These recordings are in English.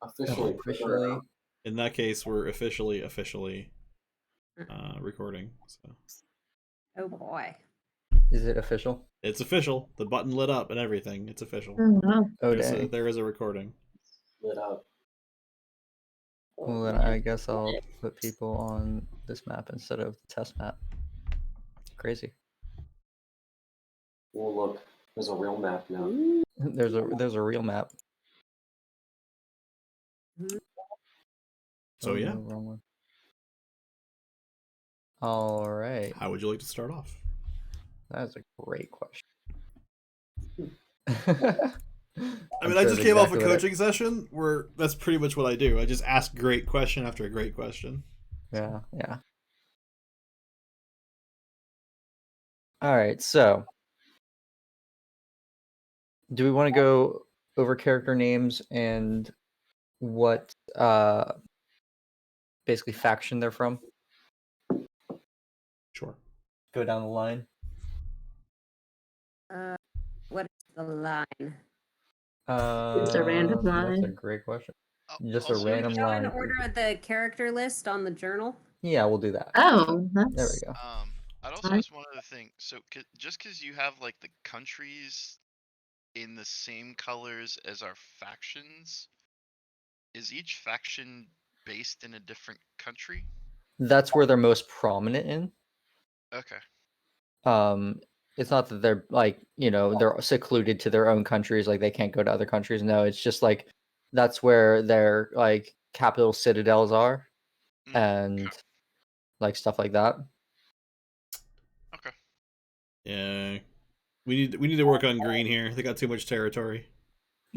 Officially. Officially. In that case, we're officially recording. So Oh boy. Is it official? it's official. The button lit up and everything. It's official. Oh, wow. Oh, There's dang. there is a recording. Lit up. Well, then I guess I'll put people on this map instead of the test map. Crazy. Oh, look. There's a real map now. There's a real map. So Oh, yeah. no, wrong one. All right. How would you like to start off? That's a great question. I mean, I just came off a coaching session where that's pretty much what I do. I just ask great question after a great question. Yeah. All right, so do we want to go over character names and what basically faction they're from? Sure. Go down the line. What is the line? It's a random line. That's a great question. Just a Also, random Should we go line. in order of the character list on the journal? Yeah, we'll do that. Oh, that's... There we go. I'd also Sorry? ask one other thing. So, just because you have like the countries in the same colors as our factions, is each faction based in a different country? That's where they're most prominent in. Okay. It's not that they're like, they're secluded to their own countries, like they can't go to other countries. No, it's just like that's where their like capital citadels are and Okay. like stuff like that. Okay. Yeah. We need to work on green here. They got too much territory.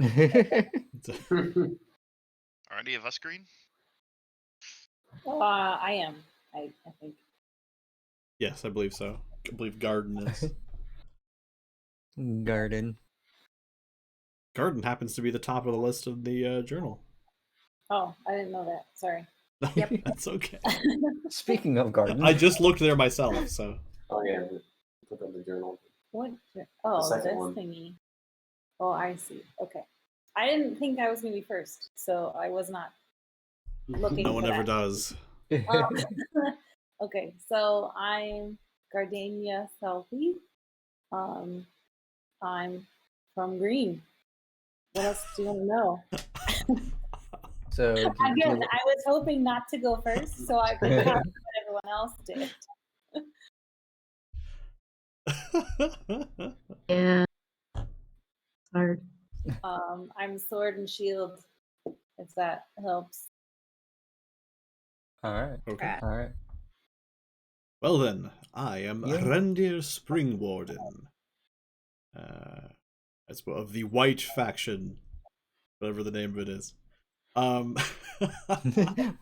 Are any of us green? I am. I think. Yes, I believe so. I believe Garden is. Garden happens to be the top of the list of the journal. Oh, I didn't know that. Sorry. Yep. That's okay. Speaking of garden, I just looked there myself, so. Oh, yeah. Put on the journal. What? The Oh, second this one. thingy. Oh, I see. Okay. I didn't think I was going to be first, so I was not looking No one for ever that. does. Okay, so I'm Gardenia Selfie. I'm from Green. What else do you want to know? So Again, I was hoping not to go first, so I could copy what everyone else did. Yeah. Hard. I'm Sword and Shield, if that helps. all right. Okay. All right. Well then, I am Yeah. Rendir Springwarden. As well of the White Faction, whatever the name of it is.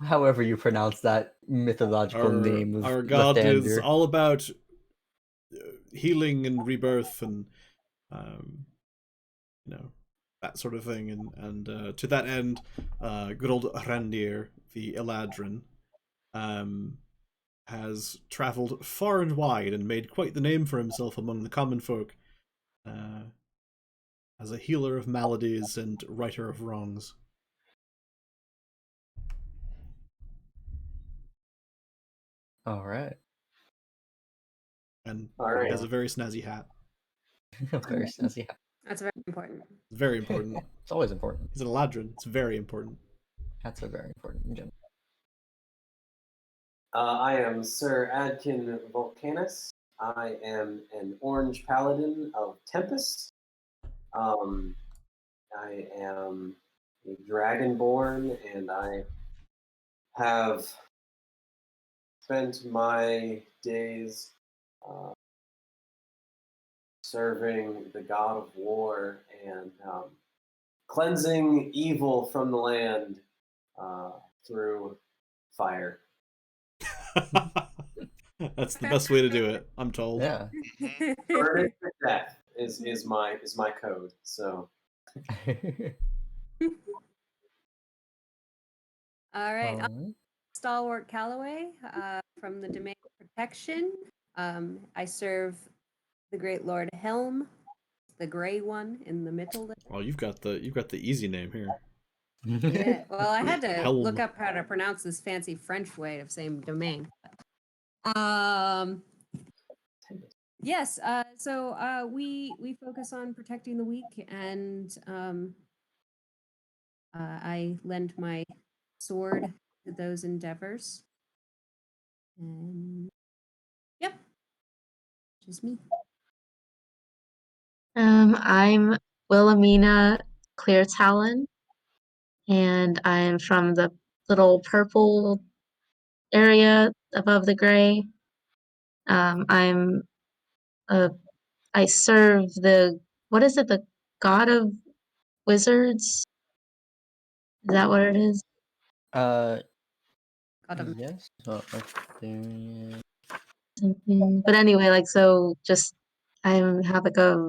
However you pronounce that mythological name of our god Lathander. is all about healing and rebirth and that sort of thing, and to that end, good old Rendir, the Eladrin, has traveled far and wide and made quite the name for himself among the common folk, as a healer of maladies and righter of wrongs. All right. And All right. he has a very snazzy hat. Very snazzy. Yeah. That's very important. It's very important. It's always important. He's an Eladrin. It's very important. Hats are very important in general. I am Sir Adkin Volcanus. I am an Orange Paladin of Tempest. I am a Dragonborn, and I have spent my days serving the god of war and cleansing evil from the land through fire. That's the best way to do it, I'm told. Yeah. Burning to death is my code. So All right. Alright. Stalwart Calloway from the Domain of Protection. I serve the Great Lord Helm, the gray one in the middle. Oh, you've got the easy name here. Yeah. Well, I had to Helm. look up how to pronounce this fancy French way of saying domain. Yes. So we focus on protecting the weak, and I lend my sword to those endeavors. And yep, just me. I'm Wilhelmina Clear Talon, and I'm from the little purple area above the gray. I'm I serve the, what is it, the god of wizards? Is that what it is? Uh, Got 'em. yes. Oh, okay. Something. But anyway, like, so just I have like a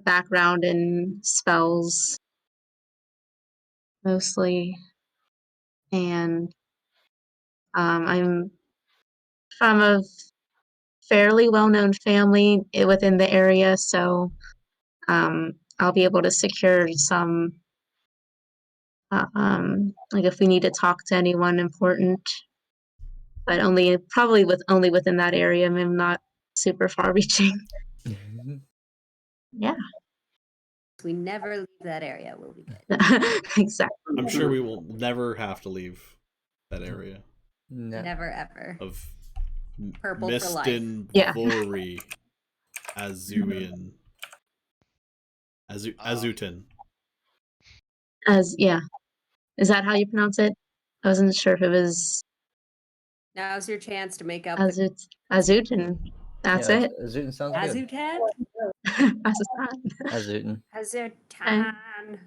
background in spells mostly, and I'm from a fairly well-known family within the area, so I'll be able to secure some like if we need to talk to anyone important, but probably only within that area. I mean, not super far reaching. Yeah. We never leave that area. We'll be good. Exactly. I'm sure we will never have to leave that area No. Never ever. of Purple for life. Mistin Yeah. Vori Azuian. Azutin. Yeah. Is that how you pronounce it? I wasn't sure if it was Now's your chance to make up Azutin. That's Yeah, it. Azutin sounds good. Azutan. Azutin. Azutan.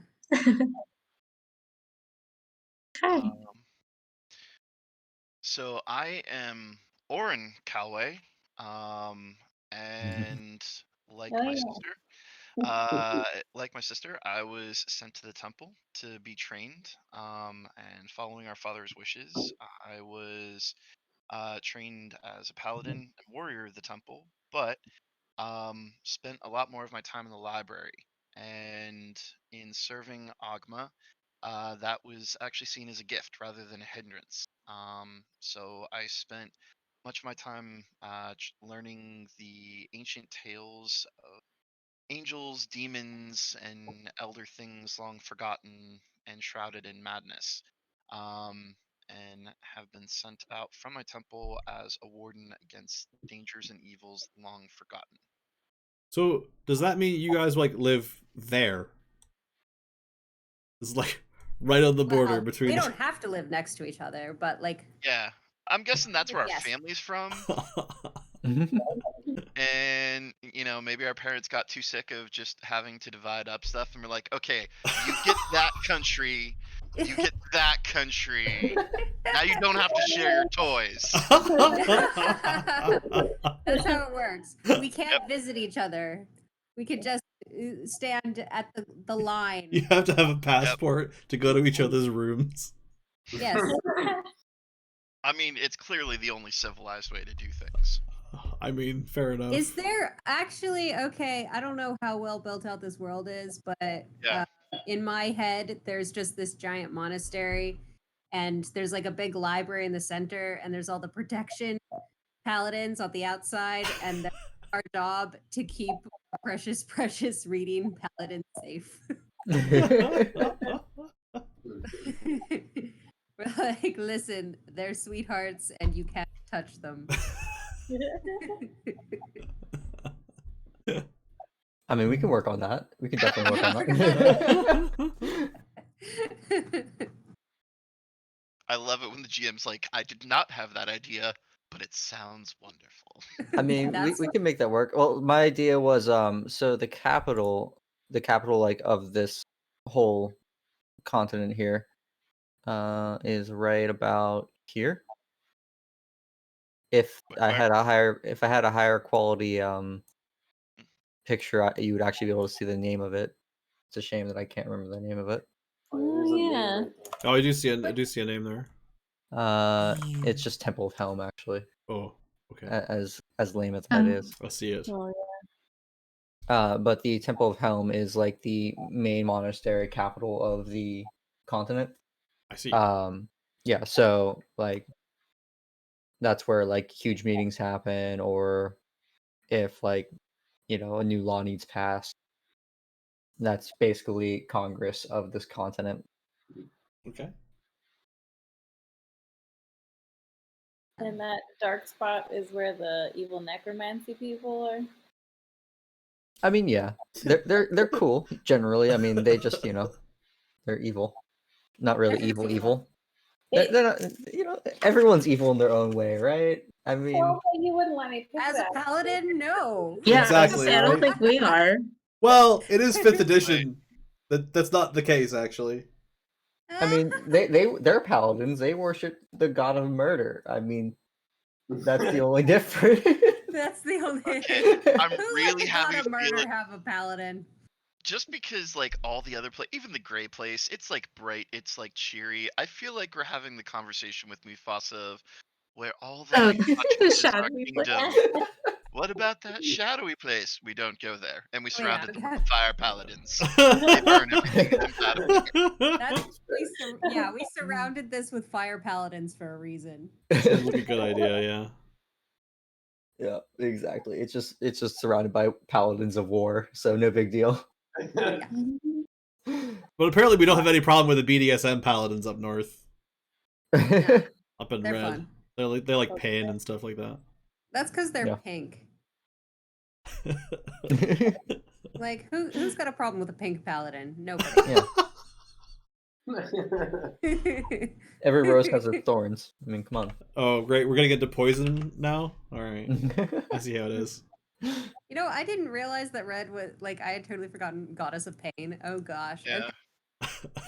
Okay. So I am Oren Calway, and like Oh, my yeah. sister, I was sent to the temple to be trained. And following our father's wishes, I was trained as a paladin and warrior of the temple, but spent a lot more of my time in the library. And in serving Agma, that was actually seen as a gift rather than a hindrance. So I spent much of my time learning the ancient tales of angels, demons, and elder things long forgotten and shrouded in madness. And have been sent out from my temple as a warden against dangers and evils long forgotten. So does that mean you guys like live there? It's like right on the border Well, between. we don't have to live next to each other, but like, Yeah, I'm guessing that's where our Yes. family's from. And maybe our parents got too sick of just having to divide up stuff, and we're like, okay, you get that country, you get that country. Now you don't have to share your toys. that's how it works. We can't visit each other. We could just stand at the line. You have to have a passport to go to each other's rooms. Yes. I mean, it's clearly the only civilized way to do things. I mean, fair enough. Is there actually, okay, I don't know how well built out this world is, but Yeah. in my head, there's just this giant monastery, and there's like a big library in the center, and there's all the protection paladins on the outside, and that's our job to keep precious, precious reading paladins safe. We're like, listen, they're sweethearts, and you can't touch them. I mean, we can work on that. We can definitely work on that. I love it when the GM's like, I did not have that idea, but it sounds wonderful. I mean, That's- we can make that work. Well, my idea was so the capital like of this whole continent here is right about here. If I had a higher quality picture, you would actually be able to see the name of it. It's a shame that I can't remember the name of it. Oh, yeah. Oh, I do see a name there. It's just Temple of Helm, actually. Oh, okay. As lame as that is. I see it. Oh, But the Temple of Helm is like the main monastery capital of the continent. I see. Yeah, so like that's where like huge meetings happen, or if like a new law needs passed. That's basically Congress of this continent. Okay. And that dark spot is where the evil necromancy people are. I mean, yeah, they're cool generally. I mean, they just they're evil, not really They're just evil. evil. They're not, everyone's evil in their own way, right? I mean, Well, you wouldn't let me pick As a that. paladin, no. Yeah, Exactly, I don't right? think we are. Well, it is 5th edition. That's not the case, actually. I mean, they're paladins. They worship the god of murder. I mean, that's the only difference. That's the only. Okay, I'm Who really let the god having of a murder feeling. have a paladin? Just because like all the other even the gray place, it's like bright, it's like cheery. I feel like we're having the conversation with Mufasa of where all the Oh, light the touches our shadowy place. kingdom. What about that shadowy place? We don't go there. And we Oh, yeah, surrounded them okay. with fire paladins. They burn everything out of there. That's we surrounded this with fire paladins for a reason. Seems like a good idea, yeah. Yeah, exactly. It's just surrounded by paladins of war, so no big deal. But apparently we don't have any problem with the BDSM paladins up north. Up in They're red. fun. They like pain and stuff like that. That's because they're Yeah. pink. Like who's got a problem with a pink paladin? Nobody. Yeah. Every rose has its thorns. I mean, come on. Oh, great. We're gonna get to poison now? Alright. I see how it is. You know, I didn't realize that red was like I had totally forgotten Goddess of Pain. Oh gosh. Yeah. Okay.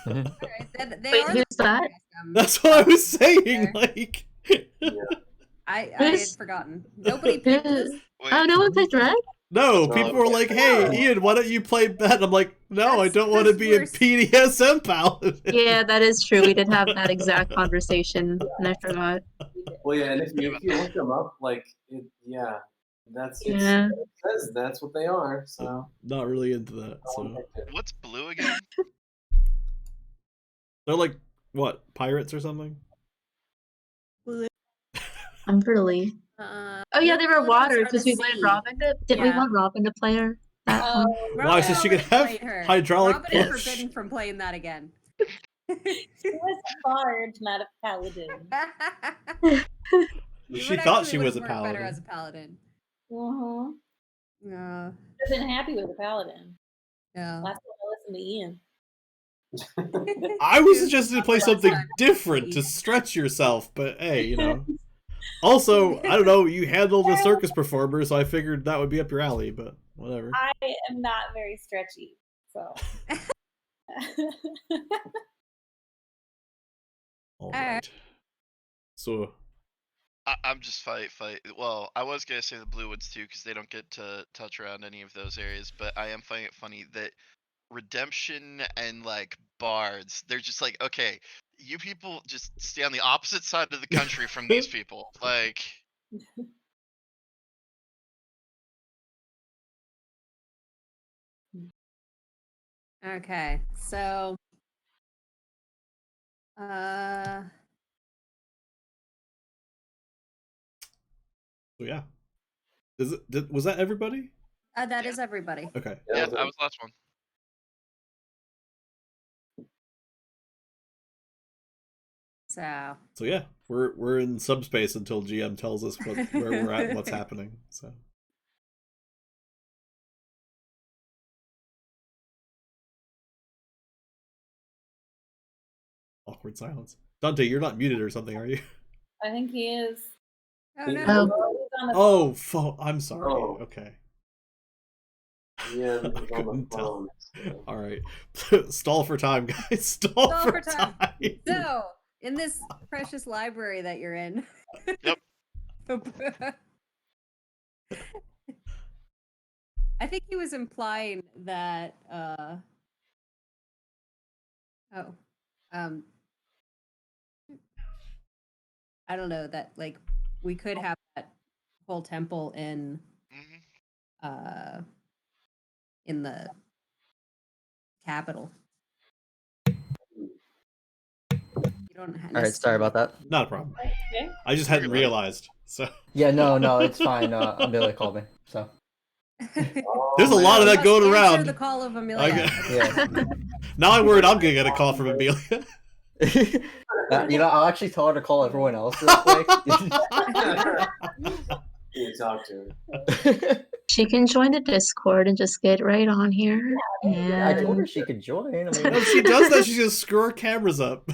All right. They Wait, are who's that? That's what I was saying, there. like I had Who's- forgotten. Nobody picked this. Wait, Oh, no one picked red? no, No, people were like, "Hey, no. Ian, why don't you play that?" I'm like, "No, I That's don't want to be a worse. PDSM paladin." Yeah, that is true. We did have that exact conversation, and I forgot. Well, yeah, and if you look them up, like, that's Yeah. it says that's what they are. So Not really into that. no one So picked it. what's blue again? they're like what, pirates or something? Umberly. Oh yeah, they were Blue water are because the we wanted sea. Robin to. Didn't we Yeah. want Robin to play her? That one? Why, Robin so she could already have played her. hydraulic Robin is push? forbidden from playing that again. She was a bard, not a paladin. She thought she was a better paladin. as a paladin. Uh-huh. Yeah. I've been happy with a paladin. Yeah. Last time I listened to Ian. I was suggesting to play Last something time. different to stretch yourself, but hey, Also, I don't know, you handled a circus performer, so I figured that would be up your alley, but whatever. I am not very stretchy, so. Alright. So, I'm just fight. Well, I was gonna say the blue ones too, because they don't get to touch around any of those areas. But I am finding it funny that redemption and like bards, they're just like, okay, you people just stay on the opposite side of the country from these people. Like, Okay. So. so yeah. Was that everybody? That is everybody. Okay. yeah, that was the last one. So. Yeah, we're in subspace until GM tells us where we're at and what's happening. So. Awkward silence. Dante, you're not muted or something, are you? I think he is. Oh no. Oh. He's on the Oh, I'm sorry. Oh. Okay. Yeah, I he's on the couldn't tell. phone. So. All right. Stall for time, guys. Stall for time. So, in this precious library that you're in. Yep. I think he was implying that I don't know, that like we could have that whole temple in Mhm. in the capital. You don't All right, sorry about that. Not a problem. Okay. I just Sorry hadn't about it. realized. So Yeah, no, it's fine. Amelia called me, so there's a lot of that going Answer around. the call of I Amelia. got- yeah. Now I'm worried I'm gonna get a call from Amelia. I'll actually tell her to call everyone else real quick. You talk to her. She can join the Discord and just get right on here. I told her And she could join. I No, mean, if she does that, she's gonna screw her cameras up.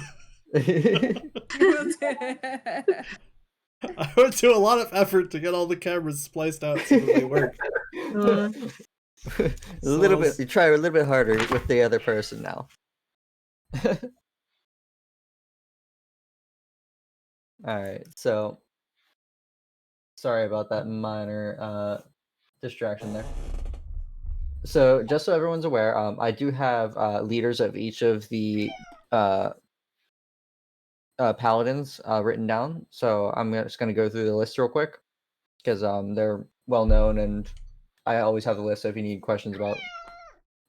I went to a lot of effort to get all the cameras spliced out so that they work. a little bit. You try a little bit harder with the other person now. All right, so sorry about that minor distraction there. So just so everyone's aware, I do have leaders of each of the paladins written down. So I'm just going to go through the list real quick because they're well known, and I always have the list. So if you need questions about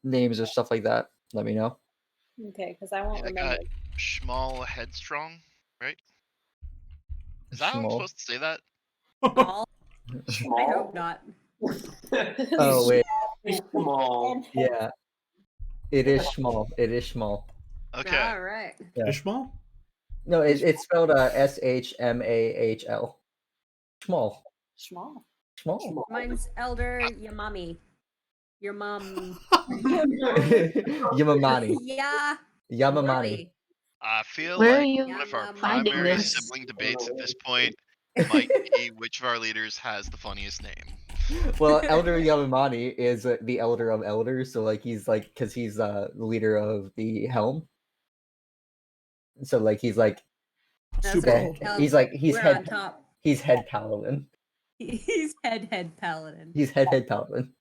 names or stuff like that, let me know. Okay, because I won't I remember. got Schmal Headstrong, right? Is that how I'm Schmal. supposed to say that? Small? I Small. hope not. Oh wait, Small. yeah, it is small. It is small. Okay. All right. Yeah. Ishmael? No, it's spelled SHMAHL. Small. Small. Small. Mine's Elder Yamami. Your mom. Yamamani. Yeah. Yamamani. Mommy. I feel Where are like you one of our finding primary this? sibling debates at this point might be which of our leaders has the funniest name. Well, Elder Yamamani is the elder of elders, so he's because he's the leader of the helm. So he's That's Super right. old. he's We're on head top. he's head paladin. He's head paladin. He's head paladin.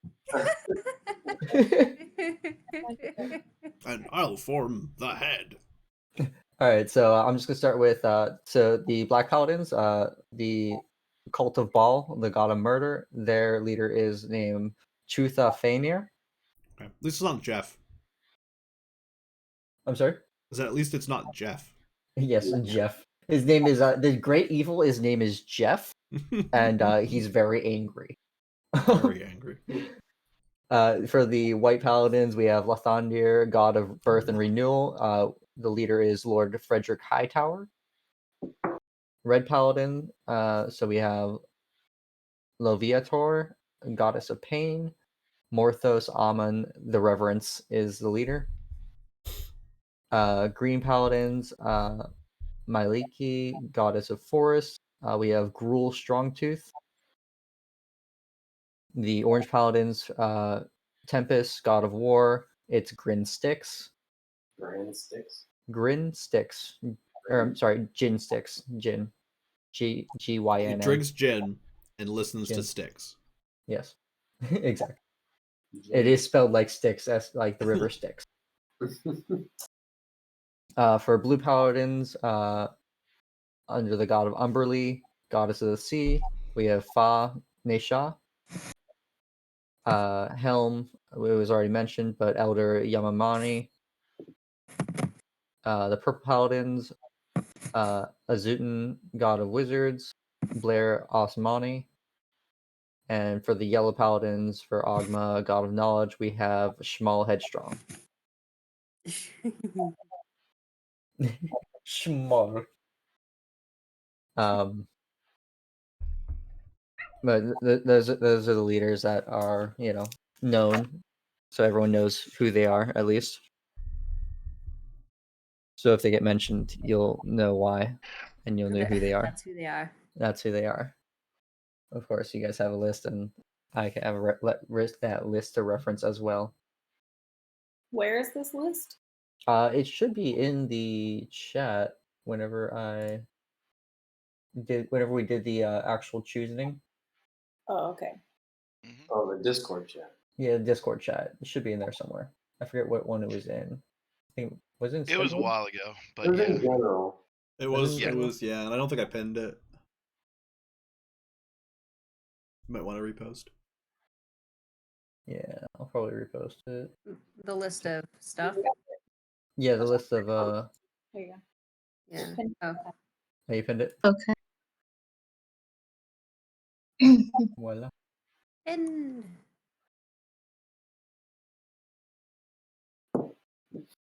And I'll form the head. All right, so I'm just gonna start with so the Black Paladins, the Cult of Baal, the god of murder. Their leader is named Chutha Fainir. Okay. At least it's not Jeff. I'm sorry. Is that at least it's not Jeff? Yes, Jeff. His name is the Great Evil. His name is Jeff, and he's very angry. Very angry. For the White Paladins, we have Lathandir, god of birth and renewal. The leader is Lord Frederick Hightower. Red Paladin, so we have Loviator, goddess of pain. Morthos Amun, the Reverence, is the leader. Green Paladins, Myliki, goddess of forest. We have Gruul Strongtooth. The Orange Paladins, Tempest, god of war. It's Grin Styx. Grand sticks. Grin Styx. Or I'm sorry, Gin Styx. Gin. He Gyn. drinks gin and listens Gin. to Styx. Yes. Exactly. It is spelled like Styx, as like the river Styx. For Blue Paladins, under the god of Umberly, goddess of the sea, we have Fa Nesha. Helm, it was already mentioned, but Elder Yamamani. The Purple Paladins, Azutin, god of wizards, Blair Osmani. And for the Yellow Paladins, for Ogma, god of knowledge, we have Shmal Headstrong. Shmal. But those are the leaders that are known, so everyone knows who they are at least. So if they get mentioned, you'll know why, and you'll know who they are. That's who they are. That's who they are. Of course, you guys have a list, and I can have that list to reference as well. Where is this list? It should be in the chat whenever we did the actual choosing. Oh, okay. Mhm. Oh, the Discord chat. Yeah, Discord chat. It should be in there somewhere. I forget what one it was in. I think was it. It was a scheduled? while ago, It but was yeah. in general. It Was was, it it in was, yeah, and I don't think I pinned it. Might want to repost. Yeah, I'll probably repost it. The list of stuff. Yeah, the list of There you go. Yeah. Pin- Oh. how you pinned it. Okay. Voila. And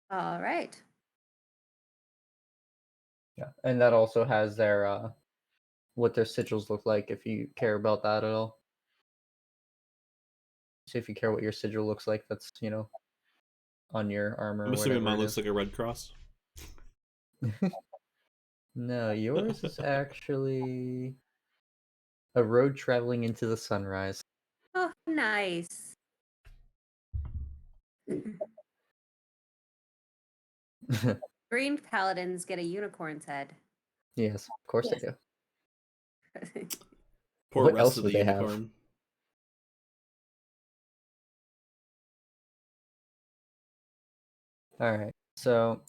all right. Yeah, and that also has their what their sigils look like if you care about that at all. So if you care what your sigil looks like, that's on your armor. I'm or assuming whatever mine it looks is. like a red cross. No, yours is actually a road traveling into the sunrise. Oh, nice. Green paladins get a unicorn's head. Yes, of course Yes. they do. Poor What rest else of would the they have? unicorn. All right, so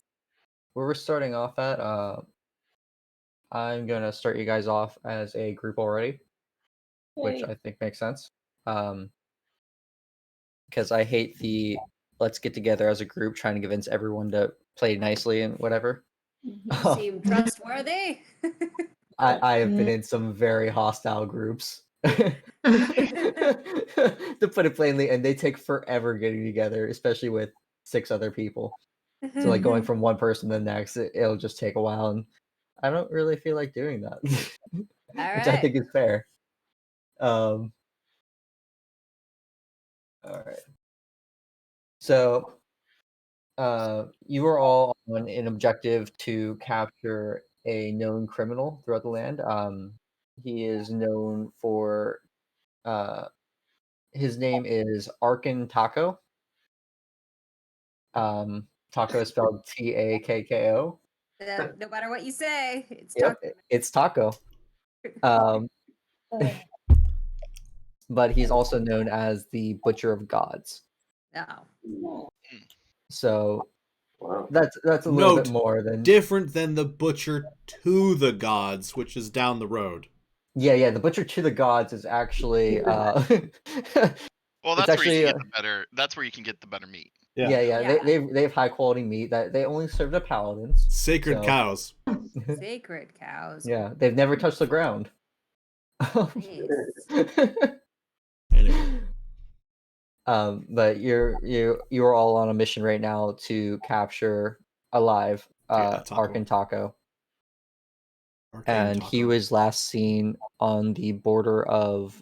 where we're starting off at, I'm gonna start you guys off as a group already, which Yay. I think makes sense. Because I hate the let's get together as a group trying to convince everyone to play nicely and whatever. Mhm. You seem trustworthy. I have been in some very hostile groups. To put it plainly, and they take forever getting together, especially with 6 other people. So like going from one person to the next, it'll just take a while, and I don't really feel like doing that, All which I right. think is fair. All right. So you are all on an objective to capture a known criminal throughout the land. He is known for his name is Arkin Taco. Taco is spelled Takko. No matter what you say, it's Yep, it's Taco. Uh, But he's also known as the Butcher of Gods. No. So Wow. that's a little bit Note, more than different than the butcher to the gods, which is down the road. yeah. The Butcher to the Gods is actually Well, it's that's where you actually can get the better. That's where you can get the better meat. yeah. Yeah. They have high quality meat that they only serve to paladins. Sacred So- cows. Sacred cows. Yeah, they've never touched the ground. Nice. Anyway. But you're all on a mission right now to capture alive Taco. Arkin Taco. Arcane And taco. he was last seen on the border of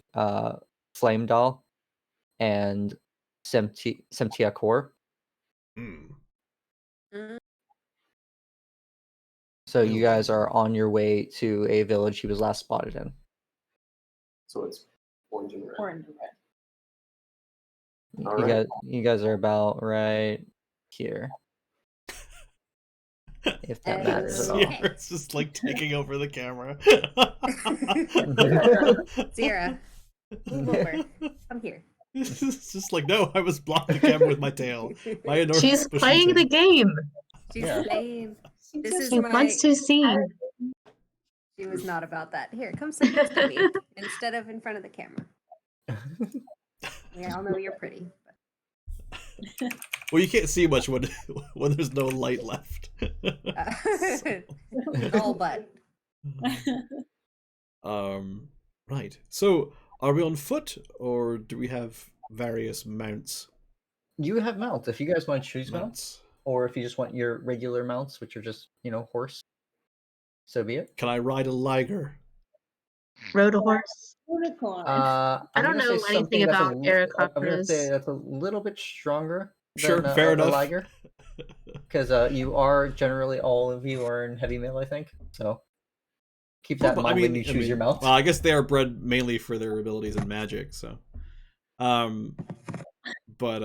Flame Doll and Semtia Core. Mm. Mm, So you guys are on your way to a village he was last spotted in. So it's orange and red. Orange and red. All right. You guys are about right here. If that matters at all. Okay. Sierra's just like taking over the camera. Sierra, move over. Come here. It's just like, no, I was blocking the camera with my tail. My enormous She's bushy playing tail. the game. She's Yeah. playing. This is She my. wants to see. She was not about that. Here, come sit next to me instead of in front of the camera. We all know you're pretty. Well, you can't see much when there's no light left. All but. Right. So, are we on foot, or do we have various mounts? You have mounts. If you guys want to choose mounts, or if you just want your regular mounts, which are just, horse, so be it. Can I ride a liger? Rode a horse. Unicorn. I don't know anything about I'm going to say Aracocras. that's a little bit stronger Sure, than fair a enough. liger. Because you are generally, all of you are in heavy mail, I think. So keep that in mind when you choose your mount. Well, I guess they are bred mainly for their abilities in magic, so. But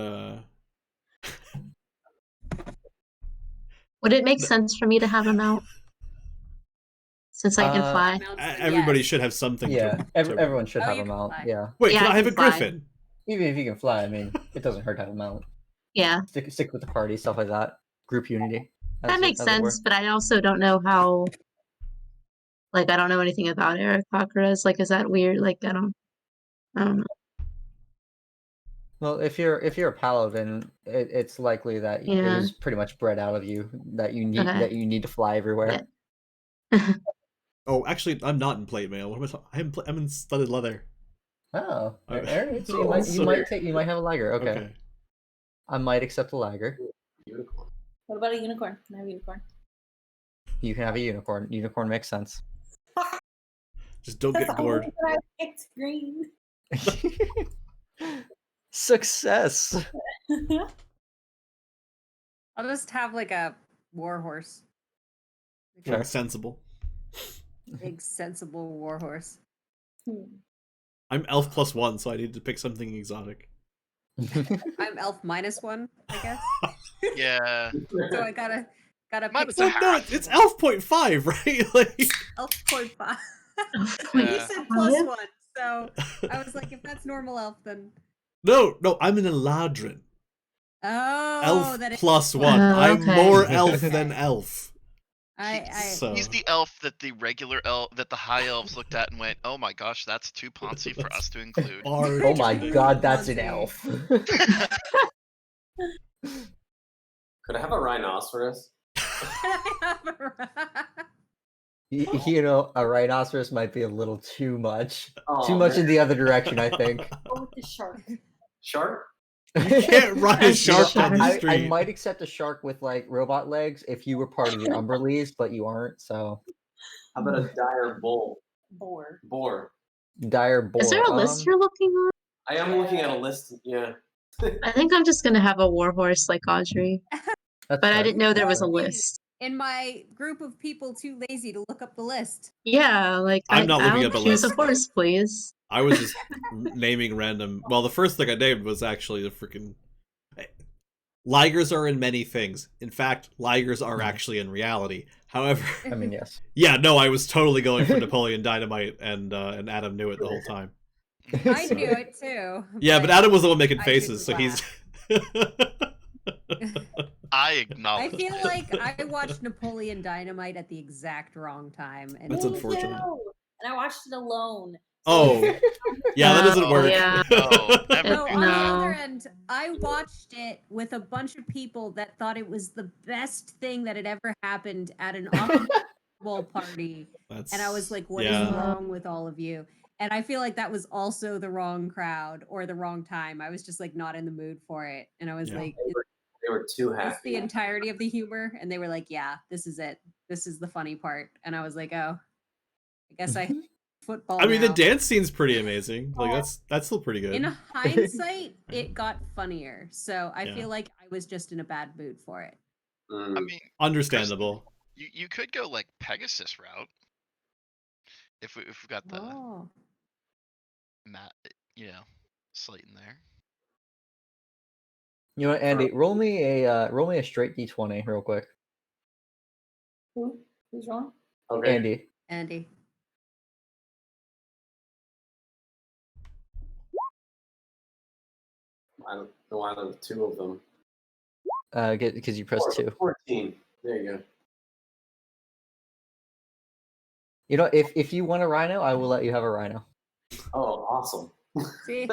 Would it make sense for me to have a mount? Since I can fly. everybody should have something. Yeah, to everyone should Oh, have you a can mount. fly. Yeah, Wait, Yeah, can I I have a can fly. griffin? even if you can fly, I mean, it doesn't hurt to have a mount. Yeah, Stick with the party, stuff like that. Group unity. that makes as it were. sense, but I also don't know how. Like, I don't know anything about Aracocras. Like, is that weird? Like, I don't know. Well, if you're a paladin, it's likely that it Yeah. was pretty much bred out of you that you need Okay. to fly everywhere. Oh, actually, I'm not in plate mail. What am I talking? I'm in studded leather. Oh, Oh, alright. So oh, you might have a lager. Okay. I might accept a lager. Unicorn. What about a unicorn? Can I have a unicorn? You can have a unicorn. Unicorn makes sense. Just don't That's get the only gored. one I picked green. Success. I'll just have like a warhorse. Sure. Like, sensible. Big sensible warhorse. I'm elf +1, so I need to pick something exotic. I'm elf -1, I guess. Yeah. So I gotta Minus pick a Well, no, half. it's elf 0.5, right? Like, elf .5. Oh, You Yeah. said +1, so I was like, if that's normal elf, then no, I'm an Eladrin. Elf that is +1. Oh, I'm okay. more elf than elf. So He's the elf that the regular elf that the high elves looked at and went, "Oh my gosh, that's too poncy for us to include." far Oh my too god, that's an Poncy. elf. Could I have a rhinoceros? You know, a rhinoceros might be a little too much. Oh, Too much man. in the other direction, I think. Go with the shark. Shark? You can't ride a As shark shark. on the I street. might accept a shark with like robot legs if you were part of the Umberlees, but you aren't. So How about a dire bull? Boar. Boar. dire boar. Is there a list you're looking on? I am looking at a list. Yeah. I think I'm just gonna have a warhorse like Audrey. That's But I fair. didn't know there was a Hey, list. In my group of people too lazy to look up the list. Yeah, like I'm not looking I'll up a choose list. a horse, please. I was just naming random. Well, the first thing I named was actually the freaking. Ligers are in many things. In fact, ligers are actually in reality. However, I mean, yes. yeah, no, I was totally going for Napoleon Dynamite, and Adam knew it the whole time. I So- knew it too. Yeah, but Adam was the one making I faces, so didn't he's. I I acknowledge. feel like I watched Napoleon Dynamite at the exact wrong time, and That's Me unfortunate. too. And I watched it alone. Oh, yeah, that doesn't Oh, work. yeah. Oh, never. No, on the other No. end, I watched it with a bunch of people that thought it was the best thing that had ever happened at an ball party. That's, And I was like, what is yeah. wrong with all of you? And I feel like that was also the wrong crowd or the wrong time. I was just like not in the mood for it. And I was Yeah. like, They were too is this the happy. entirety of the humor? And they were like, yeah, this is it. This is the funny part. And I was like, oh, I guess I football. I mean, the now. dance scene's pretty amazing. Like that's still pretty good. In hindsight, it got funnier. So I Yeah. feel like I was just in a bad mood for it. Mm. I mean, Understandable. you could go like Pegasus route if we've got the Oh. Matt, slate in there. You know what, Andy? Roll me a straight d20 real quick. Who's wrong? Okay. Andy. Andy. I don't know out of two of them. Because you pressed 2. 14. There you go. You know, if you want a rhino, I will let you have a rhino. Oh, awesome. See?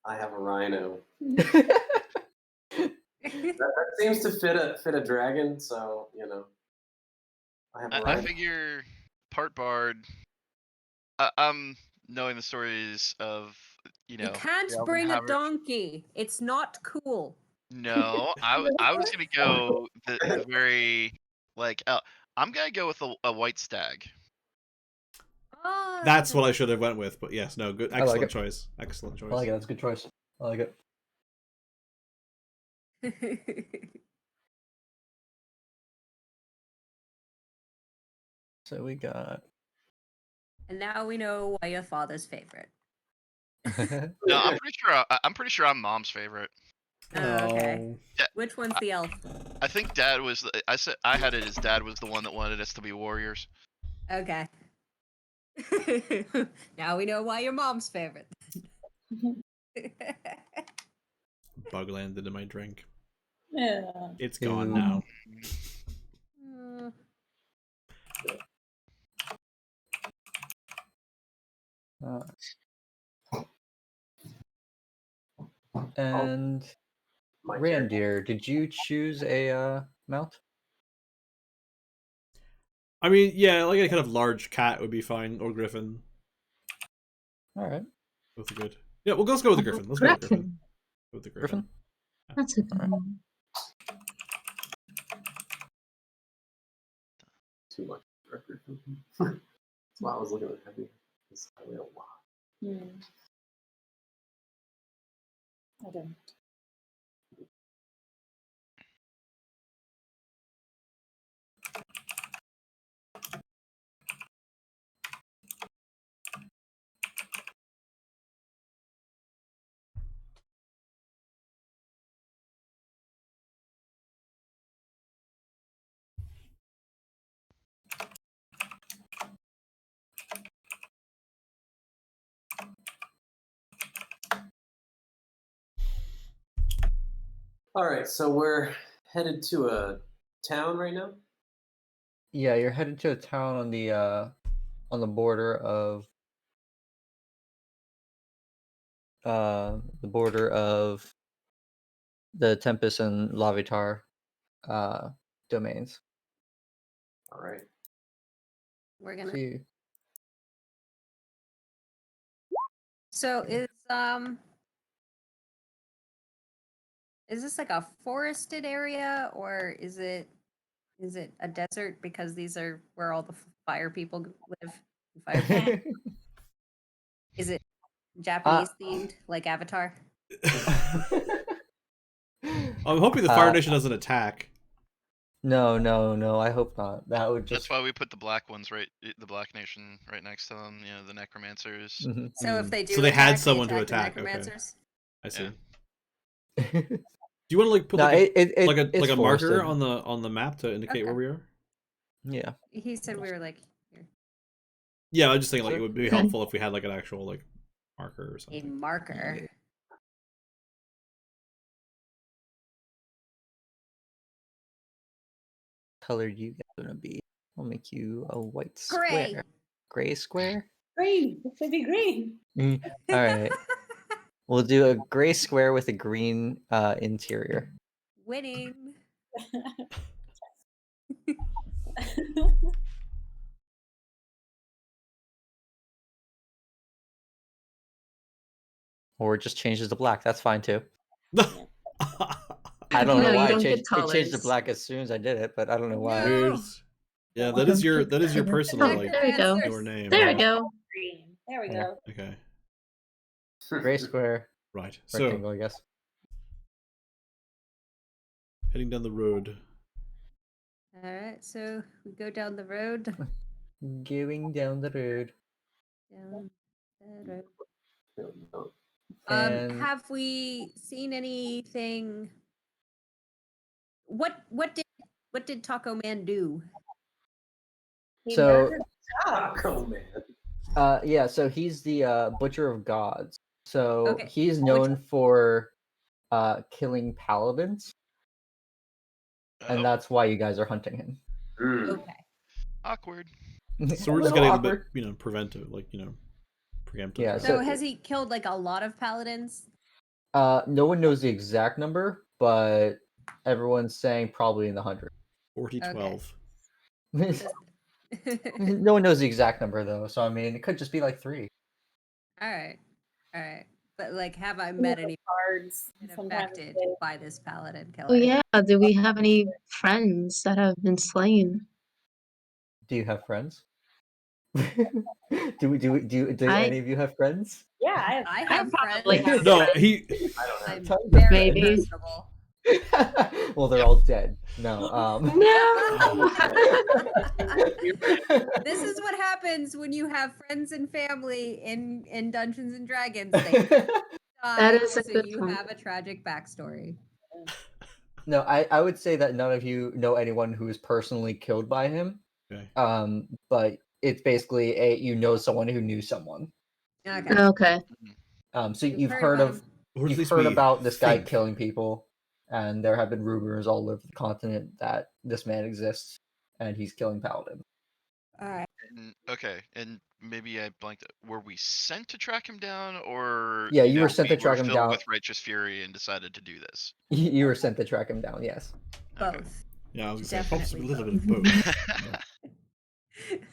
I have a rhino. That's That seems to fit a dragon, so I have a I rhino. figure part bard. I'm knowing the stories of You can't the bring a Elven Haver- donkey. It's not cool. No, I was gonna go the very like. I'm gonna go with a white stag. Oh, That's what I should have went with, but yes, no, good, I like excellent it. choice, excellent choice. I like it. That's a good choice. I like it. So we got. And now we know why your father's favorite. No, I'm pretty sure I'm mom's favorite. Oh, okay. Oh. Which one's the elf? I think dad was. I said I had it as dad was the one that wanted us to be warriors. Okay. Now we know why your mom's favorite. Bug landed in my drink. Yeah. It's gone Ooh. now. And My turn. Reindeer, did you choose a mount? I mean, yeah, like a kind of large cat would be fine, or griffin. All right, Both are good. Yeah, well, let's go with the griffin. Let's go with the griffin. Go with the griffin. Griffin. That's a good Alright. one. Too much record. That's why I was looking at heavy. It's a lot. I don't. All right, so we're headed to a town right now. Yeah, you're headed to a town on the border of the Tempest and Lavitar domains. All right. We're gonna. So you- So is this like a forested area or is it a desert because these are where all the fire people live? Fire people? Is it Japanese themed like Avatar? I'm hoping the Fire Nation doesn't attack. No, I hope not. That would That's just why we put the black ones the Black Nation right next to them. You know, the necromancers. Mhm. So if they do, So they had attack, someone to the attack, okay. necromancers? I see. Yeah. Do you want to like put No, like it's a marker forested. on the map to indicate where Okay. we are? Yeah. He said we were like here. Yeah, I was just thinking like Sure. it would be helpful if we had like an actual like marker or A something. marker. Yeah. Color you guys gonna be? I'll make you a white Gray. square. Gray square? Green. It should be green. All right. We'll do a gray square with a green interior. Winning. Or it just changes to black. That's fine too. I I don't No, know you why don't get it changed to colors. black as soon as I did it, but I don't know why. No. Weird. Yeah, that is your personal Oh, like there we go. your name. There we yeah. go. Green. There we Yeah. go. Okay. Gray square, Right. So rectangle, I guess. heading down the road. All right, so we go down the road. Going down the road. Down the road. No. And Have we seen anything? What did Taco Man do? He So- murdered God. Taco Man. yeah, so he's the butcher of gods. So Okay, he's known for killing paladins, and Oh, that's why you guys are hunting him. Okay. awkward. So we're A just little getting awkward. a bit, preventive, like, preemptive. Yeah, right? So So- has he killed like a lot of paladins? No one knows the exact number, but everyone's saying probably in the 100. 40-12. No one knows the exact number though, so I mean, it could just be like 3. All right. But like, have I met any Cards. been Sometimes affected they- by this paladin killer? Oh yeah. Do we have any friends that have been slain? Do you have friends? Do any of you have friends? Yeah, I I have probably friends. have No, friends. he I don't have I'm Tons of very Maybe. personable. Well, they're all dead. No. No. This is what happens when you have friends and family in Dungeons and Dragons. They die, is a so good you point. have a tragic backstory. No, I would say that none of you know anyone who is personally killed by him. Okay. But it's basically you know someone who knew someone. Okay. Okay. So You've you've heard heard about of him. Or at you've least heard we about this guy think. killing people, and there have been rumors all over the continent that this man exists and he's killing paladins. All right. Okay, and maybe I blanked. Were we sent to track him down, or Yeah, you were sent we to track were him filled down. with righteous fury and decided to do this? You were sent to track him down. Yes, Okay. Both. Yeah, I was gonna say Definitely possibly a little bit of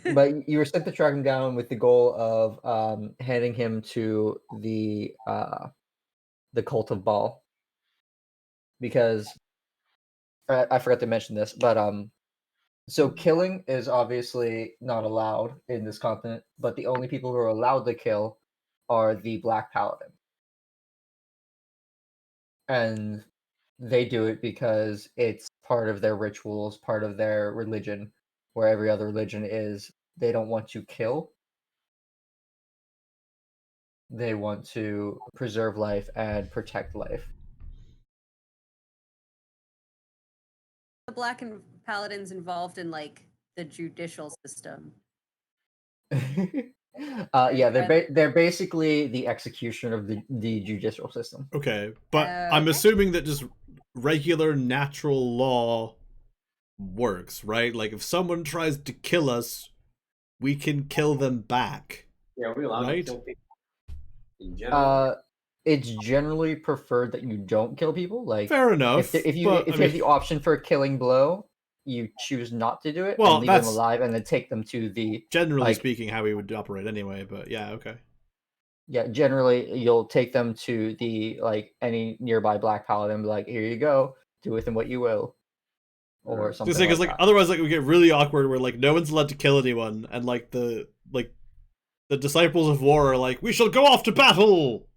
both. but you were sent to track him down with the goal of handing him to the cult of Baal, because I forgot to mention this, but so killing is obviously not allowed in this continent, but the only people who are allowed to kill are the Black Paladin. And they do it because it's part of their rituals, part of their religion, where every other religion is they don't want to kill. They want to preserve life and protect life. The Black and Paladins involved in like the judicial system. Yeah, they're basically the executioner of the judicial system. Okay, but I'm Okay. assuming that just regular natural law works, right? Like if someone tries to kill us, we can kill them back. Yeah, we're allowed Right? to kill people in general. It's generally preferred that you don't kill people. Like, Fair enough. if you but, have the option for a killing blow, you choose not to do it Well, and leave them that's- alive, and then take them to the generally like- speaking, how we would operate anyway. But yeah, okay. yeah. Generally, you'll take them to the any nearby Black Paladin, and be like, "Here you go. Do with them what you will," or something. Just because like like that. otherwise, like we get really awkward where like no one's allowed to kill anyone, and like the disciples of war are like, we shall go off to battle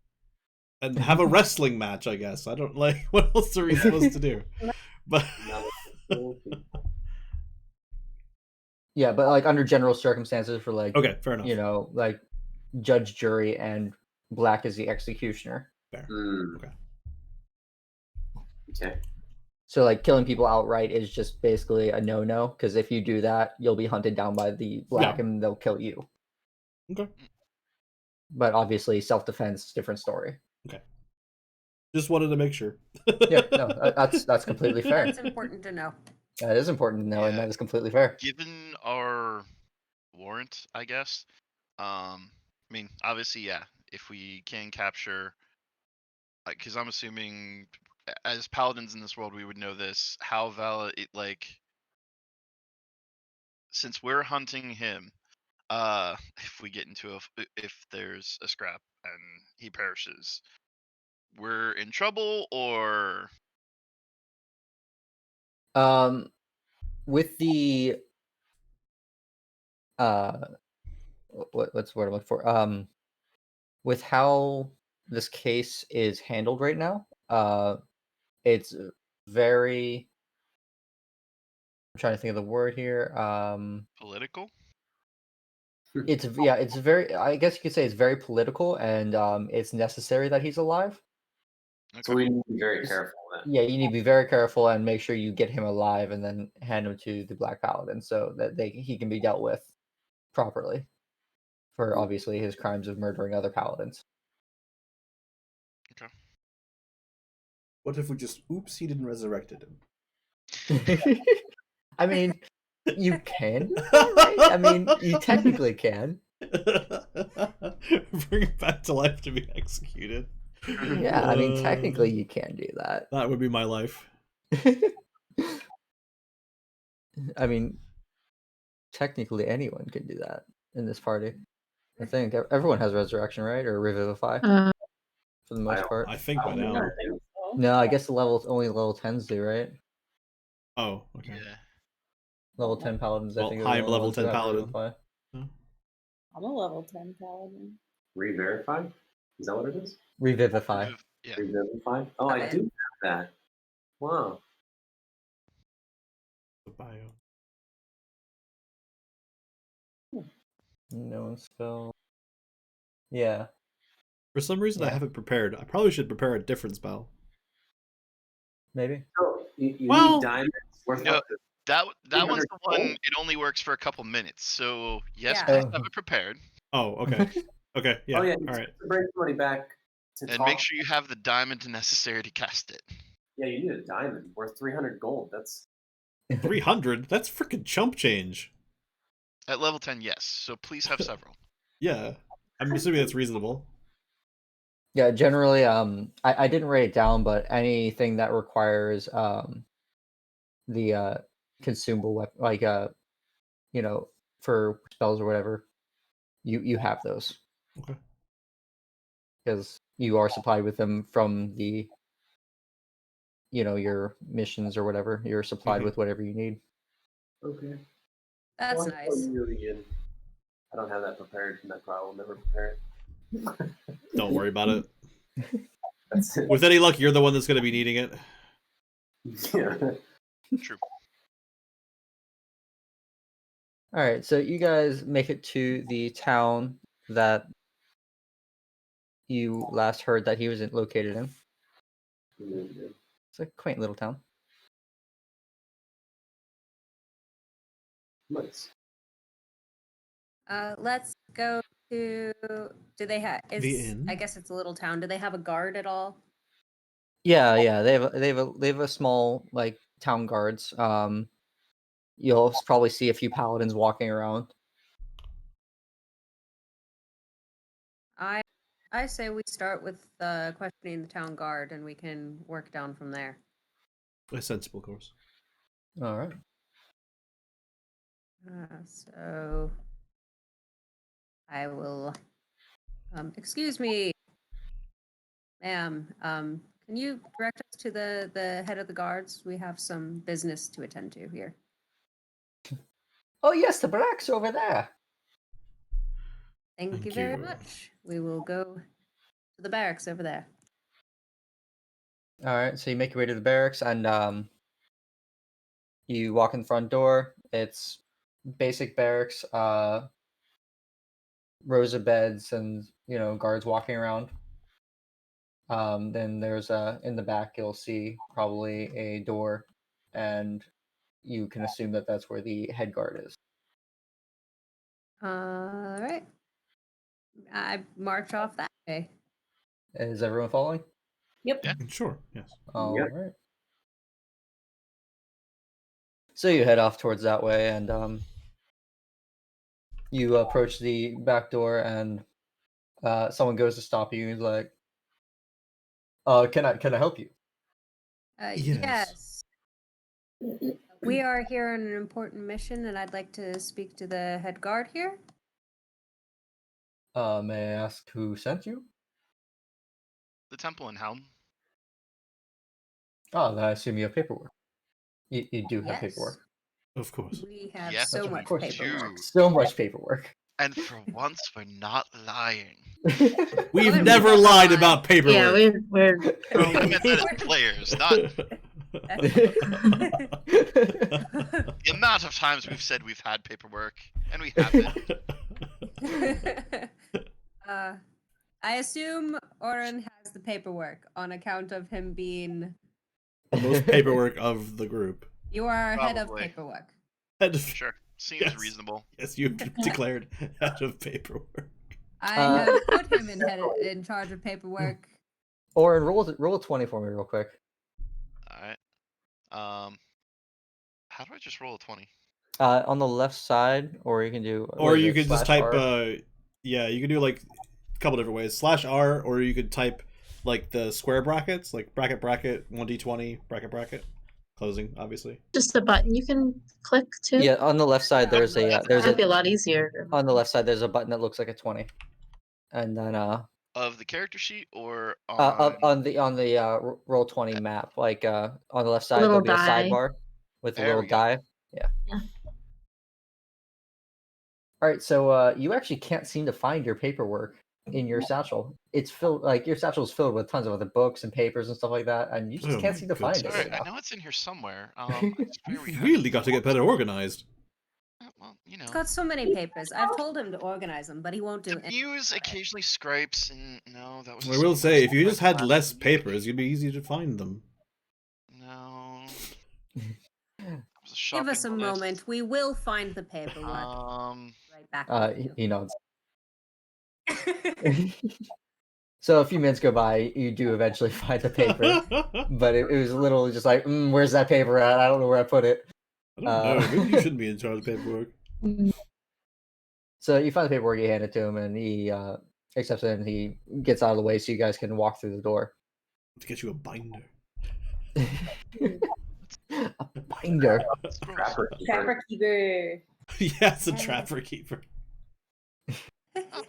and have a wrestling match. I guess I don't like what else are we supposed to do, but. Yeah, but like under general circumstances, for like Okay, fair enough. Like judge, jury, and Black is the executioner. Fair. Okay. Okay. So like killing people outright is just basically a no-no, because if you do that, you'll be hunted down by the Black and they'll kill you. Okay. But obviously, self-defense, different story. Okay. Just wanted to make sure. Yeah, no, that's completely fair. That's important to know. That is important to know, and Yeah. that is completely fair. Given our warrant, I guess. I mean, obviously, yeah. If we can capture, because I'm assuming, as paladins in this world, we would know this. How valid it since we're hunting him. If we get into if there's a scrap and he perishes, we're in trouble, or With the what's the word I'm looking for? With how this case is handled right now, it's very. I'm trying to think of the word here. political. It's very. I guess you could say it's very political, and it's necessary that he's alive. So we need to be very careful then. Yeah, you need to be very careful and make sure you get him alive, and then hand him to the Black Paladin so that he can be dealt with properly for obviously his crimes of murdering other paladins. Okay. What if we just he didn't resurrected him? I mean, you can do that, right? I mean, you technically can. Bring him back to life to be executed. Yeah, I mean, technically you can do that. That would be my life. I mean, technically anyone can do that in this party. I think everyone has resurrection, right, or revivify for the most part. I think by now. No, I guess only level 10s do, right? Oh, okay. Yeah. Level 10 paladins. I Well, think. I'm level 10 paladin. I'm a level 10 paladin. Re-verify? Is that what it is? Revivify. Yeah. Revivify? Oh, I do have that. Wow. The bio. No one spell. Yeah. For some reason, I Yeah. haven't prepared. I probably should prepare a different spell. Maybe. So you Well- need diamonds worth No, up to That one's the 300 one. gold? It only works for a couple minutes. So yes, Yeah. please have it prepared, Oh, okay. Okay, yeah. Oh yeah, All right. to bring somebody back to and talk. make sure you have the diamond necessary to cast it. Yeah, you need a diamond worth 300 gold. That's 300? That's freaking chump change. At level 10, yes. So please have several. Yeah, I'm assuming that's reasonable. Yeah, generally, I didn't write it down, but anything that requires the consumable weapon, like you know, for spells or whatever, you have those Okay. because you are supplied with them from the your missions or whatever. You're supplied Mhm. with whatever you need. Okay. That's Well, I nice. I don't have that prepared, and I probably will never prepare it. Don't worry about it. That's it. With any luck, you're the one that's going to be needing it. Yeah. True. All right, so you guys make it to the town that you last heard that he was located in. It's a quaint little town. Nice. Let's go to. Do they have? The inn? I guess it's a little town. Do they have a guard at all? Yeah, they have a small like town guards. You'll probably see a few paladins walking around. I say we start with questioning the town guard, and we can work down from there. A sensible course. All right. So I will. Excuse me, ma'am. Can you direct us to the head of the guards? We have some business to attend to here. Oh yes, the barracks over there. Thank Thank you very you. much. We will go to the barracks over there. All right, so you make your way to the barracks, and you walk in the front door. It's basic barracks, rows of beds, and guards walking around. Then there's in the back you'll see probably a door, and you can assume that that's where the head guard is. All right. I march off that way. Is everyone following? Yep. Yeah. Sure, yes. All Yep. right. So you head off towards that way, and you approach the back door, and someone goes to stop you. He's like, can I help you?" Yes. Yes. We are here on an important mission, and I'd like to speak to the head guard here. May I ask who sent you? The temple in Helm. Oh, then I assume you have paperwork. You do have Yes. paperwork. Of course. We have Yes, so of much course. paperwork. So much paperwork. And for once, we're not lying. We've Well, never we lied never about paperwork. Yeah, we're I meant that as players, not the amount of times we've said we've had paperwork, and we haven't. I assume Oren has the paperwork on account of him being. The most paperwork of the group. You are head of Probably. paperwork. Head of- Sure, seems Yes. reasonable. Yes, you've declared head of paperwork. I have put him in charge of paperwork. Or roll a 20 for me real quick. All right. How do I just roll a 20? On the left side, or you can do. Or you could just type /R? yeah, you can do like a couple different ways. /R, or you could type like the square brackets, like bracket 1d20, bracket closing, obviously. just a button you can click to. Yeah, on the left side there's That'd be a lot easier. on the left side there's a button that looks like a 20, and then Of the character sheet or on the roll 20 map, like on the left side Little there'll be a die. sidebar with a There little we go. die. Yeah. All right, so you actually can't seem to find your paperwork in your satchel. It's filled, like your satchel is filled with tons of other books and papers and stuff like that, and you just Oh can't my seem to find it goodness. Sorry, right I now. know it's in here somewhere. I swear we You've had really it got to get better organized. Well, you know. He's got so many papers. I've told him to organize them, but he won't do The it. muse occasionally scrapes, and no, that was. I will say, if you just had last less week. papers, you'd be easy to find them. No. Was a Give shopping us a list. moment. We will find the paperwork. Right back. with He nods. So a few minutes go by, you do eventually find the paper, but it was a little just like, where's that paper at? I don't know where I put it. I don't know. Maybe you shouldn't be in charge of paperwork. So you find the paperwork, you hand it to him, and he accepts it, and he gets out of the way so you guys can walk through the door. To get you a binder. A binder. It's gross. Trapper keeper. Trapper keeper. Yeah, it's a trapper keeper. Oh,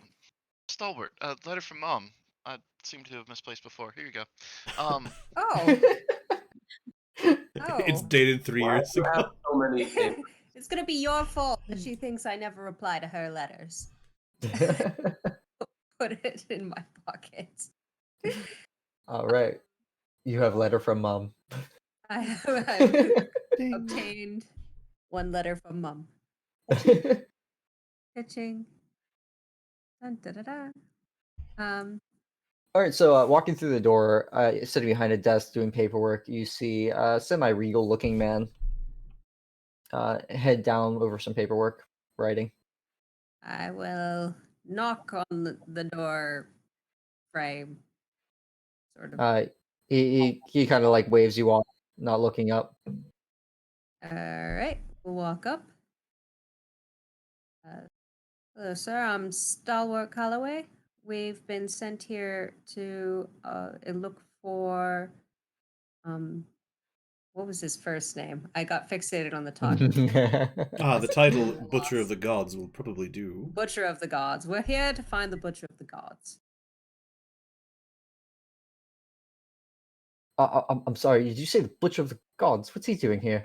stalwart. Letter from mom. I seem to have misplaced before. Here you go. Um, Oh, It's Oh. dated 3 Why years do you have ago. so many papers? it's gonna be your fault that she thinks I never reply to her letters. Put it in my pocket. All right. You have letter from mom. I have obtained one letter from mom. Pitching. Dun, da, da, da. All right, so walking through the door, sitting behind a desk doing paperwork, you see a semi-regal looking man head down over some paperwork, writing. I will knock on the door frame. Sort of. He kind of like waves you off, not looking up. All right, we'll walk up. Hello, sir. I'm Stalwart Calloway. We've been sent here to look for what was his first name? I got fixated on the talking. The title Butcher of the Gods will probably do. Butcher of the Gods. We're here to find the Butcher of the Gods. I'm sorry. Did you say the Butcher of the Gods? What's he doing here?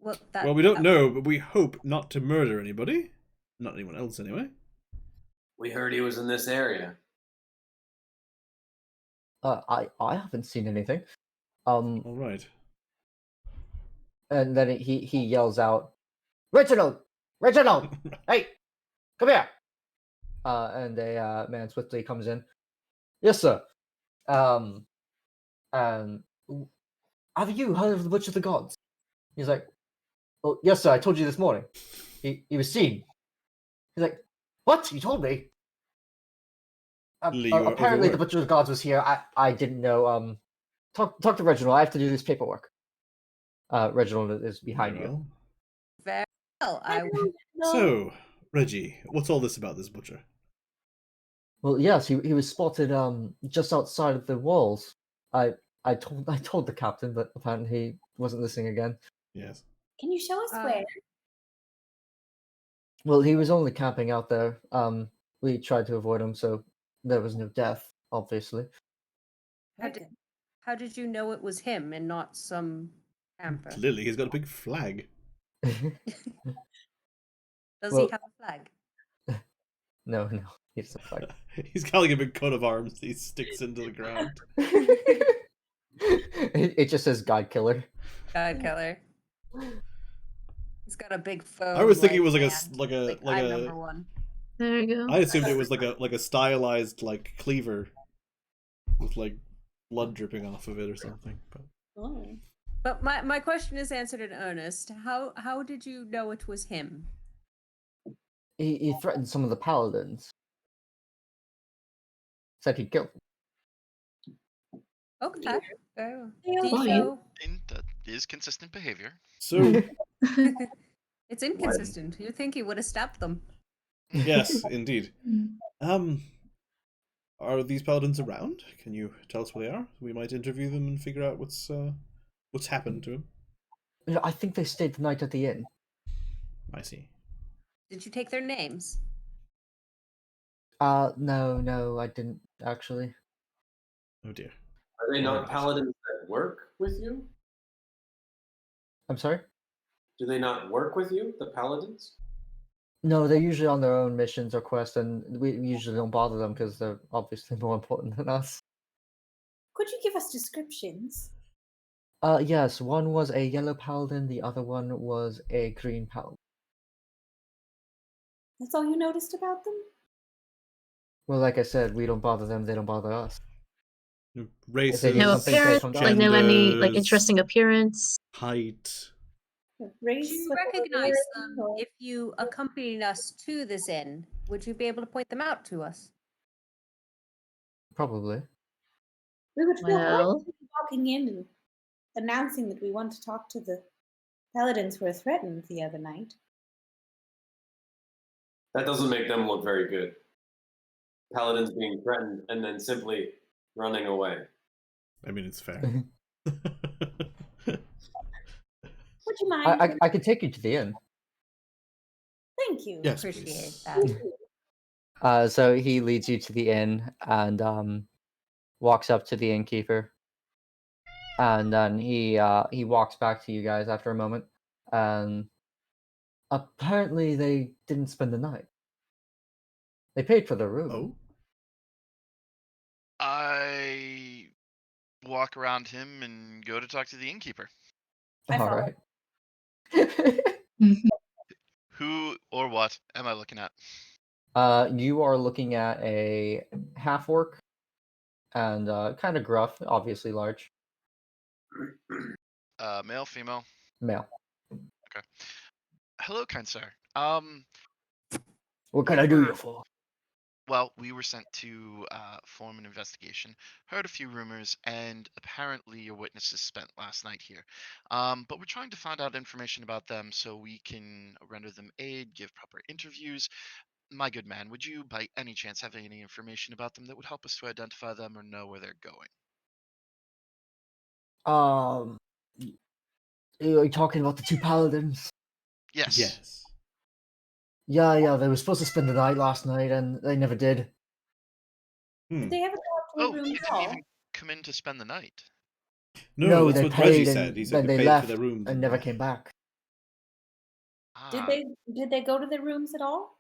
Well, Well, we don't know, but we hope not to murder anybody. Not anyone else, anyway. We heard he was in this area. I haven't seen anything. All right. And then he yells out, Reginald! Hey, come here! And a man swiftly comes in. Yes, sir. Have you heard of the Butcher of the Gods? He's like, well, yes, sir. I told you this morning. He was seen. He's like, what? You told me? You were Apparently, the overworked. Butcher of the Gods was here. I didn't know. Talk to Reginald. I have to do this paperwork. Reginald is behind Very you. well. Very well. So, Reggie, what's all this about this butcher? Well, yes, he was spotted just outside of the walls. I told the captain, but apparently he wasn't listening again. Yes. Can you show us where? Well, he was only camping out there. We tried to avoid him, so there was no death, obviously. How did you know it was him and not some camper? Clearly, he's got a big flag. Does Well- he have a flag? No, he's a flag. He's got like a big coat of arms that he sticks into the ground. It just says God Killer. God killer. He's got a big phone. I was thinking it was I'm number one. There you go. I assumed it was like a stylized like cleaver with like blood dripping off of it or something. But Oh. But my question is answered in earnest. How did you know it was him? He threatened some of the paladins. Said he'd kill them. Okay. Very well. They all Do you fine. know? and that is consistent behavior. so It's inconsistent. You think he would have stabbed them? yes, indeed. Are these paladins around? Can you tell us where they are? We might interview them and figure out what's happened to them. I think they stayed the night at the inn. I see. Did you take their names? No, I didn't actually. Oh dear. Are they not Alright. paladins that work with you? I'm sorry? Do they not work with you, the paladins? No, they're usually on their own missions or quests, and we usually don't bother them because they're obviously more important than us. Could you give us descriptions? Yes, one was a yellow paladin, the other one was a green paladin. That's all you noticed about them? Well, like I said, we don't bother them, they don't bother us. Races, No Something said appearance, from like no any like genders, interesting appearance. height. Race? Do you what they were recognize wearing, them or- if you accompanied us to this inn? Would you be able to point them out to us? Probably. We would feel Well- horrible walking in and announcing that we want to talk to the paladins who were threatened the other night. That doesn't make them look very good. Paladins being threatened and then simply running away. I mean, it's fair. Would you mind? I could take you to the inn. Thank you. Yes, Appreciate please. that. So he leads you to the inn and walks up to the innkeeper, and then he walks back to you guys after a moment, and apparently they didn't spend the night. They paid for their room. Oh, I walk around him and go to talk to the innkeeper. I All follow. right. Who or what am I looking at? You are looking at a half orc, and kind of gruff, obviously large, Male, female. male. Okay. Hello, kind sir. What can I do you for? Well, we were sent to form an investigation, heard a few rumors, and apparently your witnesses spent last night here. But we're trying to find out information about them so we can render them aid, give proper interviews. My good man, would you by any chance have any information about them that would help us to identify them or know where they're going? Are you talking about the two paladins? Yes. yes. Yeah, they were supposed to spend the night last night, and they never did. Hmm. Did they ever go up to Oh, a room they at didn't all? even come in to spend the night. No, that's they what paid Reggie and said. He said then they they paid left for their rooms and never came back. Did Ah, they go to their rooms at all?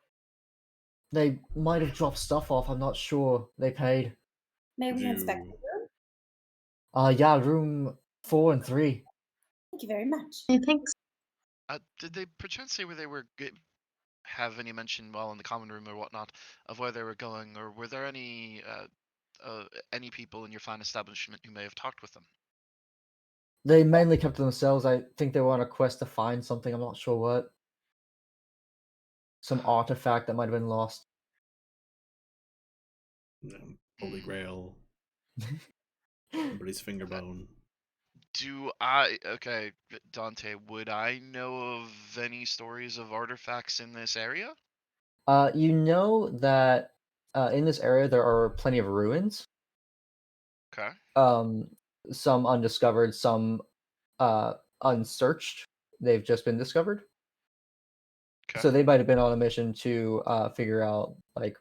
They might have dropped stuff off. I'm not sure. They paid. May we Do- inspect the room? Yeah, room 4 and 3. Thank you very much. I think did they perchance say where they were? Have any mention while in the common room or whatnot of where they were going, or were there any people in your fine establishment who may have talked with them? They mainly kept to themselves. I think they were on a quest to find something. I'm not sure what. Some artifact that might have been lost. Holy Grail. Somebody's finger bone. Okay, Dante, would I know of any stories of artifacts in this area? You know that in this area there are plenty of ruins. Okay. Some undiscovered, some unsearched. They've just been discovered. Okay. So they might have been on a mission to figure out like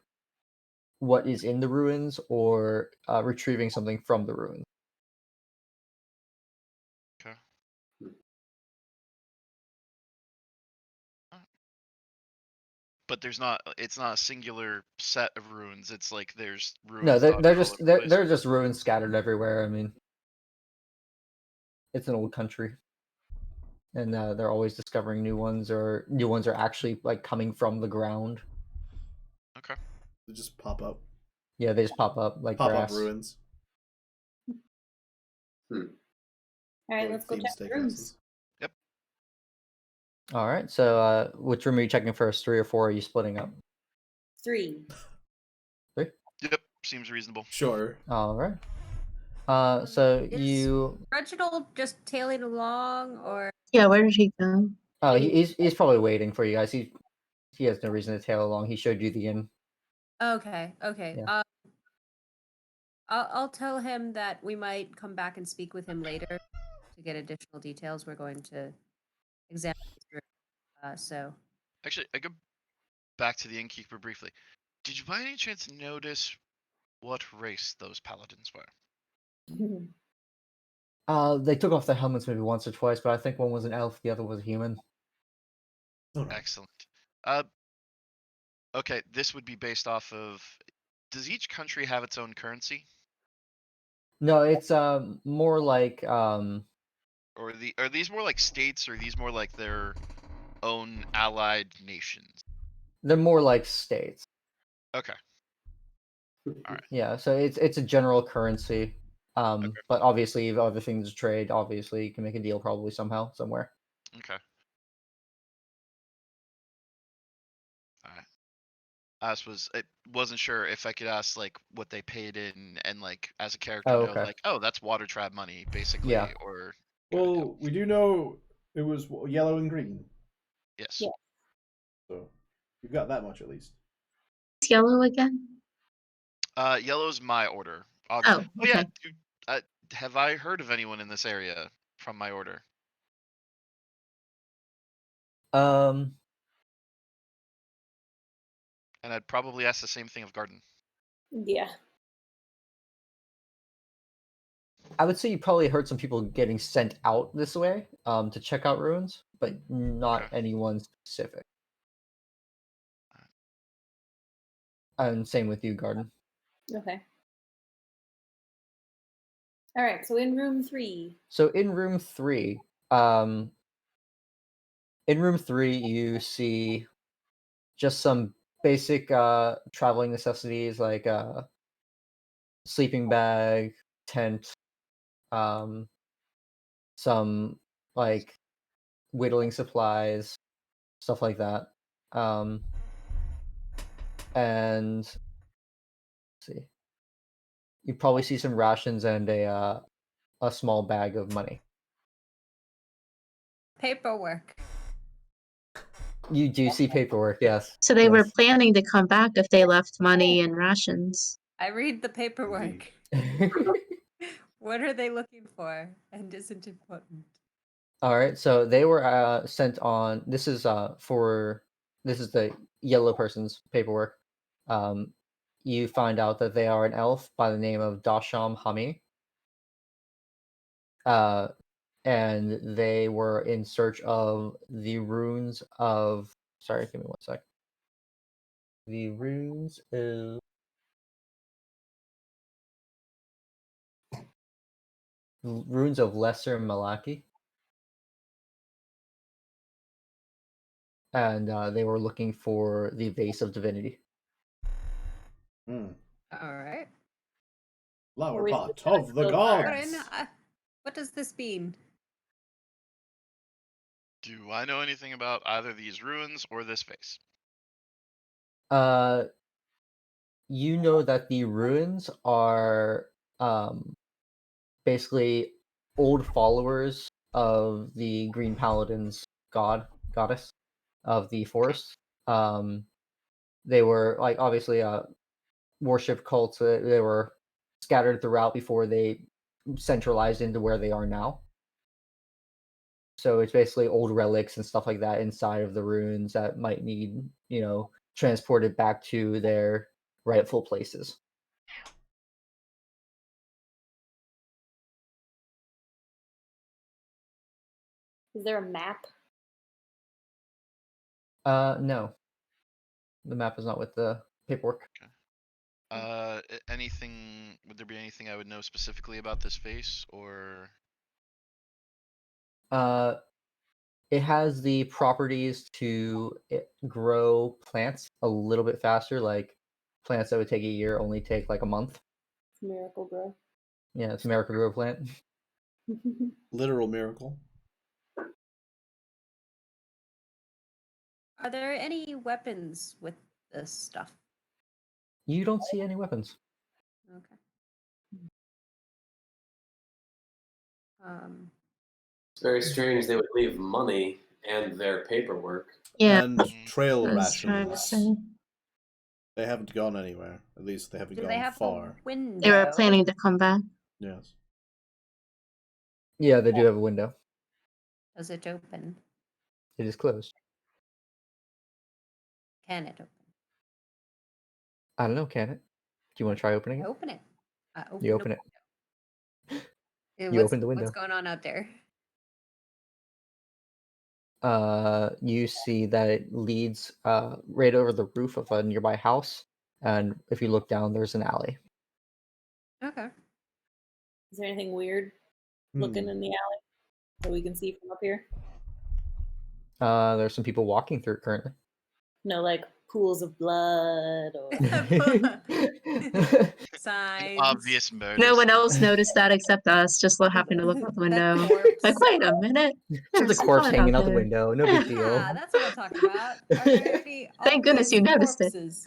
what is in the ruins or retrieving something from the ruins. Okay. But it's not a singular set of ruins. It's like there's ruins. No, they're dotted all just over the place. they're just ruins scattered everywhere. I mean, it's an old country, and they're always discovering new ones, or new ones are actually like coming from the ground. Okay. They just pop up. Yeah, they just pop up like Pop grass. up ruins. All right, let's go Theme check the steak rooms. lessons. All right. So, which room are you checking first? 3 or 4? Are you splitting up? 3. 3. Yep. Seems reasonable. Sure. All right. So Is- you. Reginald just tailing along, or yeah, where did he go? Oh, he's probably waiting for you guys. He has no reason to tail along. He showed you the inn. okay. Yeah. I'll tell him that we might come back and speak with him later to get additional details. We're going to examine his room. So Actually, I go back to the innkeeper briefly. Did you by any chance notice what race those paladins were? They took off their helmets maybe once or twice, but I think one was an elf, the other was a human. Oh, no. Excellent. Okay, this would be based off of. Does each country have its own currency, No, it's more like or are these more like states, or are these more like their own allied nations? they're more like states. Okay. All right. Yeah, so it's a general currency. Okay. But obviously, if other things trade, obviously you can make a deal probably somehow, somewhere. Okay. All right. I wasn't sure if I could ask like what they paid in, and like as a character Oh, know okay. like, oh, that's water trap money basically, Yeah. or Well, we do know it was yellow and green. yes. Yeah. So You've got that much at least. It's yellow again. Yellow's my order. Oh, yeah. okay. Have I heard of anyone in this area from my order? Um, And I'd probably ask the same thing of Garden. Yeah. I would say you probably heard some people getting sent out this way to check out ruins, but not Okay. anyone specific. And same with you, Garden. Okay. All right. So in room 3. So in room 3, you see just some basic traveling necessities like sleeping bag, tent, some like whittling supplies, stuff like that. And let's see, you probably see some rations and a small bag of money. Paperwork. You do see paperwork, yes. So they were yes. planning to come back if they left money and rations. I read the paperwork. What are they looking for? And isn't important. All right, so they were sent on. This is the yellow person's paperwork. You find out that they are an elf by the name of Dasham Hami. And they were in search of the runes of. Sorry, give me one sec. The runes of Lesser Malaki. And they were looking for the vase of divinity. Hmm. All right. Flower Wait, pot so of the so gods. Aaron, what does this mean? Do I know anything about either these ruins or this face? You know that the ruins are basically old followers of the Green Paladin's goddess of the forest. They were like obviously worship cults. They were scattered throughout before they centralized into where they are now. So it's basically old relics and stuff like that inside of the ruins that might need, transported back to their rightful places. Is there a map? No. The map is not with the paperwork. Anything? Would there be anything I would know specifically about this face, or? It has the properties to grow plants a little bit faster, like plants that would take a year only take like a month. It's Miracle Grow. Yeah, it's a miracle grow plant. Literal miracle. Are there any weapons with this stuff? You don't see any weapons. Okay. It's very strange they would leave money and their paperwork. Yeah, And trail I was trying to rations. say. They haven't gone anywhere. At least they haven't Do gone they have far. a window? They were planning to come back. Yes. Yeah, they do have a window. Does it open? It is closed. Can it open? I don't know, can it? Do you want to try opening I it? open it. I open You the open it. window. You open the window. What's going on out there? You see that it leads right over the roof of a nearby house, and if you look down, there's an alley. Okay. Is there anything weird looking in the alley that we can see from up here? There's some people walking through it currently. No, like pools of blood or Signs. An obvious murder. No one scene. else noticed that except us. Just happened to look out the window. corpse. Like, wait a minute. Just There's a some corpse blood hanging out the there. window. No big deal. Yeah, that's what I'm talking about. Are there any Thank goodness you obvious noticed it. corpses?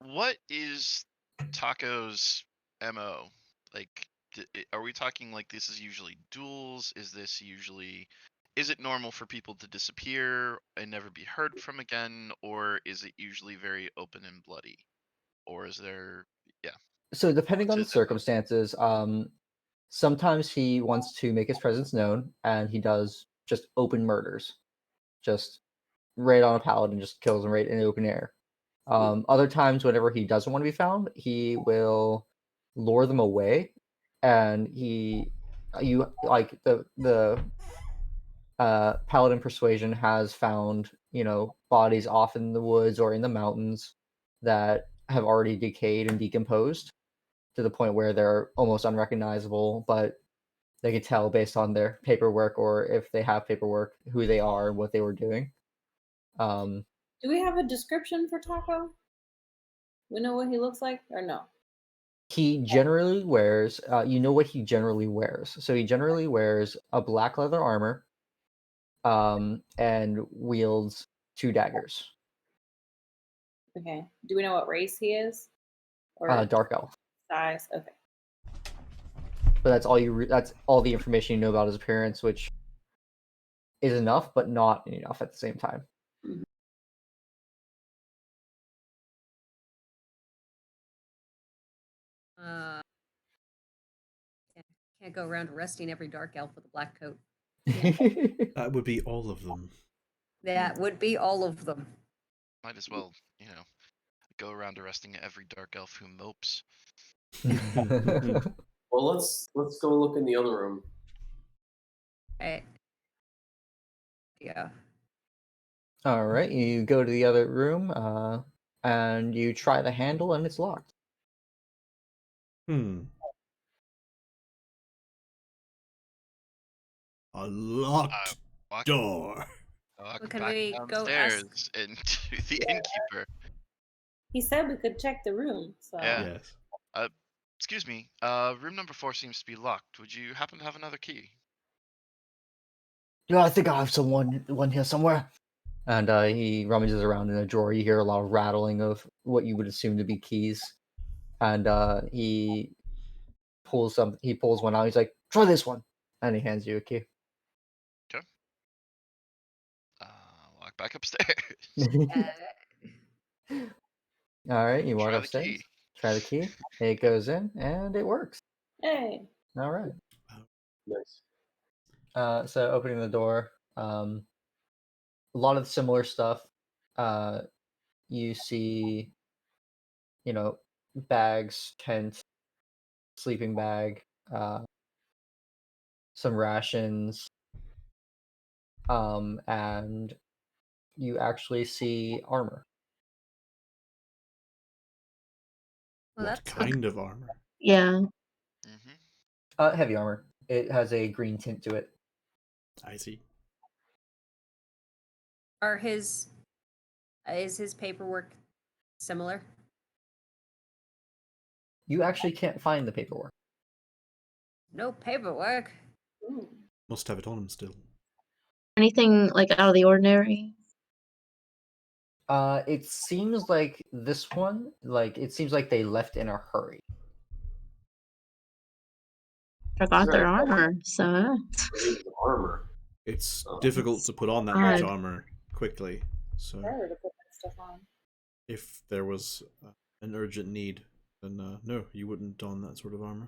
What is Taco's MO? Like, are we talking like this is usually duels? Is this usually is it normal for people to disappear and never be heard from again, or is it usually very open and bloody? Or is there, yeah, So depending on the Is it- circumstances, sometimes he wants to make his presence known, and he does just open murders, just right on a paladin, just kills him right in the open air. Other times, whenever he doesn't want to be found, he will lure them away, and you like the paladin persuasion has found bodies off in the woods or in the mountains that have already decayed and decomposed to the point where they're almost unrecognizable, but they can tell based on their paperwork, or if they have paperwork, who they are and what they were doing. Do we have a description for Taco? We know what he looks like, or no? He generally wears, you know what he generally wears. So he generally wears a black leather armor, and wields 2 daggers. Okay. Do we know what race he is? Or Dark elf. size? Okay. But that's all that's all the information you know about his appearance, which is enough, but not enough at the same time. Can't go around arresting every dark elf with a black coat. That would be all of them. That would be all of them. might as well, go around arresting every dark elf who mopes. Well, let's go look in the other room. Right. Yeah. All right, you go to the other room, and you try the handle, and it's locked. A locked Walk, door. walk Well, can back we go downstairs ask- into the innkeeper. He said we could check the room, so Yeah. Yes. Excuse me. Room number 4 seems to be locked. Would you happen to have another key? Yeah, I think I have one here somewhere. And he rummages around in a drawer. You hear a lot of rattling of what you would assume to be keys. And he pulls one out. He's like, "Try this one," and he hands you a key. Okay. Walk back upstairs. All right, you walk Try the upstairs. key. Try the key. It goes in, and it works. hey. All right. Nice. So opening the door, a lot of similar stuff. You see, bags, tent, sleeping bag, some rations, and you actually see armor. Well, What that's kind of armor? Yeah. Heavy armor. It has a green tint to it. I see. Is his paperwork similar? You actually can't find the paperwork. No paperwork. Ooh. Must have it on him still. Anything like out of the ordinary? It seems like this one, it seems like they left in a hurry. Forgot their Right. armor, so Armor. It's Oh. difficult to put on that much Odd. armor quickly. So Better to put that stuff on. if there was an urgent need, then no, you wouldn't don that sort of armor.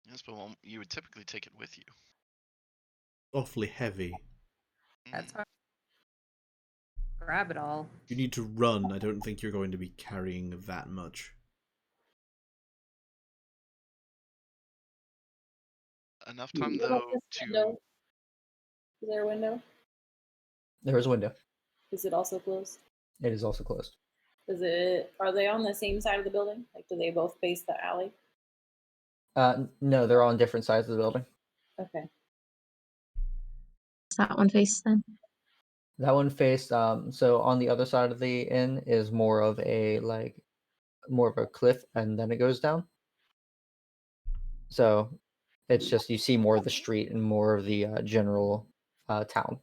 Yes, but you would typically take it with you. Awfully heavy. That's hard. Grab it all. You need to run. I don't think you're going to be carrying that much. Enough time What about though this to. window? Is there a window? There is a window. Is it also closed? It is also closed. Are they on the same side of the building? Like, do they both face the alley? No, they're on different sides of the building. Okay. what's that one face then? That one faced so on the other side of the inn is more of a cliff, and then it goes down. So it's just you see more of the street and more of the general town.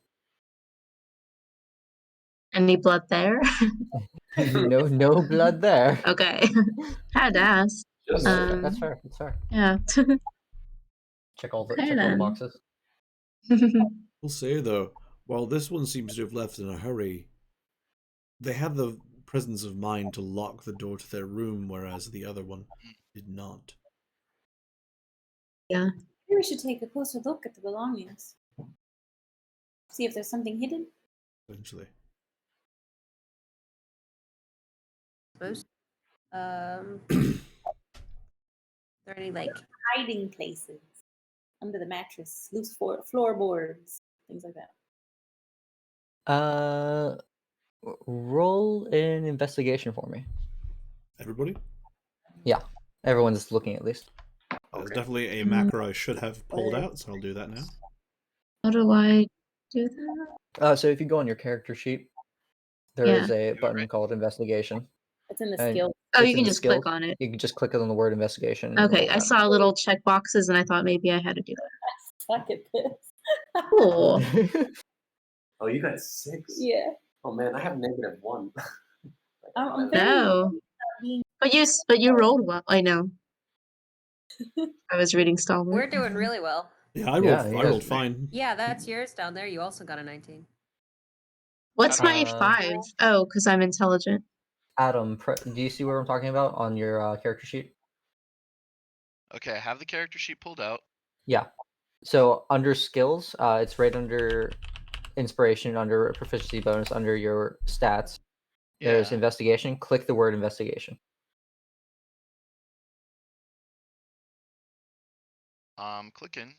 Any blood there? No blood there. Okay. Had to ask. Just That's fair. That's fair. Yeah. Check all the Okay, check all the then. boxes. We'll say, though, while this one seems to have left in a hurry, they had the presence of mind to lock the door to their room, whereas the other one did not. Yeah. Maybe we should take a closer look at the belongings. See if there's something hidden. Eventually. Suppose. Are there any like Hiding places. Under the mattress, loose floorboards, things like that. Roll an investigation for me. Everybody? Yeah, everyone's looking at least. That's Okay. definitely a macro I should have pulled out, so I'll do that now. How do I do that? So if you go on your character sheet, there Yeah. is a it button right. called investigation. It's in the And skill. Oh, it's you in can the just click skills. on it. You can just click on the word investigation. And Okay, roll I that. saw little check boxes and I thought maybe I had to do that. Suck at this. Cool. Oh, you got 6? Yeah. Oh man, I have -1. I'm very No. being But you rolled well. I know. I was reading Stalwart. we're doing really well. Yeah, I Yeah, rolled. you I guys- rolled fine. Yeah, that's yours down there. You also got a 19. What's my Uh, 5? Oh, because I'm intelligent. Adam, do you see what I'm talking about on your character sheet? Okay, I have the character sheet pulled out. Yeah. So under skills, it's right under inspiration, under proficiency bonus, under your stats. There's Yeah. investigation. Click the word investigation. Clicking.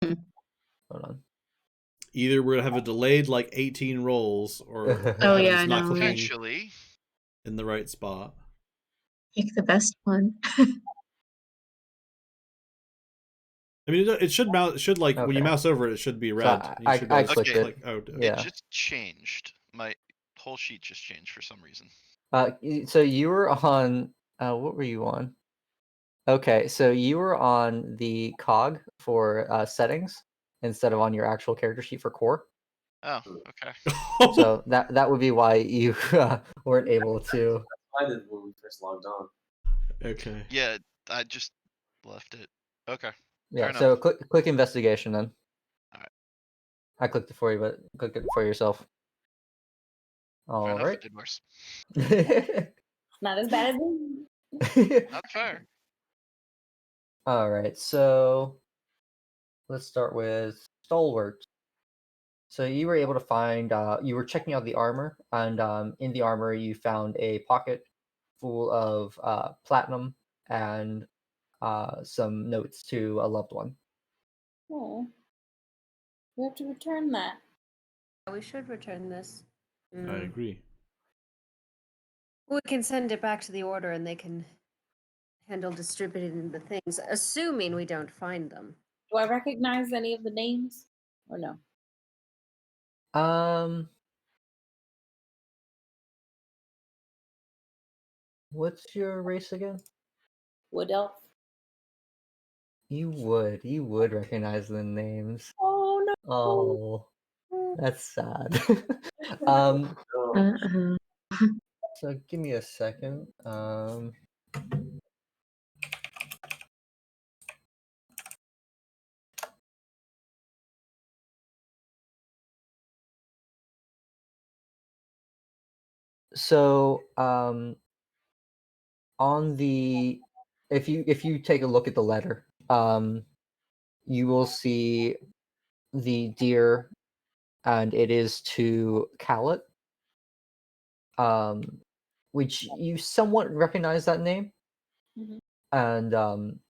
Hold on. Either we're gonna have a delayed like 18 rolls, or Oh, Adam's yeah, I not know, clicking Potentially. in the right spot. Pick the best one. I mean, it should mouse. It should like when you Okay. mouse over it, it should be So red. You should be I able to clicked Okay. it. click out. Yeah. It just changed. My whole sheet just changed for some reason. So you were on. What were you on? Okay, so you were on the cog for settings instead of on your actual character sheet for core. Oh, okay. So that would be why you weren't able to. I did when we first logged on. Okay. Yeah, I just left it. Okay. Yeah. Fair So enough. click investigation then. Alright. I clicked it for you, but click it for yourself. Fair All enough. right. It did worse. not as bad as me. Not fair. All right. So let's start with Stalwart. So you were able to find. You were checking out the armor, and in the armor you found a pocket full of platinum and some notes to a loved one. Oh. We have to return that. We should return this. I agree. We can send it back to the order and they can handle distributing the things, assuming we don't find them. Do I recognize any of the names? Or no? What's your race again? Wood elf? You would recognize the names. Oh no. Oh, that's sad. Oh, Uh-uh. So give me a second. So on the if you take a look at the letter, you will see the deer, and it is to Callet, which you somewhat recognize that name, Mhm. and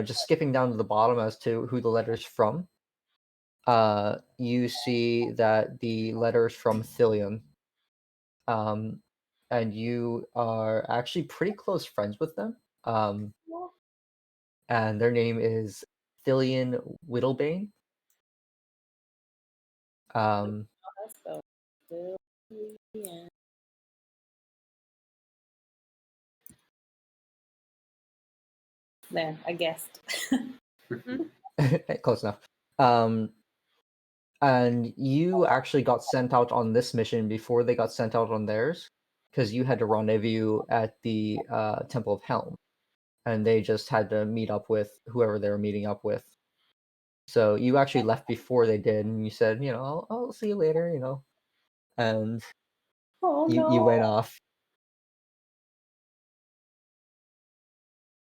just skipping down to the bottom as to who the letter's from, you see that the letter's from Thilion, and you are actually pretty close friends with them, and their name is Thilion Whittlebane. Let's go. Yeah. There, I guessed. Close enough. And you actually got sent out on this mission before they got sent out on theirs, because you had to rendezvous at the Temple of Helm. and they just had to meet up with whoever they were meeting up with. So you actually left before they did, and you said, I'll see you later, and Oh you no. went off.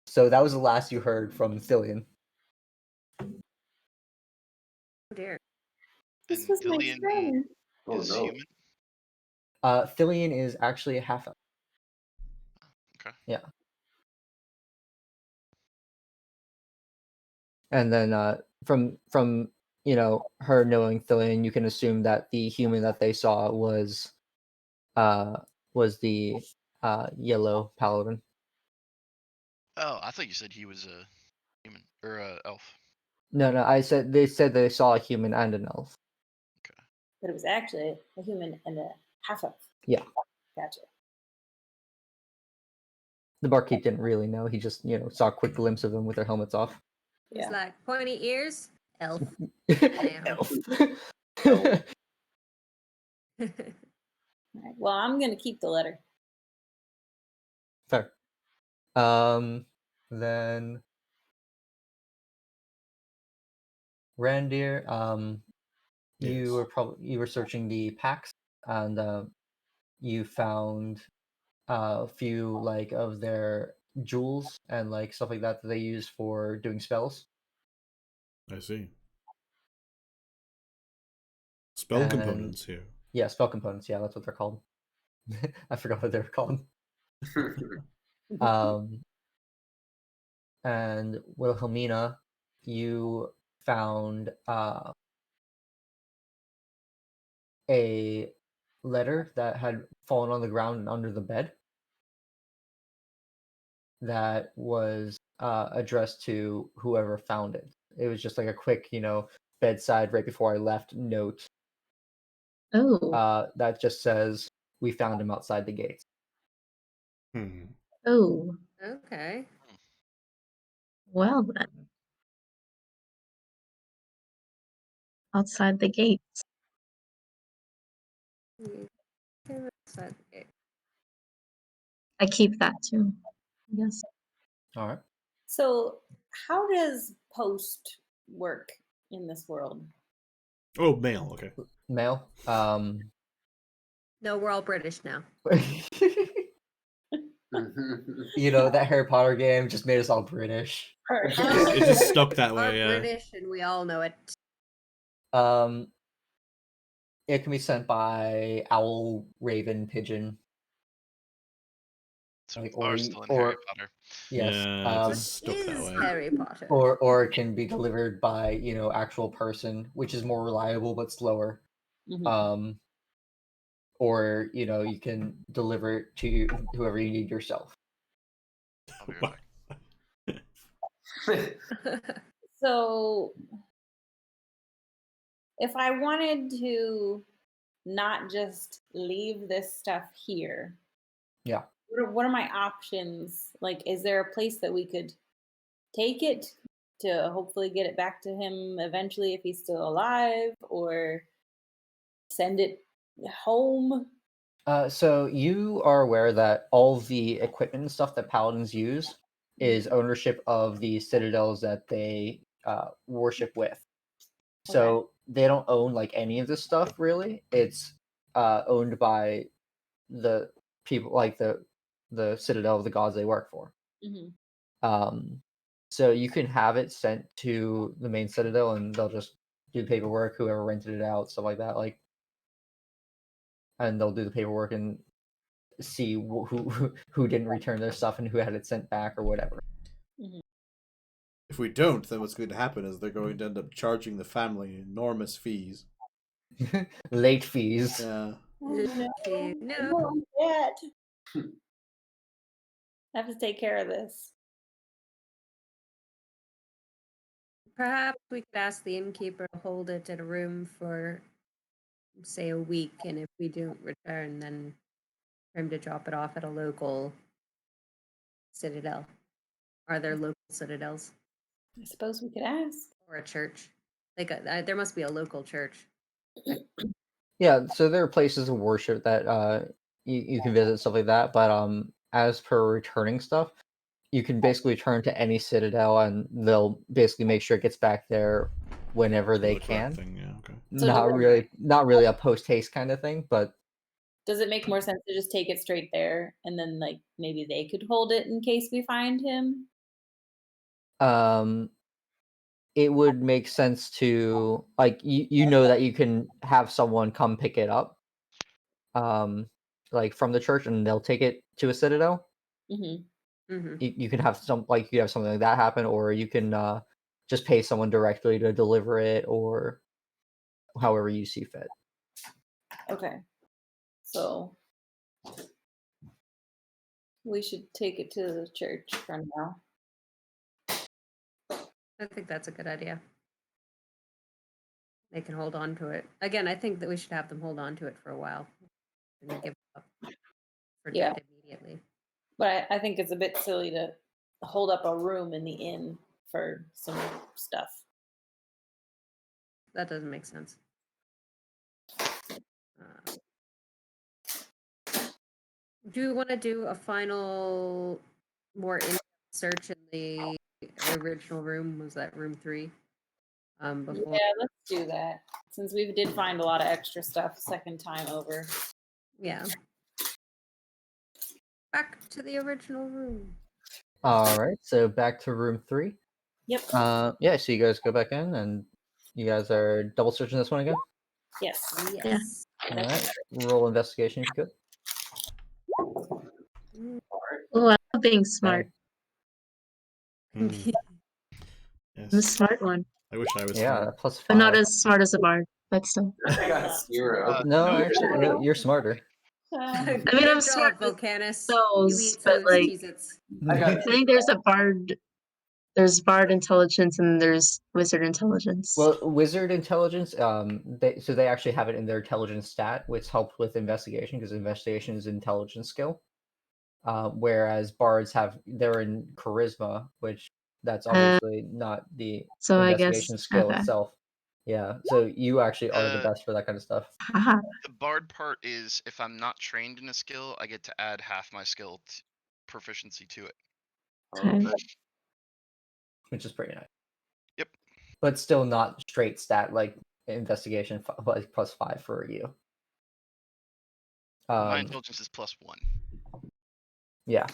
So that was the last you heard from Thillian. Oh dear. This And was my Dillian friend. Oh, is no. human. Thillian is actually a half elf. Okay. Yeah. And then from her knowing Thillian, you can assume that the human that they saw was the yellow paladin. Oh, I thought you said he was a human or a elf. No, they said they saw a human and an elf. But it was actually a human and a half elf. Yeah. Gotcha. The barkeep didn't really know. He just, saw a quick glimpse of them with their helmets off. He's Yeah. like pointy ears, elf. Elf. All right. Well, I'm gonna keep the letter. Fair. Then Randir, you were searching the packs, and you found a few of their jewels and stuff like that they use for doing spells. I see. Spell And- components here. Yeah, spell components. Yeah, that's what they're called. I forgot what they were called. And Wilhelmina, you found a letter that had fallen on the ground and under the bed that was addressed to whoever found it. It was just a quick, bedside right before I left note Oh, that just says, "We found him outside the gates." oh, Okay. well then. Outside the gates. I keep that too. I guess. All right. So, how does post work in this world? Oh, mail. Okay. Mail. No, we're all British now. That Harry Potter game just made us all British. It just stuck that way. Are Yeah. British, and we all know it. It can be sent by owl, raven, pigeon. So Like, we or are you- still in or- Harry Potter. Yes. Yeah, it What just stuck that is way. Harry Potter? Or it can be delivered by actual person, which is more reliable but slower. Mhm. Or you can deliver it to whoever you need yourself. I'll be right back. So, if I wanted to not just leave this stuff here, Yeah. what are my options? Like, is there a place that we could take it to hopefully get it back to him eventually if he's still alive, or send it home? So you are aware that all the equipment and stuff that paladins use is ownership of the citadels that they worship with. So they don't own any of this stuff really. It's owned by the people, the citadel of the gods they work for. Mhm. So you can have it sent to the main citadel, and they'll just do paperwork. Whoever rented it out, stuff like that, and they'll do the paperwork and see who didn't return their stuff and who had it sent back or whatever. If we don't, then what's going to happen is they're going to end up charging the family enormous fees. Late fees. Yeah. No. I'm dead. I have to take care of this. Perhaps we could ask the innkeeper to hold it in a room for, say, a week, and if we don't return, then for him to drop it off at a local citadel. Are there local citadels I suppose we could ask. or a church? There must be a local church. Yeah, so there are places of worship that you can visit, stuff like that. But as per returning stuff, you can basically turn to any citadel, and they'll basically make sure it gets back there whenever they The correct can. thing, yeah, okay. So Not really a post haste kind of thing, but Does it make more sense to just take it straight there and then like maybe they could hold it in case we find him? it would make sense to like you know that you can have someone come pick it up, like from the church, and they'll take it to a citadel. Mm-hmm. Mm-hmm. You can have something like that happen, or you can just pay someone directly to deliver it, or however you see fit. Okay. So we should take it to the church for now. I think that's a good idea. They can hold on to it. Again, I think that we should have them hold on to it for a while and then give it up for Yeah. dead immediately. But I think it's a bit silly to hold up a room in the inn for some stuff. That doesn't make sense. Do we want to do a final, more in-depth search in the original room? Was that room 3? Before. Yeah, let's do that. Since we did find a lot of extra stuff second time over. Yeah. Back to the original room. All right, so back to room 3. Yep. Yeah, so you guys go back in, and you guys are double searching this one again. Yes. Yes. All right, roll investigation if you could. Oh, I love being smart. Mm, I'm a yes. smart one, I wish I was Yeah, smart. +5. but not as smart as a bard. But still, I got 0. No, actually, you're smarter. I mean, Good I'm job, smart with Volcanus. those, You eat but those like, Cheez-Its. I got I think there's a bard. There's bard intelligence and there's wizard intelligence. Well, wizard intelligence, they actually have it in their intelligence stat, which helps with investigation because investigation is an intelligence skill. Whereas bards they're in charisma, which that's obviously not the so I guess investigation skill okay. itself. Yeah, so you actually are the best for that kind of stuff. Haha. The bard part is if I'm not trained in a skill, I get to add half my skill proficiency to it. Okay. Which is pretty nice. Yep. But still not straight stat like investigation like +5 for you. My intelligence is +1. Yeah.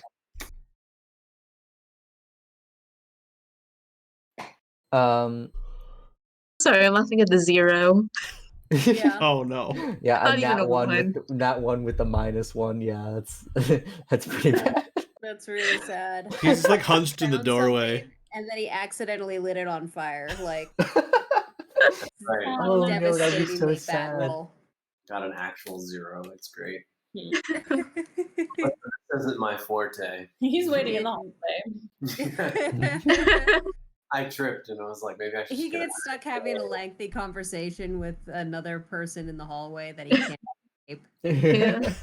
Sorry, I'm laughing at the 0. Yeah. Oh no. Yeah, Not and even a that one with the -1. Yeah, that's pretty bad. That's really sad. He's like hunched in the Found doorway. something, and then he accidentally lit it on fire. Like, right. Oh no, that'd be so devastatingly bad sad. roll. Got an actual 0. It's great. Hmm. This isn't my forte. He's waiting in the hallway. I tripped and I was like, maybe I should. He just get gets stuck having a lengthy conversation with another person in the hallway that he can't escape. Yeah.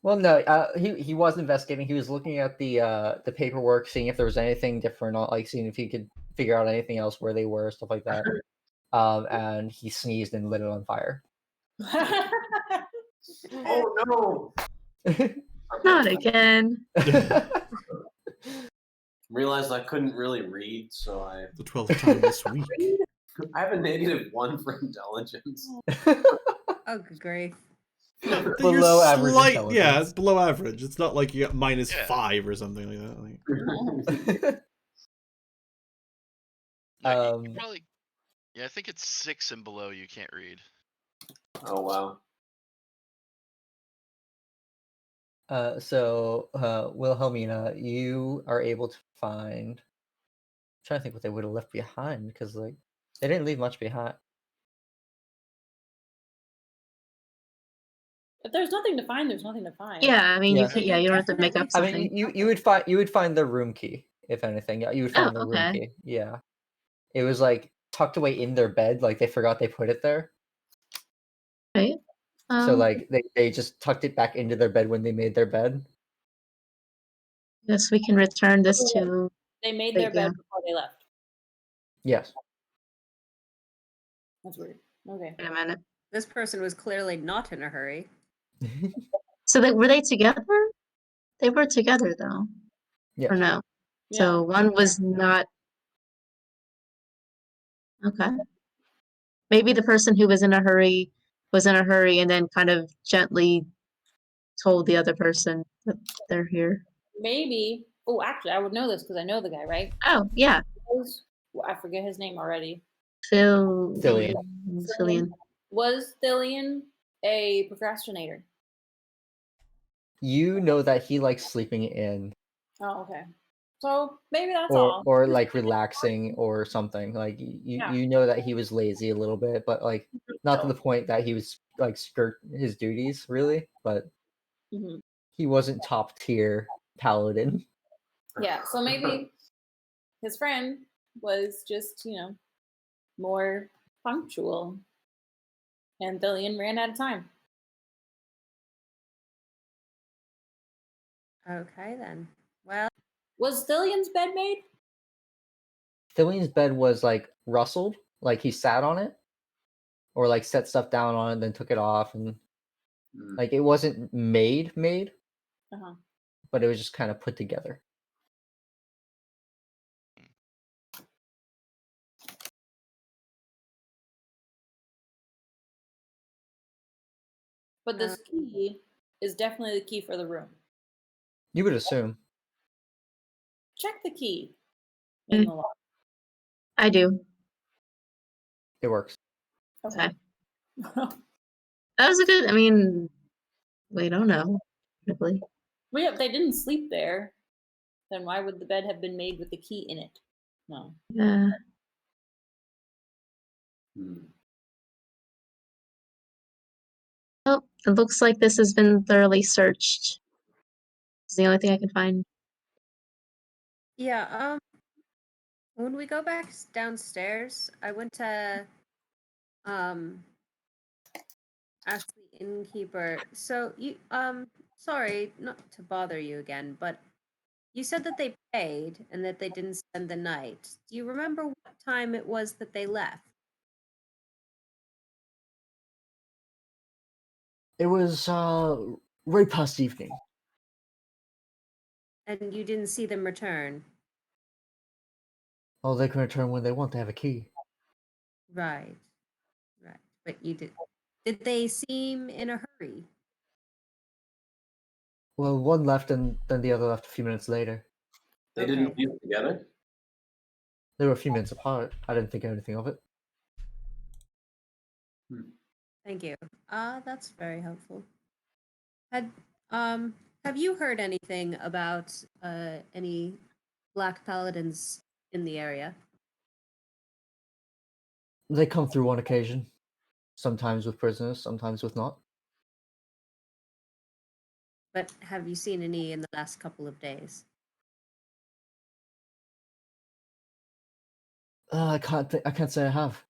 Well, no, he was investigating. He was looking at the paperwork, seeing if there was anything different, like seeing if he could figure out anything else where they were, stuff like that. And he sneezed and lit it on fire. Oh no! Not again. Realized I couldn't really read, so The 12th time this week. I have a -1 for intelligence. Oh, good grief. You're Below average Yeah, intelligence. it's below average. It's not like you got -5 Yeah. or something like that. Like, No, you probably. Yeah, I think it's 6 and below you can't read. Oh wow. So Wilhelmina, you are able to find. I'm trying to think what they would have left behind because like they didn't leave much behind. If there's nothing to find, there's nothing to find. Yeah, I mean, Yeah. you could. Yeah, you don't have to make up I something. mean, you would find the room key if anything. Yeah, you would find the room okay. key. Yeah, it was like tucked away in their bed. Like they forgot they put it there. Right. So like they just tucked it back into their bed when they made their bed. Guess we can return this to. They made their Yeah. bed before they left. Yes. That's weird. Okay. Wait a minute. This person was clearly not in a hurry. So were they together? They were together though. Yeah. Or no? Yeah. So one was not. Okay. Maybe the person who was in a hurry and then kind of gently told the other person that they're here. Maybe. Oh, actually, I would know this because I know the guy, right? Oh, yeah. I forget his name already. Thillian. Cillian. Was Thillian a procrastinator? You know that he likes sleeping in Oh, okay. So maybe that's all. or like relaxing or something. Like Yeah. you know that he was lazy a little bit, but like not to the point that he was like skirt his duties really, but Mhm. he wasn't top tier paladin. Yeah. So maybe his friend was just, more punctual, and Thillian ran out of time. Okay, then. Well, Was Thillian's bed made? Thillian's bed was like rustled, like he sat on it, or like set stuff down on it, then took it off, and like it wasn't made, Uh-huh. but it was just kind of put together. But this key is definitely the key for the room. You would assume. Check the key in the lock. I do. It works. Okay. That was a good, I mean, we don't know. Probably. Well, yeah, if they didn't sleep there, then why would the bed have been made with the key in it? No. Yeah. Oh, it looks like this has been thoroughly searched. It's the only thing I can find. yeah, when we go back downstairs, I went to ask the innkeeper. So sorry, not to bother you again, but you said that they paid and that they didn't spend the night. Do you remember what time it was that they left? It was right past evening. And you didn't see them return? Oh, they can return when they want. They have a key. Right. Right. But you did they seem in a hurry? Well, one left and then the other left a few minutes later. They didn't leave together? They were a few minutes apart. I didn't think anything of it. Thank you. That's very helpful. Have you heard anything about any black paladins in the area? They come through on occasion. Sometimes with prisoners, sometimes with not. But have you seen any in the last couple of days? I can't say I have.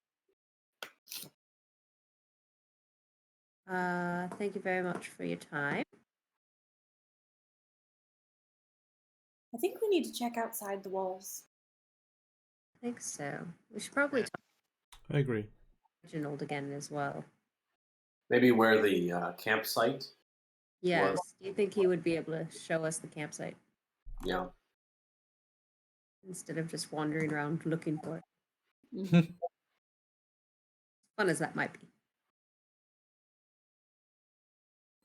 Thank you very much for your time. I think we need to check outside the walls. I think so. We should probably talk I agree. to Reginald again as well. Maybe where the campsite Yes. was. Do you think he would be able to show us the campsite Yeah. instead of just wandering around looking for it? Mhm. Fun as that might be.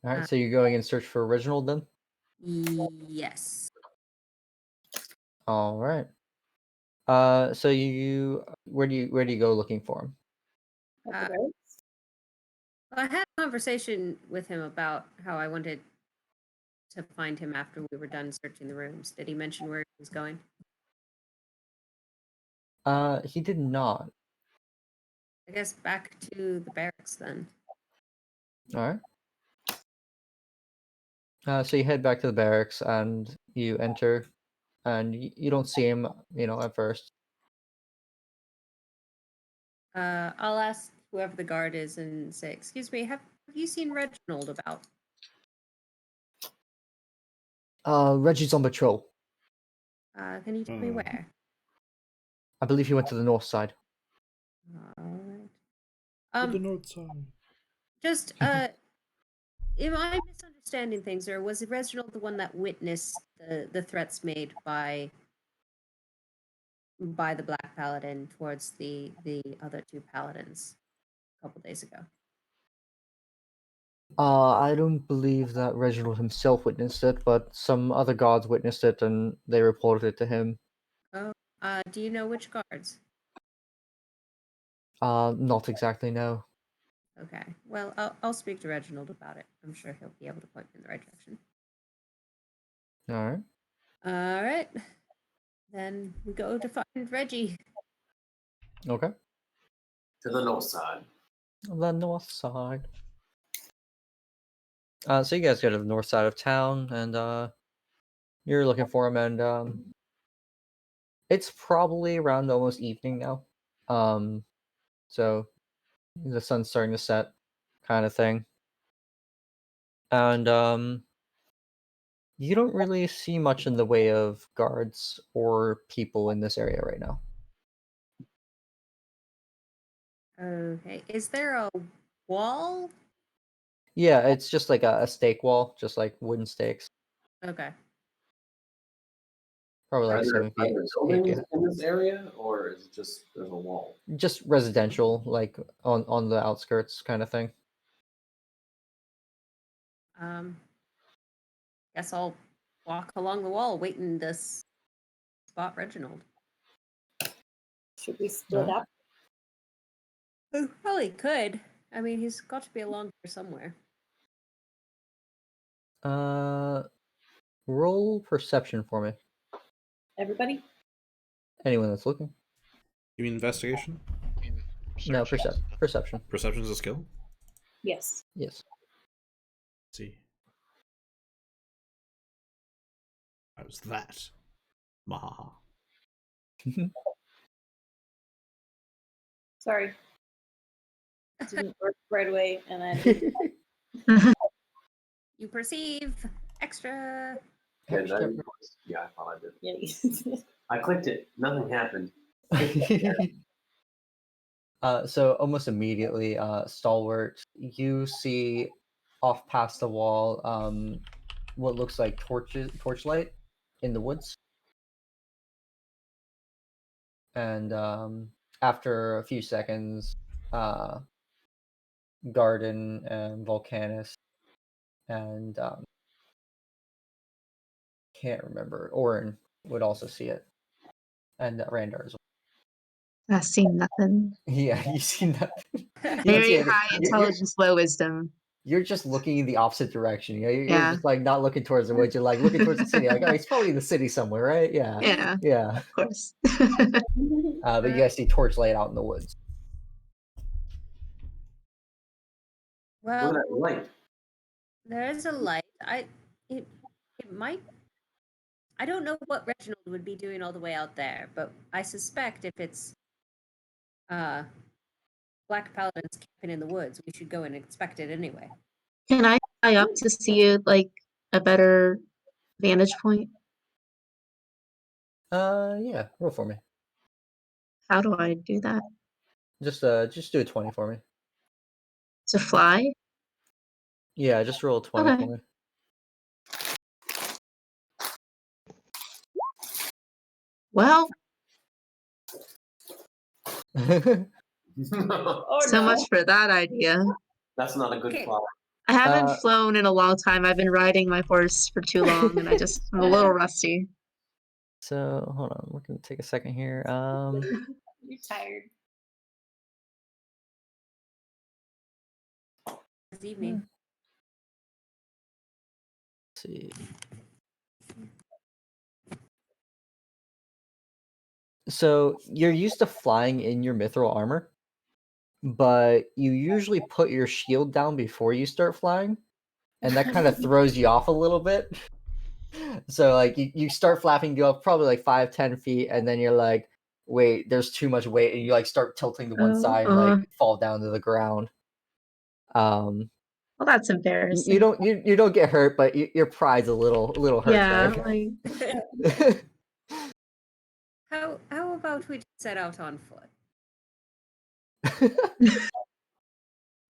All right, so you're going in search for Reginald then? Yes. All right. So where do you go looking for him? At the barracks? I had a conversation with him about how I wanted to find him after we were done searching the rooms. Did he mention where he was going? He did not. I guess back to the barracks then. All right. So you head back to the barracks and you enter, and you don't see him, at first. I'll ask whoever the guard is and say, "Excuse me, have you seen Reginald about?" Reggie's on patrol. Can you tell me where? I believe he went to the north side. All right. To the north side. Just am I misunderstanding things, or was Reginald the one that witnessed the threats made by the Black Paladin towards the other two paladins a couple days ago? I don't believe that Reginald himself witnessed it, but some other guards witnessed it and they reported it to him. Oh, do you know which guards? Not exactly, no. Okay, well, I'll speak to Reginald about it. I'm sure he'll be able to point me in the right direction. Alright. All right, then we go to find Reggie. Okay. To the north side. The north side. So you guys go to the north side of town, and you're looking for him, and it's probably around almost evening now. So the sun's starting to set, kind of thing. And you don't really see much in the way of guards or people in this area right now. Okay, is there a wall? Yeah, it's just like a stake wall, just like wooden stakes. Okay. Probably Are like there, 7 feet. buildings in this area, or is it just there's a wall? Just residential, like on the outskirts kind of thing. Guess I'll walk along the wall, waiting to spot Reginald. Should we split Alright. up? Oh, probably could. I mean, he's got to be along here somewhere. Roll perception for me. Everybody? Anyone that's looking. You mean investigation? No, Search and stuff. perception. Perception's a skill? Yes. Yes. Let's see. How's that? Mahaha. Sorry. Didn't work right away, and then You perceive extra. Okay, yeah, I thought I did. yeah. I clicked it. Nothing happened. So almost immediately, Stalwart, you see off past the wall, what looks like torchlight in the woods. And after a few seconds, Garden and Volcanus and can't remember, Orin would also see it. And Randar as well. I see nothing. Yeah, you see that. Very high intelligence, low wisdom. You're just looking in the opposite direction. You're Yeah. just like not looking towards the woods. You're like looking towards the city. Like, oh, he's probably in the city somewhere, right? Yeah. Yeah, Yeah. of course. But you guys see torchlight out in the woods. Well, Look at that light. there is a light. It might. I don't know what Reginald would be doing all the way out there, but I suspect if it's Black Paladins camping in the woods, we should go and inspect it anyway. Can I fly up to see it like a better vantage point? Yeah, roll for me. How do I do that? Just do a 20 for me. To fly? Yeah, just roll a 20 Okay. for me. Well, Oh, so no. much for that idea. That's not a good Okay. fly. I haven't Uh, flown in a long time. I've been riding my horse for too long, and I'm a little rusty. So hold on, we're gonna take a second here. You're tired. This evening. Let's see. So you're used to flying in your mithril armor, but you usually put your shield down before you start flying, and that kind of throws you off a little bit. So like you start flapping, go up probably like 5-10 feet, and then you're like, wait, there's too much weight, and you like start tilting to one side and like fall down to the ground. Well, that's embarrassing. You don't get hurt, but your pride's a little hurt. Yeah, there. like How about we just set out on foot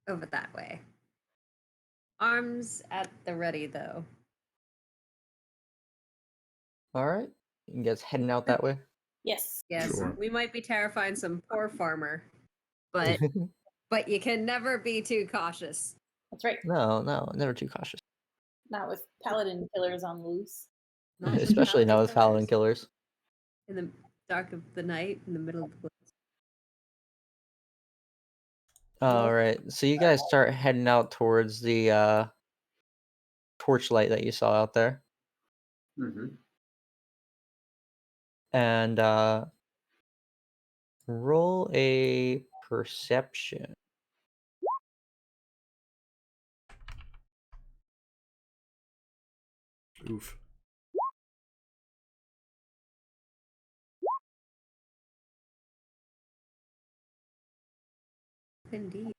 over that way? Arms at the ready, though. All right, you guys heading out that way. Yes. Yes, Sure. we might be terrifying some poor farmer, but you can never be too cautious. That's right. No, never too cautious. Not with paladin killers on the loose. Not with Especially now with Paladin killers. in the dark of the night, in the middle of the woods. All right, so you guys start heading out towards the torchlight that you saw out there, Mm-hmm. and roll a perception. Oof. Indeed.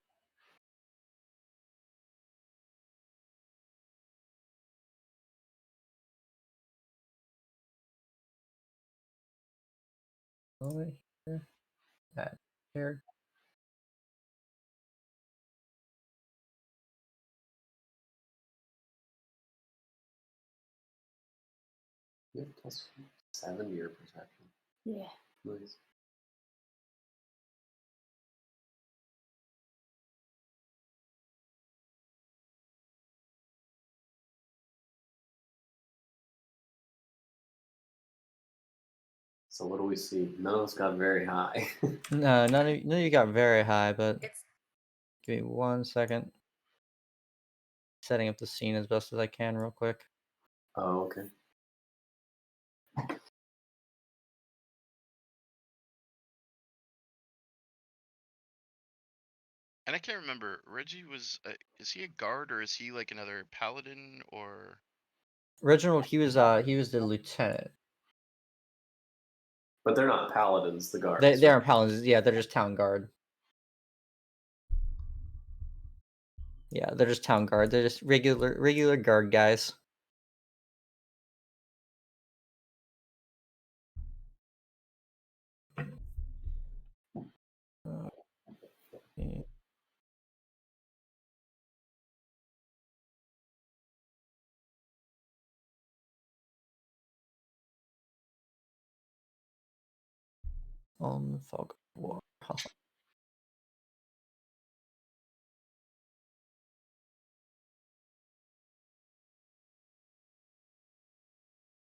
Over here, that here. You have +7 to your perception. Yeah. Nice. So what do we see? None of us got very high. No, none of you got very high, but It's give me 1 second. Setting up the scene as best as I can, real quick. Oh, okay. And I can't remember. Reggie was. Is he a guard or is he like another paladin or? Reginald, he was the lieutenant. But they're not paladins, the guards. They right? aren't paladins. Yeah, they're just town guard. Yeah, they're just town guard. They're just regular guard guys. Okay. Fog of war.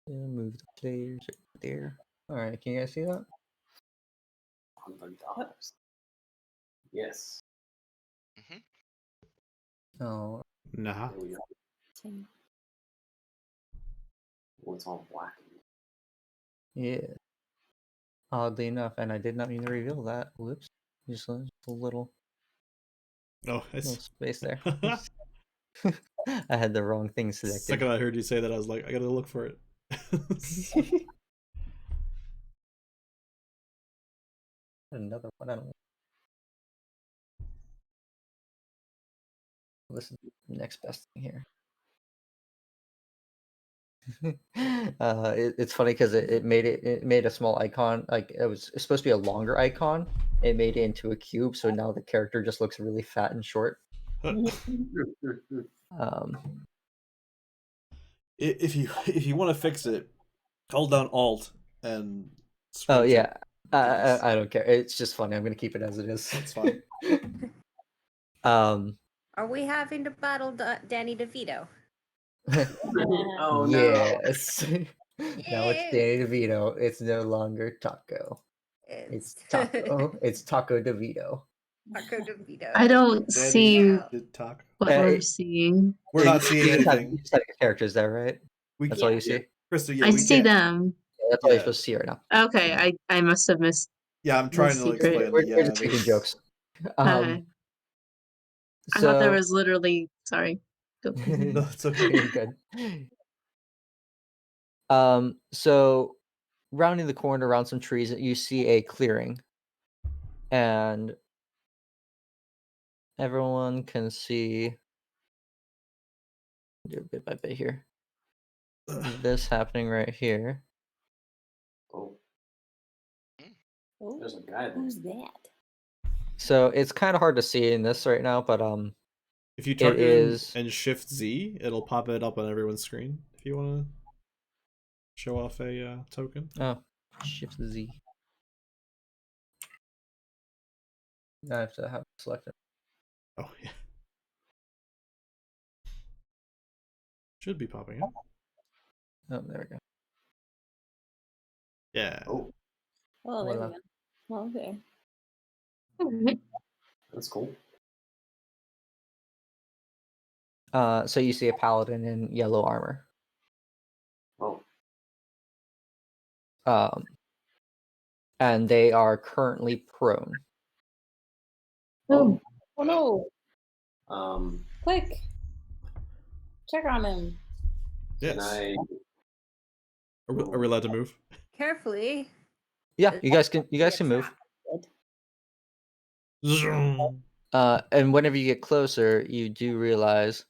Yeah, move the players right there. All right, can you guys see that? $100. Yes. Oh, Nah. There we go. Well, it's all black. yeah. Oddly enough, and I did not mean to reveal that. Whoops. Just a little Oh, little it's space there. I had the wrong thing selected. second I heard you say that, I was like, I gotta look for it. Another one. I don't know. This is the next best thing here. It's funny because it made a small icon, like it was supposed to be a longer icon. It made it into a cube, so now the character just looks really fat and short. If you want to fix it, hold down Alt and. Oh scroll to yeah, Yes. I don't care. It's just funny. I'm gonna keep it as it is. That's fine. Are we having to battle Danny DeVito? Oh Yes. Now it's Yay! Danny DeVito. It's no longer Taco. It's Taco. It's Taco DeVito. Taco DeVito. I don't Daddy see did talk. what we're seeing. We're Yeah, not seeing you just have- anything. you just have your characters there, right? That's all you see. Krista, yeah, I we see can't- them. Yeah, that's all you're Yeah. supposed to see right now. Okay, I must have missed. Yeah, I'm trying to secret. explain. We're Yeah, just making there's- jokes. Okay. I thought there was literally. Sorry. Go. No, it's okay. You're good. So rounding the corner around some trees, you see a clearing, and everyone can see. Do it bit by bit here. This happening right here. Oh, Oh, there's a guy there. who's that? So it's kind of hard to see in this right now, but If you It target is and Shift Z, it'll pop it up on everyone's screen. If you want to show off a token. oh Shift Z. I have to have it selected. Oh yeah, should be popping up. Oh, there we go. Yeah. Oh, Oh, there Voila. we go. Oh, okay. Alright. that's cool. So you see a paladin in yellow armor. Oh, And they are currently prone. Oh, Oh no! um, Quick! Check on him. can Yes. I? Are we allowed to move? Carefully. Yeah, you guys can move. Zoom. And whenever you get closer, you do realize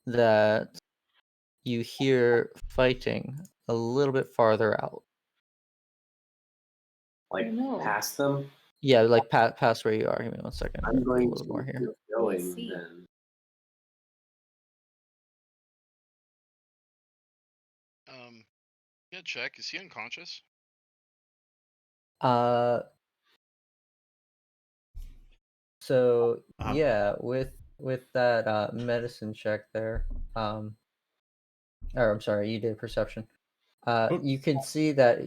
that you hear fighting a little bit farther out. Like Oh, no. past them? Yeah, like past where you are. Give me 1 second. I'm I'll do a going little to more here. keep going see. then. Yeah, check. Is he unconscious? So Uh-huh. yeah, with that medicine check there, or I'm sorry, you did perception. Oh. You can see that.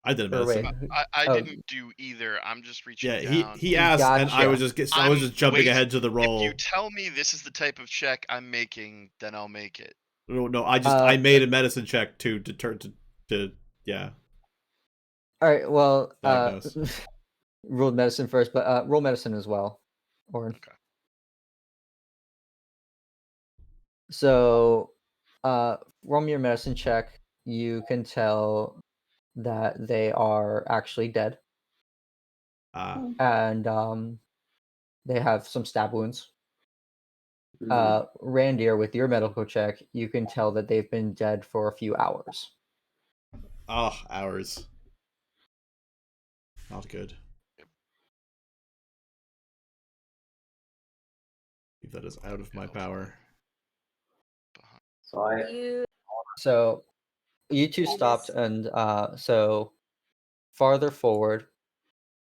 I did a Or medicine. wait, I oh, didn't do either. I'm just reaching Yeah, down. he asked, and I was Gotcha. I was just jumping Wait, ahead to the roll. If you tell me this is the type of check I'm making, then I'll make it. No, I made a medicine check to deter to yeah. All right. Well, Diagnose. roll medicine first, but roll medicine as well, Orin. Okay. So, roll me your medicine check. You can tell that they are actually dead, and they have some stab wounds. Randir, with your medical check, you can tell that they've been dead for a few hours. Oh, hours. Not good. That is out of my power. So I You So, you two stopped, and so farther forward.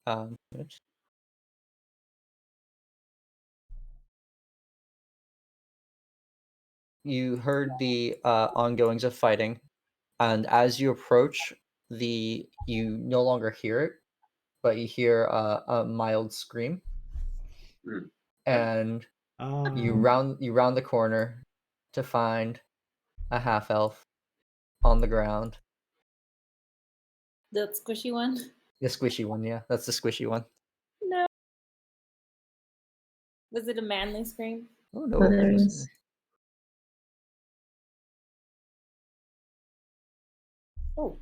Oops. You heard the ongoings of fighting, and as you approach, you no longer hear it, but you hear a mild scream, Hmm. and you round the corner to find a half elf on the ground. The squishy one? The squishy one, yeah, that's the squishy one. No. Was it a manly scream? Oh no, Oh, there it is. Oh,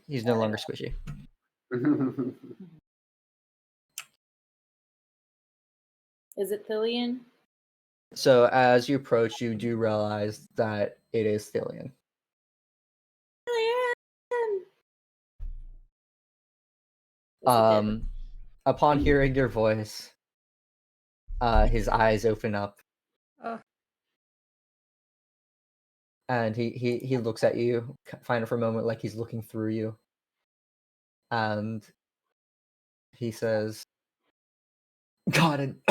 He's no longer squishy. Is it Thillian? So as you approach, you do realize that it is Thillian. Upon hearing your voice, his eyes open up, Oh. and he looks at you, kind of for a moment, like he's looking through you, and he says, "God," and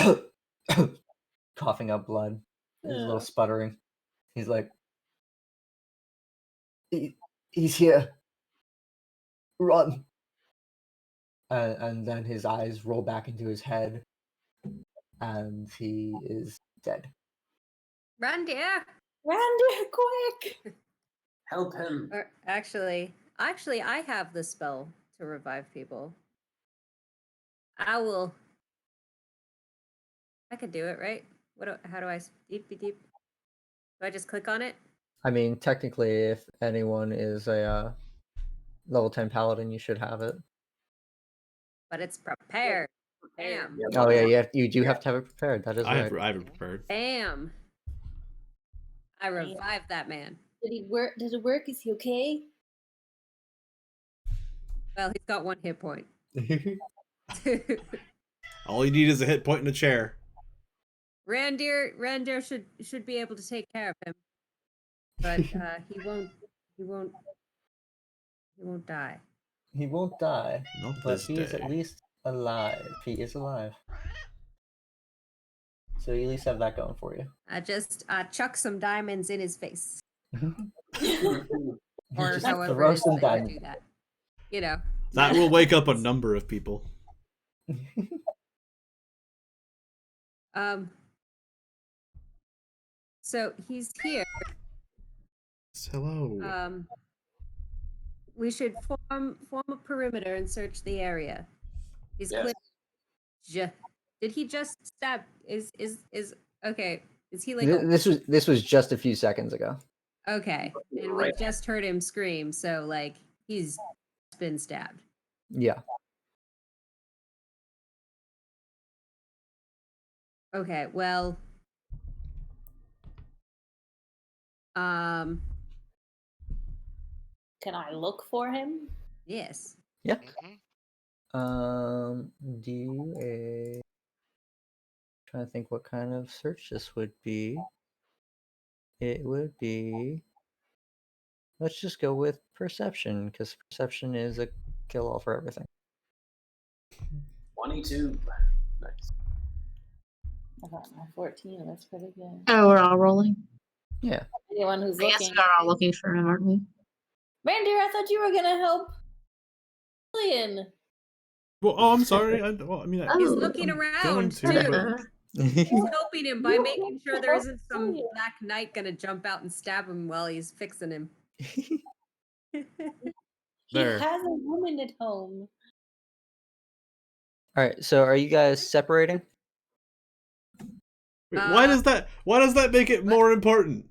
coughing up blood, he's a little sputtering. He's like, he's here. Run. And then his eyes roll back into his head, and he is dead. Randir. Randir, quick! Help him. Or actually, I have the spell to revive people. I can do it, right? How do I deep? Do I just click on it? I mean, technically, if anyone is a level 10 paladin, you should have it. But it's prepared. Bam. Yeah, Oh yeah, you do have to have it prepared. That is I right. have it prepared. Bam. I revived that man. Did he work? Did it work? Is he okay? Well, he's got 1 hit point. All you need is a hit point in a chair. Randir should be able to take care of him, but he won't die. He won't die, Not but this he is at day. least alive. He is alive. So you at least have that going for you. I just chuck some diamonds in his face, or Just however throw it is some that you diamonds. do that. You know. That will wake up a number of people. So he's here. Hello. We should form a perimeter and search the area. He's Yes. Did he just stab? Is okay? Is he like This was just a few seconds ago. okay? And we just heard him scream, so like he's been stabbed. Yeah. Okay, well, Can I look for him? yes. Yeah. Mhm. Do a. Trying to think what kind of search this would be. It would be. Let's just go with perception, because perception is a kill-all for everything. 22. Nice. I got my 14. That's pretty good. Oh, we're all rolling. Yeah. Anyone who's I guess looking. we are all looking for him, aren't we? Randir, I thought you were gonna help Lillian. Well, oh, I'm sorry. I mean, He's Oh. looking I'm going around to, too. but- He's helping him by making sure there isn't some Help. black knight gonna jump out and stab him while he's fixing him. He There. has a woman at home. All right. So are you guys separating? Wait, why does that make it more important?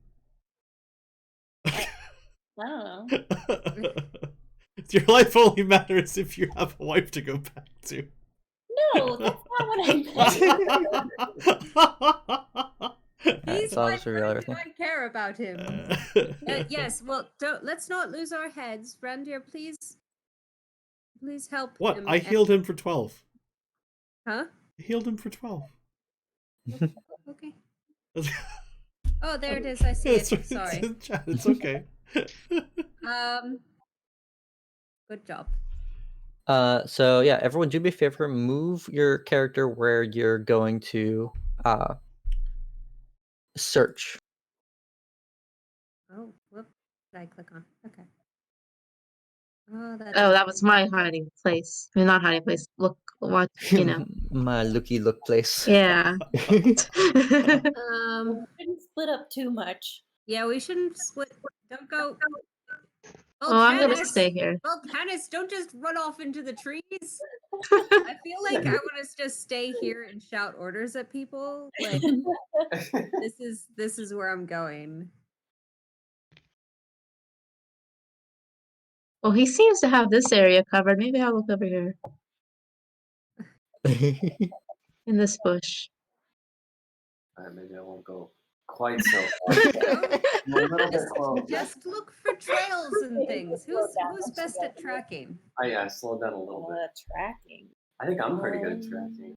I don't know. Your life only matters if you have a wife to go back to. No, that's not what I meant. He's So I'll my just reveal friend, everything. I care about him. Yes, well, let's not lose our heads. Randir, please help What? him. I healed him for 12. Huh? I healed him for 12. Okay. Oh, there it is. I see it. It's Sorry. in chat. It's okay. Good job. So yeah, everyone do me a favor, move your character where you're going to search. Oh, whoop. What did I click on? Okay. Oh, That was my hiding place. I mean, not hiding place. Look, what, you know. My looky look place. Yeah. Shouldn't split up too much. Yeah, we shouldn't split. Don't go. Oh, I'm gonna Volcanus! stay here. Volcanus, don't just run off into the trees. I feel like I want to just stay here and shout orders at people. Like this is where I'm going. Well, he seems to have this area covered. Maybe I'll look over here in this bush. Alright, maybe I won't go quite so far. I'm a little bit close. Just look for trails and things. Who's best at tracking? Oh yeah, I slowed down a little bit. Tracking. I think I'm pretty good at tracking.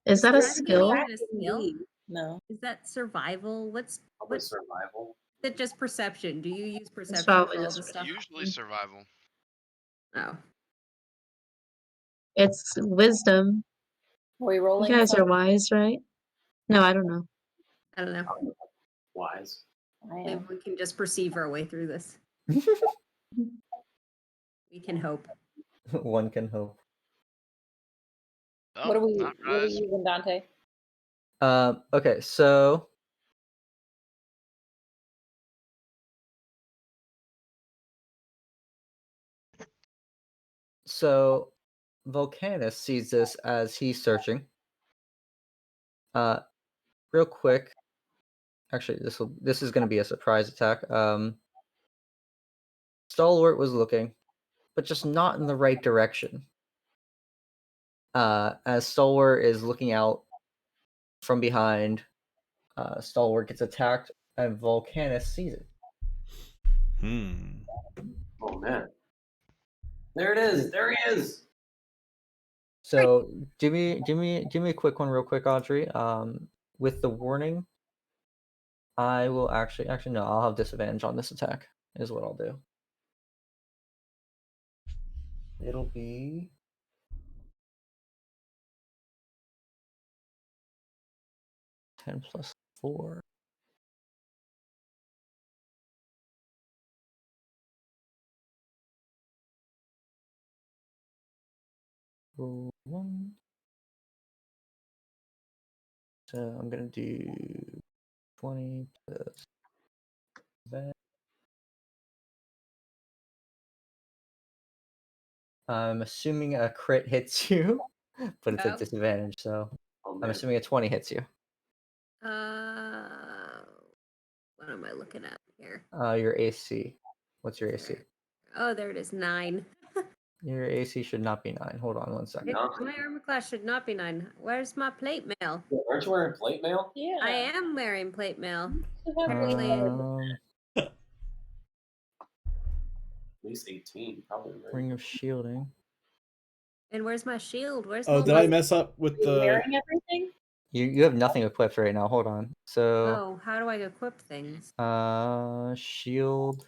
Is that a Tracking skill? even a skill? No. Is that survival? Probably survival. Is it just perception? Do you use perception probably for all just the stuff? Usually survival. Oh. It's wisdom. Are we You rolling? guys are wise, right? No, I don't know. I don't know. Wise. I Maybe am. we can just perceive our way through this. We can hope. One can hope. Oh, What are we not rise. using, Dante? Okay, so Volcanus sees this as he's searching. Real quick. Actually, this is going to be a surprise attack. Stalwart was looking, but just not in the right direction. As Stalwart is looking out from behind, Stalwart gets attacked, and Volcanus sees it. Oh man. There it is. There he is. So do me a quick one real quick, Audrey. With the warning, I will actually no, I'll have disadvantage on this attack, is what I'll do. It'll be 10 plus 4. Roll 1. So I'm gonna do 20 plus that. I'm assuming a crit hits you, but it's Oh. at disadvantage, so Oh, I'm man. assuming a 20 hits you. What am I looking at here? Your AC. What's your AC? Oh, there it is. 9. Your AC should not be 9. Hold on one second. No. My armor class should not be 9. Where's my plate mail? Aren't you wearing plate mail? Yeah. I am wearing plate mail. You have really good- At least 18, probably. Right? Ring of Shielding. And where's my shield? Where's Oh, my did I mess up with Are you the? wearing everything? You have nothing equipped right now. Hold on. So Oh, how do I equip things? shield.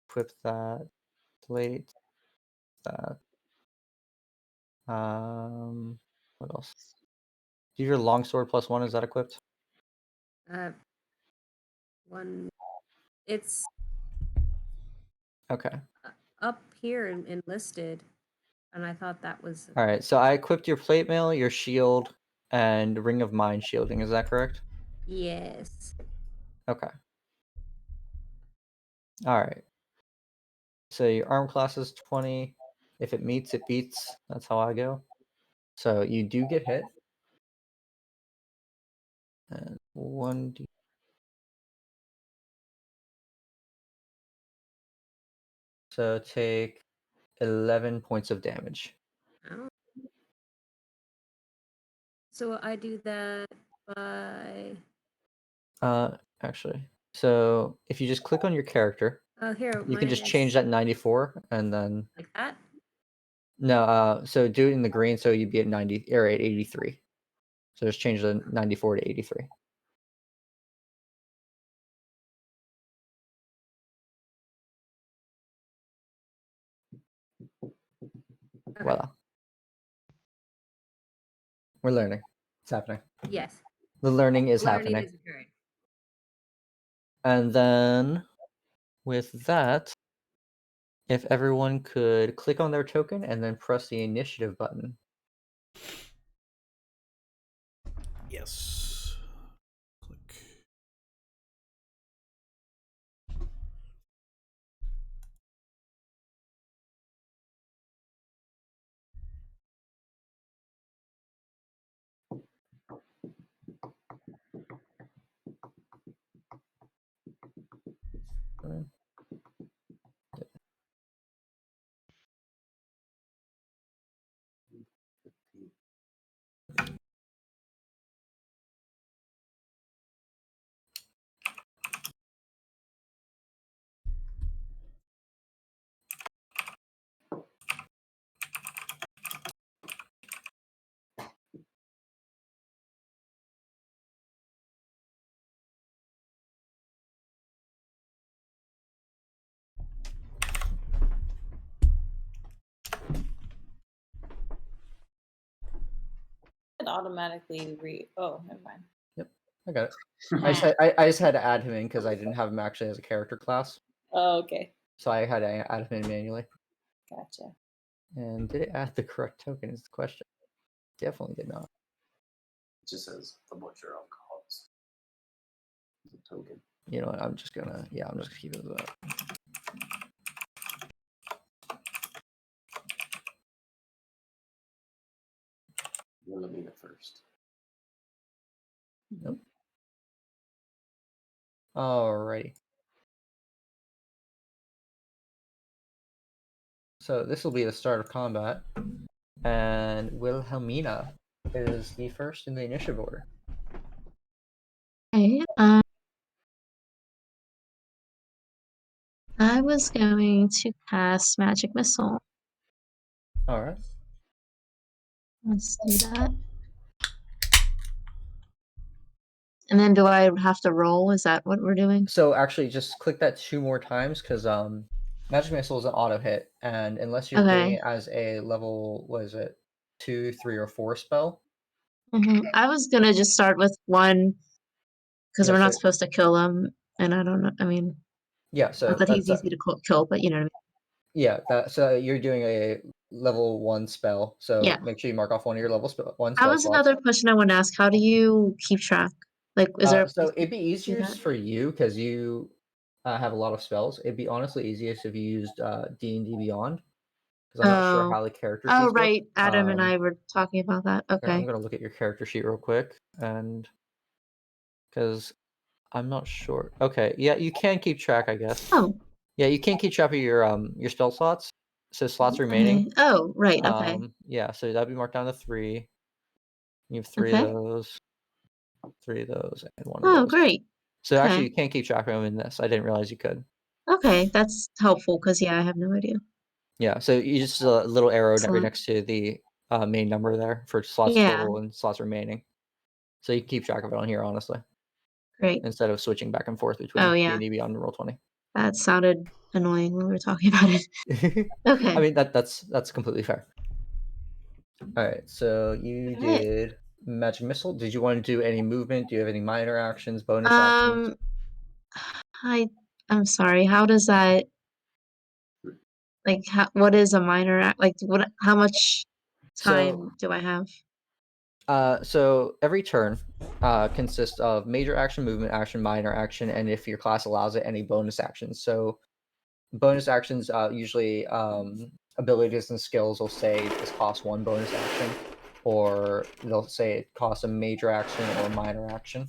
Equip that. Plate. That. What else? Do your longsword +1, is that equipped? One. It's Okay. up here and enlisted, and I thought that was. All right. So I equipped your plate mail, your shield, and ring of mind shielding. Is that correct? Yes. Okay. All right. So your arm class is 20. If it meets, it beats. That's how I go. So you do get hit. And 1d. So take 11 points of damage. Oh. So I do that by. Actually. So if you just click on your character, Oh, here. you can just change minus- that 94 and then like that. no, so do it in the green so you'd be at 90 or at 83. So just change the 94 to 83. Okay. Voila. We're learning. It's happening. Yes. The learning is Learning happening. is occurring. And then with that, if everyone could click on their token and then press the initiative button. Yes. Click. It automatically Oh, never mind. Yep, I got it. I just had to add him in because I didn't have him actually as a character class. Oh, okay. So I had to add him in manually. Gotcha. And did it add the correct token is the question. Definitely did not. It just says the butcher of calls. The token. You know what? I'm just gonna keep it as that. Wilhelmina first. Nope. Alrighty. So this will be the start of combat, and Wilhelmina is the first in the initiative order. Okay. I was going to cast Magic Missile. All right. Let's do that. And then do I have to roll? Is that what we're doing? So actually, just click that 2 more times because Magic Missile is an auto hit, and unless you're doing Okay. it as a level, what is it, 2, 3, or 4 spell? I was gonna just start with 1 because Yeah, we're not so supposed to kill him, and I don't know. I mean, yeah, so not that he's that's easy to kill, but you know what I mean. yeah, so you're doing a level 1 spell. So Yeah. make sure you mark off one of your level 1 That spell was slots. another question I want to ask. How do you keep track? Like, is there a So place to it'd be do easier that? for you because you have a lot of spells. It'd be honestly easiest if you used D&D Beyond because I'm not sure Oh. how the character Oh, sheets work. right. Adam and I were talking about that. Here, I'm Okay. gonna look at your character sheet real quick, and because I'm not sure. Okay, yeah, you can keep track, I guess. Oh. Yeah, you can keep track of your spell slots. So slots remaining. Okay. Oh, right. Okay. Yeah, so that'd be marked down to 3. You have 3 Okay. of those, 3 of those, and 1 of Oh, those. great. So actually, Okay. you can't keep track of them in this. I didn't realize you could. Okay, that's helpful because yeah, I have no idea. Yeah, so you just a little arrow right Excellent. next to the main number there for slots Yeah. total and slots remaining. So you can keep track of it on here, honestly, Great. instead of switching back and forth Oh, between yeah. D&D Beyond and Roll20. That sounded annoying when we were talking about it. Okay. I mean that's completely fair. All right, so you All right. did Magic Missile. Did you want to do any movement? Do you have any minor actions, bonus actions? I'm sorry. How does that like what is a minor like what how much time So do I have? so every turn consists of major action, movement action, minor action, and if your class allows it, any bonus actions. So bonus actions usually abilities and skills will say this costs 1 bonus action, or they'll say it costs a major action or a minor action.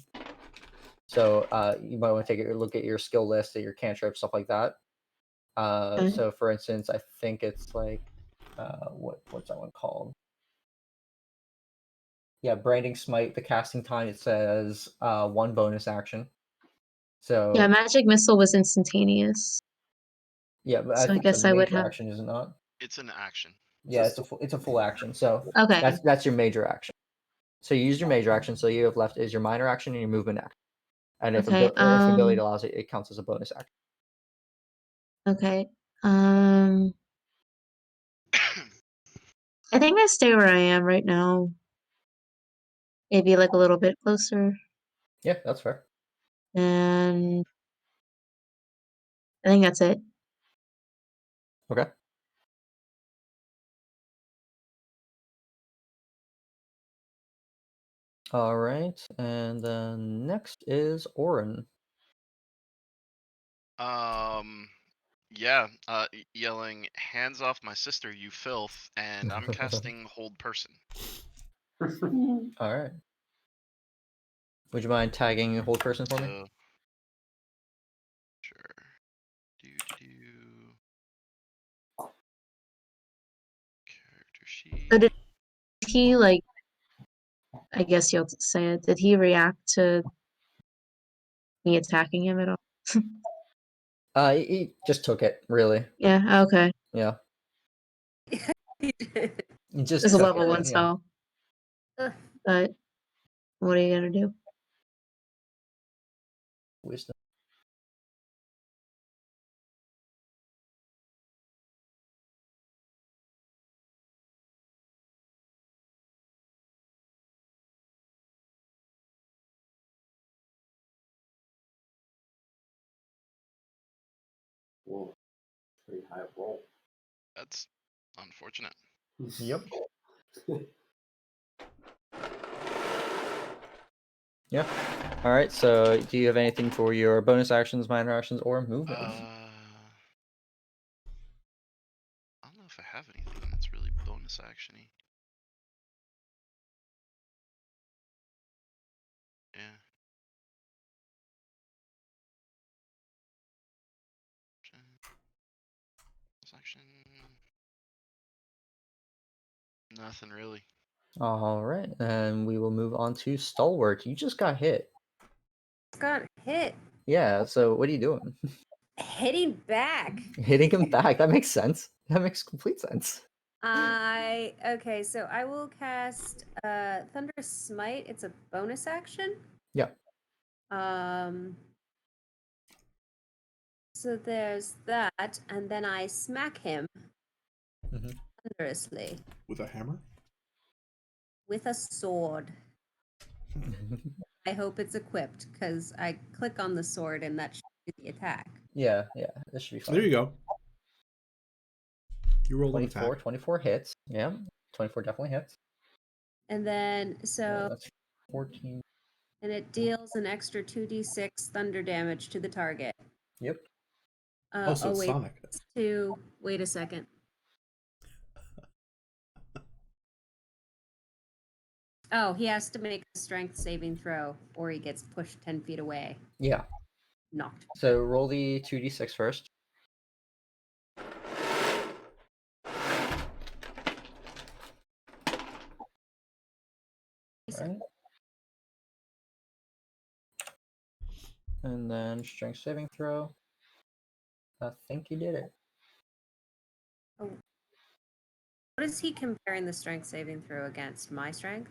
So you might want to take a look at your skill list, at your cantrip, stuff like that. Okay. So for instance, I think it's like what's that one called? Yeah, Branding Smite. The casting time, it says 1 bonus action. So Yeah, Magic Missile was instantaneous. yeah, but I So I think it's a guess I would major have action, is it not? It's an action. Yeah, it's a full action. So Okay. that's your major action. So you use your major action. So you have left is your minor action and your movement action. And if Okay. if ability allows it, it counts as a bonus action. Okay. I think I stay where I am right now. Maybe like a little bit closer. Yeah, that's fair. And I think that's it. Okay. All right, and then next is Orin. Yeah, yelling, "Hands off my sister, you filth!" And I'm casting Hold Person. All right. Would you mind tagging Hold Person for me? So, sure. Character sheet. So did he like I guess you'll say it, did he react to me attacking him at all? He just took it, really. Yeah, okay. Yeah. He just It's a took level it, 1 yeah. spell. Ugh. But what are you gonna do? Wisdom. Whoa, pretty high roll. That's unfortunate. Yep. Yeah. All right. So, do you have anything for your bonus actions, minor actions, or movement? I don't know if I have anything that's really bonus actiony. Yeah. Action. Nothing really. All right, and we will move on to Stalwart. You just got hit. Got hit. Yeah. So, what are you doing? Hitting back. Hitting him back. That makes sense. That makes complete sense. Okay, so I will cast Thunderous Smite. It's a bonus action. Yeah. So there's that, and then I smack him Mhm. thunderously With a hammer? with a sword. I hope it's equipped because I click on the sword and that should be the attack. Yeah, this should be fine. There you go. You rolled an 24, attack. 24 hits. Yeah, 24 definitely hits. And then That's 14. and it deals an extra 2d6 thunder damage to the target. Yep. So it's wait, Sonic. wait a second. Oh, he has to make a strength saving throw or he gets pushed 10 feet away. Yeah. Knocked. So roll the 2d6 first. Right. And then strength saving throw. I think you did it. Oh. What is he comparing the strength saving throw against? My strength?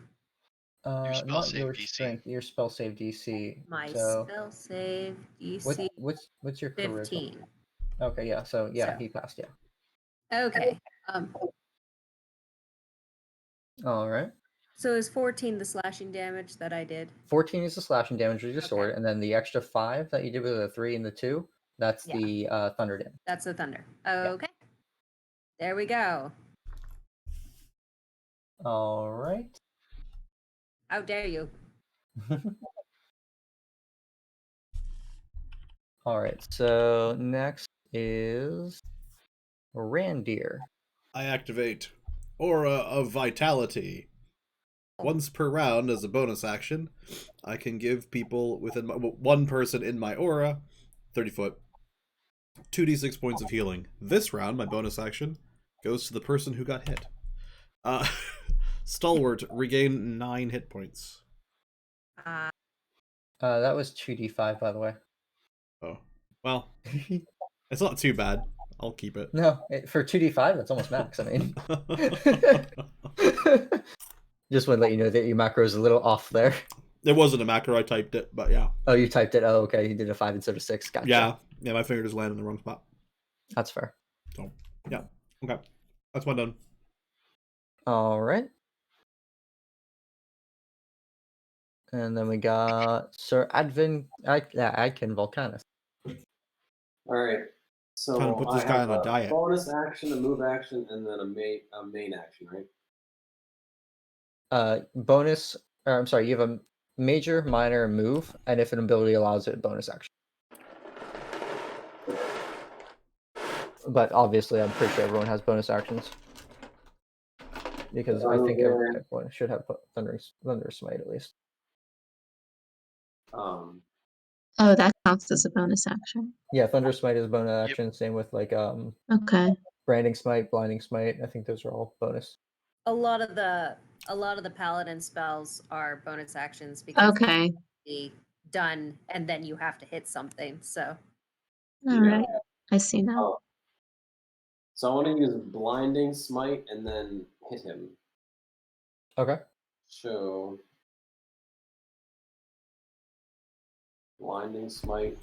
spell Not save your DC. strength, your spell save DC. My So spell save DC what's your charisma? 15. Okay, yeah. So yeah, So. he passed. Yeah. Okay. All right. So is 14 the slashing damage that I did? 14 is the slashing damage with your Okay. sword, and then the extra 5 that you did with the 3 and the 2, that's Yeah. the thunder damage. That's the thunder. Okay. There we go. All right. How dare you? All right. So next is Randir. I activate Aura of Vitality. Once per round, as a bonus action, I can give people within one person in my aura, 30 foot, 2d6 points of healing. This round, my bonus action goes to the person who got hit. Stalwart, regain 9 hit points. That was 2d5, by the way. Oh, well, it's not too bad. I'll keep it. No, for 2d5, that's almost max. I mean, just want to let you know that your macro is a little off there. It wasn't a macro, I typed it, but yeah. Oh, you typed it. Oh, okay. You did a 5 instead of 6. Gotcha. Yeah, my finger just landed in the wrong spot. That's fair. So, yeah. Okay. That's one done. All right. And then we got Sir Adkin Volcanus. All right. So Time to put this I guy have on a diet. bonus action, a move action, and then a main action, right? Bonus, or I'm sorry, you have a major, minor, and move, and if an ability allows it, bonus action. But obviously, I'm pretty sure everyone has bonus actions. Because I think everyone should have Thunderous Smite at least. Oh, that counts as a bonus action. Yeah, Thunderous Smite is a bonus action. Same with like Okay. Branding Smite, Blinding Smite. I think those are all bonus. A lot of the paladin spells are bonus actions because they Okay. can be done and then you have to hit something. So All right. I see now. Oh. So I want to use Blinding Smite and then hit him. Okay. So Blinding Smite.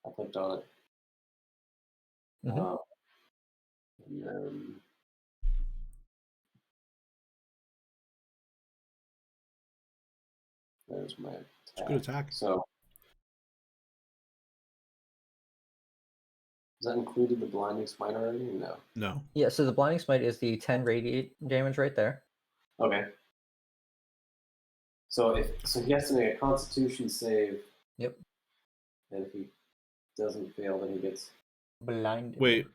I clicked on it. Mhm. And then there's my attack. It's a good attack. So is that included the Blinding Smite already? No. No. Yeah, so the Blinding Smite is the 10 radiant damage right there. Okay. So he has to make a Constitution save. Yep. And if he doesn't fail, then he gets blinded. Wait.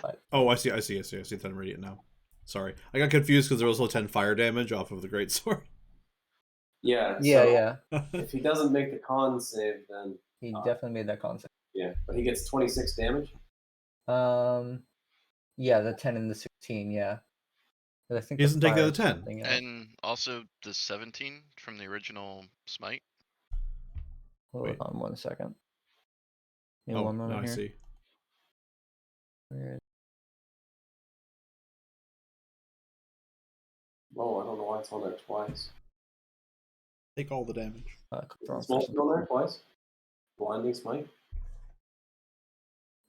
But... Oh, I see 10 radiant now. Sorry. I got confused because there was also 10 fire damage off of the greatsword. Yeah. Yeah. If he doesn't make the con save, then he definitely made that con save. Yeah, but he gets 26 damage. Yeah, the 10 and the 16. Yeah. But I think he doesn't take the other 10. And also the 17 from the original Smite. Hold on 1 second. Oh, now I see. Where is Oh, I don't know why it's on there twice. Take all the damage. Throw It's him not first. on there twice. Blinding smite.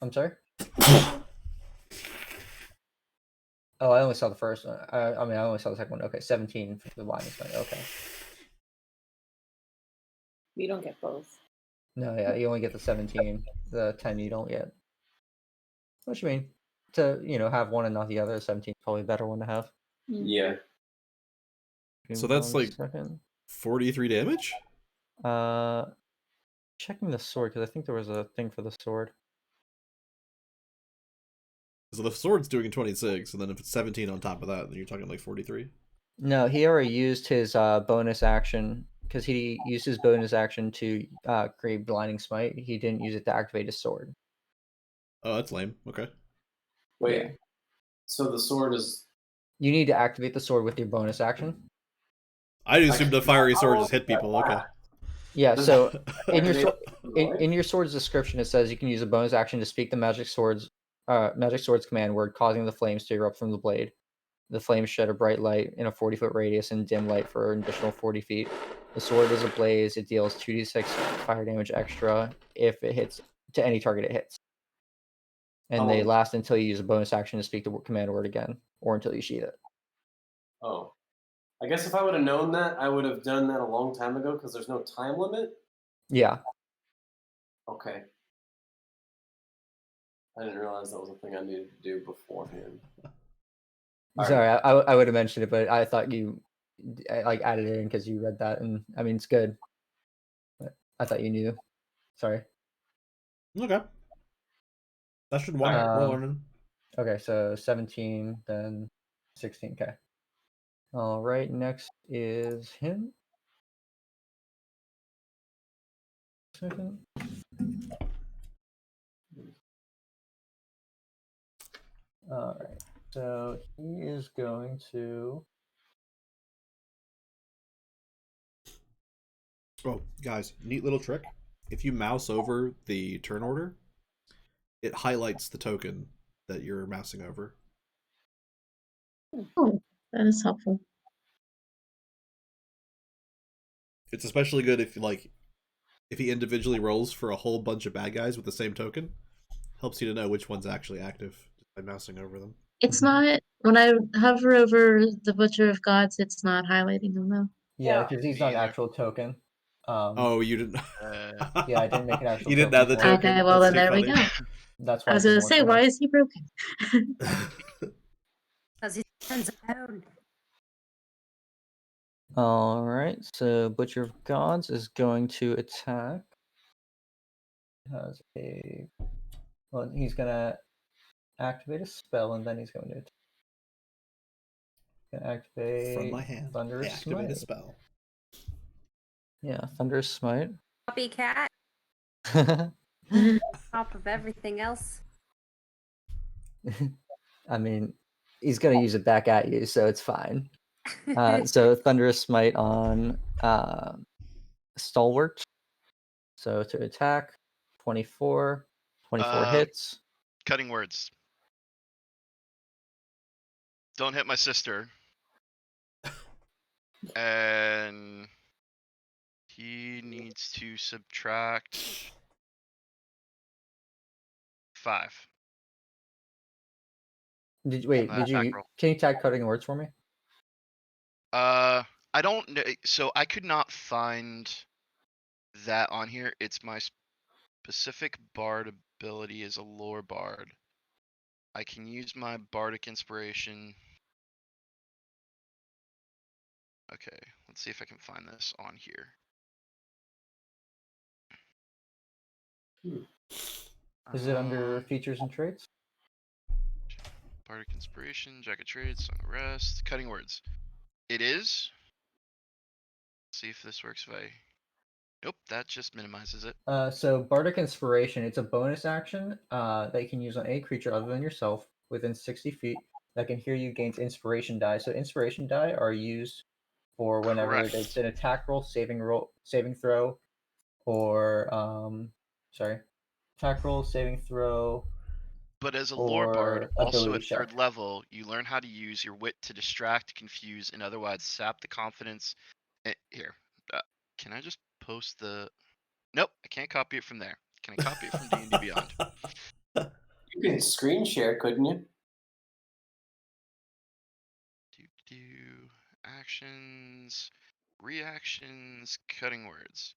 I'm sorry. Oh, I only saw the first one. I only saw the second one. Okay, 17 for the blinding smite. Okay. We don't get both. No, yeah, you only get the 17. The 10 you don't get. What you mean? To have one and not the other, 17 is probably a better one to have. Yeah. So Give that's me 1 like second. 43 damage? Checking the sword because I think there was a thing for the sword. So the sword's doing 26, and then if it's 17 on top of that, then you're talking like 43. No, he already used his bonus action because he used his bonus action to create blinding smite. He didn't use it to activate his sword. Oh, that's lame. Okay. Wait. Yeah. So the sword is. You need to activate the sword with your bonus action. I assumed the fiery sword just hit people. Okay. Yeah. So in your Activate in your sword's description, it says you can use a bonus action to speak the magic sword's command word, causing the flames to erupt from the blade. The flames shed a bright light in a 40-foot radius and dim light for an additional 40 feet. The sword is ablaze. It deals 2d6 fire damage extra if it hits to any target it hits. And they last until you use a bonus action to speak the command word again, or until you sheath it. Oh. I guess if I would have known that, I would have done that a long time ago because there's no time limit. Yeah. Okay. I didn't realize that was a thing I needed to do beforehand. Sorry, I would have mentioned it, but I thought you added it in because you read that, and I mean it's good. But I thought you knew. Sorry. Okay. That should work. We're learning. Okay, so 17, then 16. Okay. All right, next is him. Second. All right, so he is going to. Oh, guys, neat little trick. If you mouse over the turn order, it highlights the token that you're mousing over. Oh, that is helpful. It's especially good if he individually rolls for a whole bunch of bad guys with the same token. Helps you to know which one's actually active just by mousing over them. It's not when I hover over the Butcher of Gods, it's not highlighting them though. Yeah, because he's me not an either. actual token. Oh, you didn't. Yeah, I didn't make an actual. You didn't have the token. token. Okay, well That's then too there we funny. go. That's why I was it gonna didn't say, work why for is he broken? Because he turns around. All right, so Butcher of Gods is going to attack. Has a. Well, he's gonna activate a spell, and then he's going to activate From my hand, Thunderous activate Smite. a spell. Yeah, Thunderous Smite. Copycat. Top of everything else. I mean, he's gonna use it back at you, so it's fine. So Thunderous Smite on Stalwart. So to attack, 24. 24 hits. Cutting words. Don't hit my sister. And he needs to subtract 5. Did my you? attack roll. Can you tag cutting words for me? I don't know. So I could not find that on here. It's my specific bard ability as a lore bard. I can use my bardic inspiration. Okay, let's see if I can find this on here. Is it under features and traits? Bardic inspiration, jacket traits, song of rest, cutting words. It is. Let's see if this works. If I. Nope, that just minimizes it. So Bardic Inspiration, it's a bonus action that you can use on any creature other than yourself within 60 feet that can hear you gains inspiration die. So inspiration die are used for whenever Correct. it's an attack roll, saving throw, or attack roll, saving throw, But as a lore bard, or also ability at check? 3rd level, you learn how to use your wit to distract, confuse, and otherwise sap the confidence. Here, can I just post the? Nope, I can't copy it from there. Can I copy it from D&D Beyond? You can screen share, couldn't you? Actions, reactions, cutting words.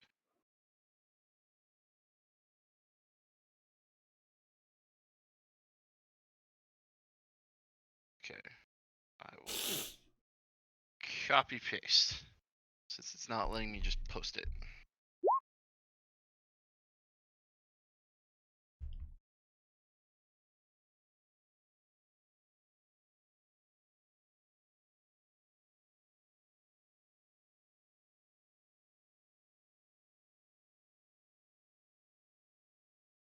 Okay, I will copy paste since it's not letting me just post it.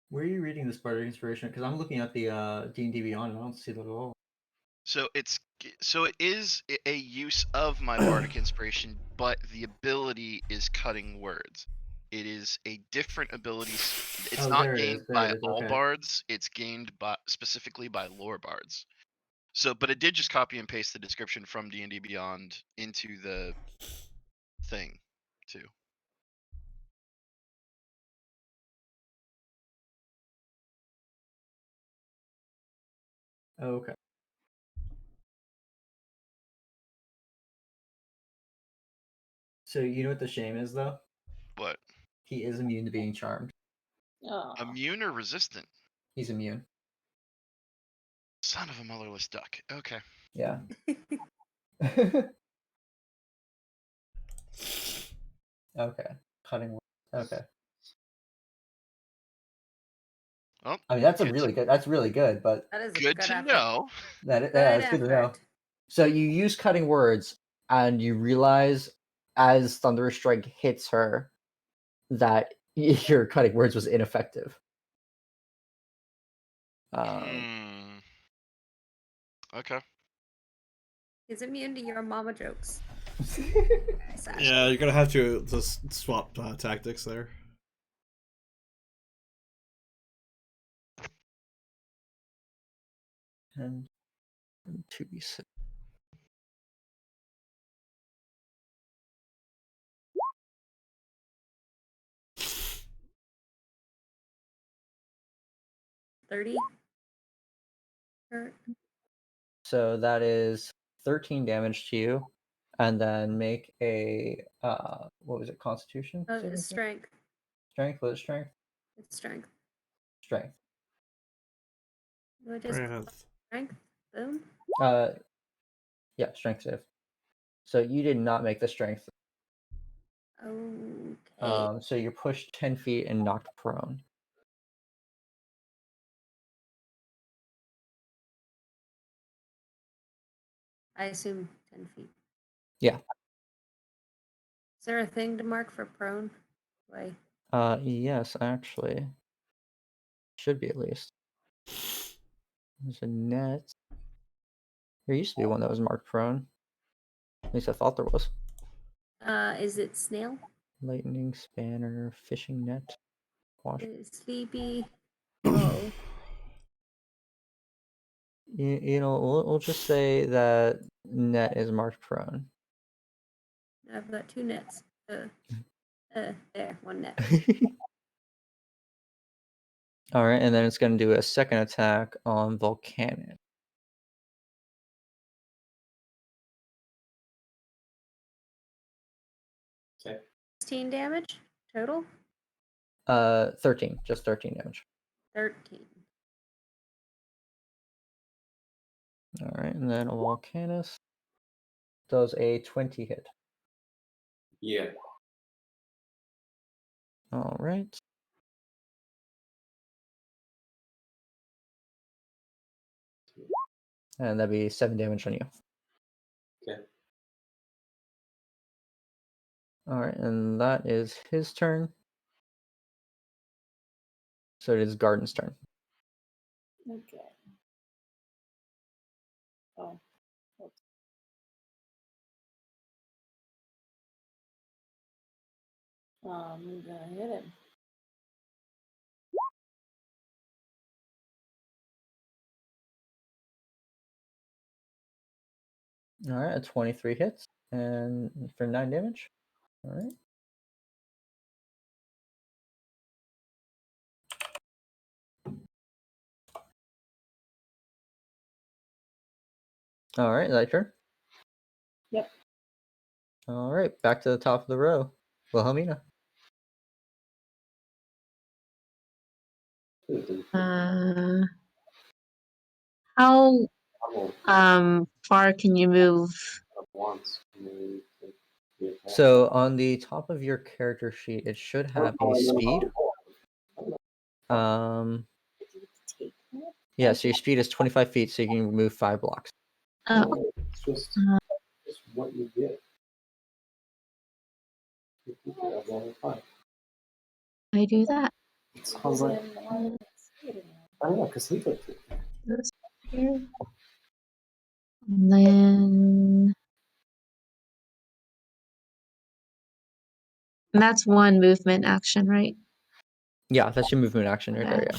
Where are you reading this Bardic Inspiration? Because I'm looking at the D&D Beyond and I don't see that at all. So it is a use of my bardic inspiration, but the ability is cutting words. It is a different ability. It's Oh, not there it gained is, there by it is, all okay. bards. It's gained specifically by lore bards. So, but it did just copy and paste the description from D&D Beyond into the thing, too. Okay. So you know what the shame is, though? What? He is immune to being charmed. Aw. Immune or resistant? He's immune. Son of a motherless duck. Okay. Yeah. Okay. Cutting words. Okay. Well, I mean, that's good really good. That's really good, but That is a good good to effort. know. Good that's good to know. effort. So you use cutting words, and you realize as Thunderous Strike hits her that your cutting words was ineffective. Okay. He's immune to your mama jokes. Sad. Yeah, you're gonna have to just swap tactics there. And 2d6. $30. Hurt. So that is 13 damage to you, and then make a what was it? Constitution? saving throw? Strength. Strength. Was it strength? It's strength. Strength. Do I just Strength. strength? Boom. Yeah, strength save. So you did not make the strength. Okay. So you're pushed 10 feet and knocked prone. I assume 10 feet. Yeah. Is there a thing to mark for prone? Wait. Yes, actually. Should be at least. There's a net. There used to be one that was marked prone. At least I thought there was. Is it snail? Lightning, spanner, fishing net, wash. Sleepy. Oh. You know, we'll just say that net is marked prone. I've got 2 nets. There, 1 net. All right, and then it's going to do a second attack on Volcanic. Okay. 16 damage total? 13, just 13 damage. 13. All right, and then Volcanus does a 20 hit. Yeah. All right. And that'd be 7 damage on you. Okay. All right, and that is his turn. So it is Garden's turn. Okay. Oh. Oops. I'm gonna hit him. All right, a 23 hits and for 9 damage. All right. All right, that turn. Yep. All right, back to the top of the row. Wilhelmina. How far can you move? So on the top of your character sheet, it should have a speed. Yeah, so your speed is 25 feet, so you can move 5 blocks. It's just what you get. I do that. Sounds like, I don't know, because he took it. This here. And then and that's one movement action, right? Yeah, that's your movement action right there, Okay. yeah.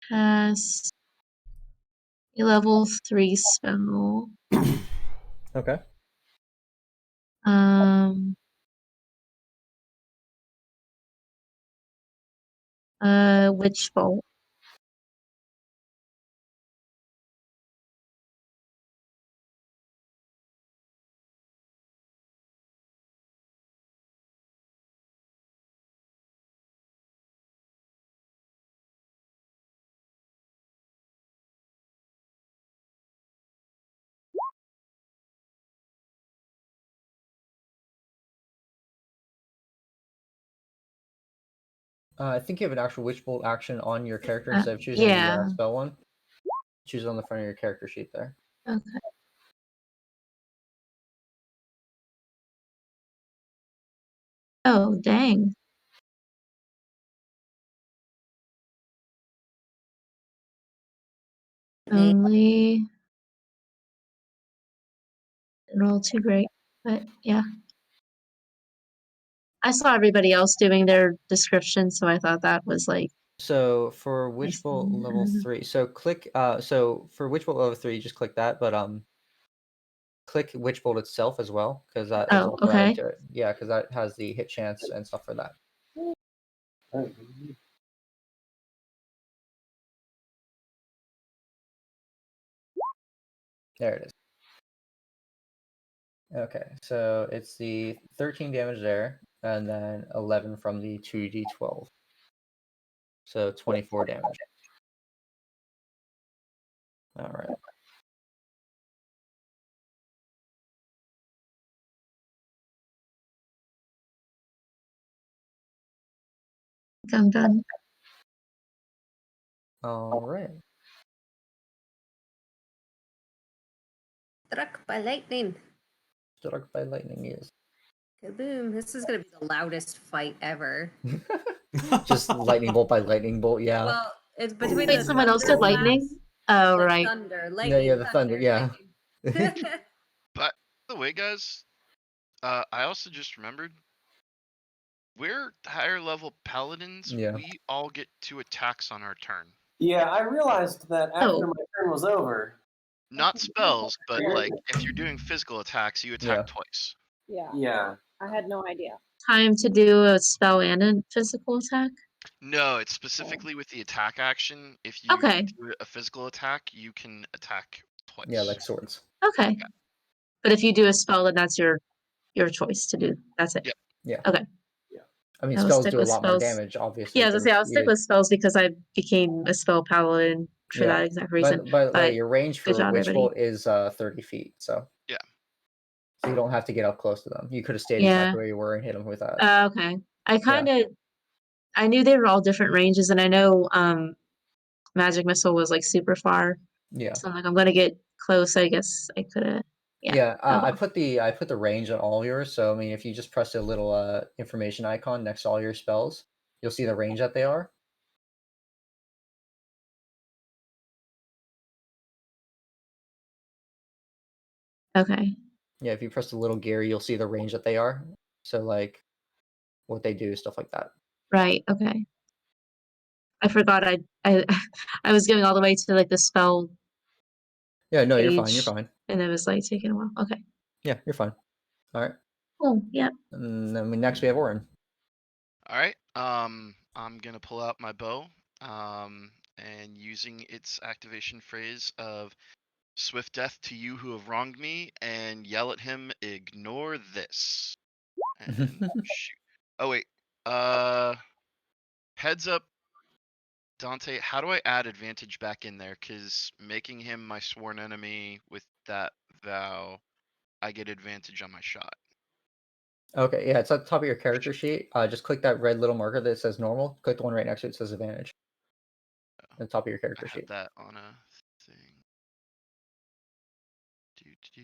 Has a level 3 spell. Okay. Witch bolt. I think you have an actual Witch Bolt action on your character instead of choosing the spell one. Choose it on the front of your character sheet there. Okay. Oh, dang. Only didn't roll too great, but yeah. I saw everybody else doing their description, so I thought that was like. So for Witch Bolt level 3, so click. So for Witch Bolt level 3, you just click that, but click Witch Bolt itself as well, because that is also added to it. Yeah, because that has the hit chance and stuff for that. There it is. Okay, so it's the 13 damage there, and then 11 from the 2d12. So 24 damage. All right. I'm done. All right. Struck by lightning. Struck by lightning is. Kaboom. This is going to be the loudest fight ever. Just lightning bolt by lightning bolt, yeah. Well, it's between Wait, the someone else did lightning? Oh, like right. thunder, lightning. Yeah, the thunder, yeah. But by the way, guys, I also just remembered we're higher level paladins. Yeah. We all get 2 attacks on our turn. Yeah, I realized that after Oh. my turn was over. Not spells, but like if you're doing physical attacks, you attack Yeah. twice. Yeah. Yeah. I had no idea. Time to do a spell and a physical attack? No, it's specifically with the attack action. If you Okay. do a physical attack, you can attack twice. Yeah, like swords. Okay. Yeah. But if you do a spell, then that's your choice to do. That's it. Yep. Yeah. Okay. I mean, I will spells stick do a with lot more spells. damage, obviously. Yeah, I was gonna say I'll stick with spells because I became a spell paladin for that exact reason. But your range for job, Witch everybody. Bolt is 30 feet, so. Yeah. So you don't have to get up close to them. You could have stayed Yeah. exactly where you were and hit them with that. Okay. I knew they were all different ranges, and I know Magic Missile was like super far. Yeah. So I'm like, I'm gonna get close. I guess I could have. Yeah. I put the range on all yours. So I mean, if you just press a little information icon next to all your spells, you'll see the range that they are. Okay. Yeah, if you press the little gear, you'll see the range that they are. So like what they do, stuff like that. Right. Okay. I forgot I I was going all the way to like the spell Yeah, no, you're fine. You're page, fine. and it was like taking a while. Okay. Yeah, you're fine. All right. Oh, yeah. And then next we have Orin. All right. I'm gonna pull out my bow. And using its activation phrase of "Swift death to you who have wronged me," and yell at him, "Ignore this." And shoot. Oh wait. Heads up, Dante. How do I add advantage back in there? Cause making him my sworn enemy with that vow, I get advantage on my shot. Okay, yeah, it's at the top of your character sheet. Just click that red little marker that says normal. Click the one right next to it that says advantage. At the top of your character I have sheet. that on a thing. Do.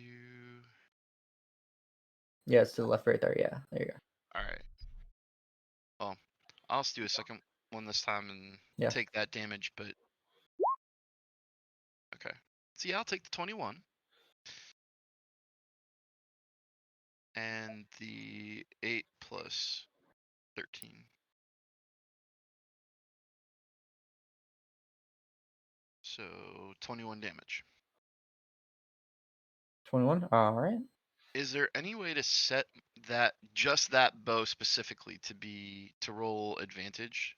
Yeah, it's to the left right there. Yeah, there you go. All right. Well, I'll just do a second one this time and Yeah. take that damage, but okay. See, I'll take the 21 and the 8 plus 13. So 21 damage. 21. All right. Is there any way to set that just that bow specifically to roll advantage?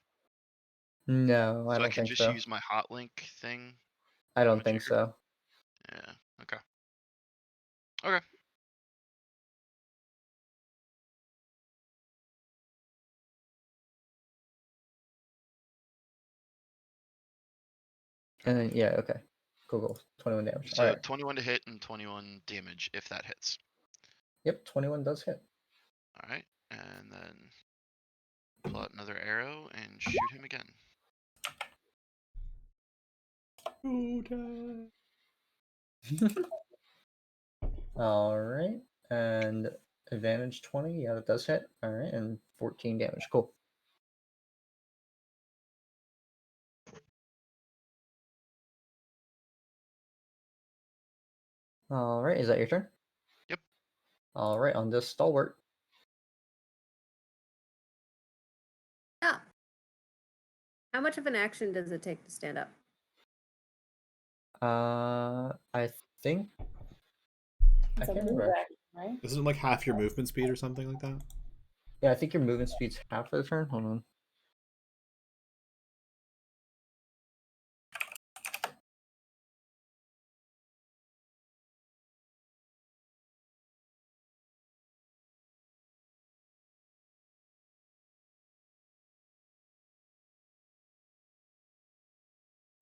No, I So I don't can think just so. use my hotlink thing? I on don't my think trigger? so. Yeah. Okay. Okay. And then yeah, okay. Cool. 21 damage. All So right. 21 to hit and 21 damage if that hits. Yep, 21 does hit. All right, and then pull out another arrow and shoot him again. All right, and advantage 20. Yeah, that does hit. All right, and 14 damage. Cool. All right, is that your turn? Yep. All right, on this stalwart. Yeah. How much of an action does it take to stand up? I think It's I a can't move remember. action, right? Isn't it like half your movement speed or something like that? Yeah, I think your movement speed's half of the turn. Hold on.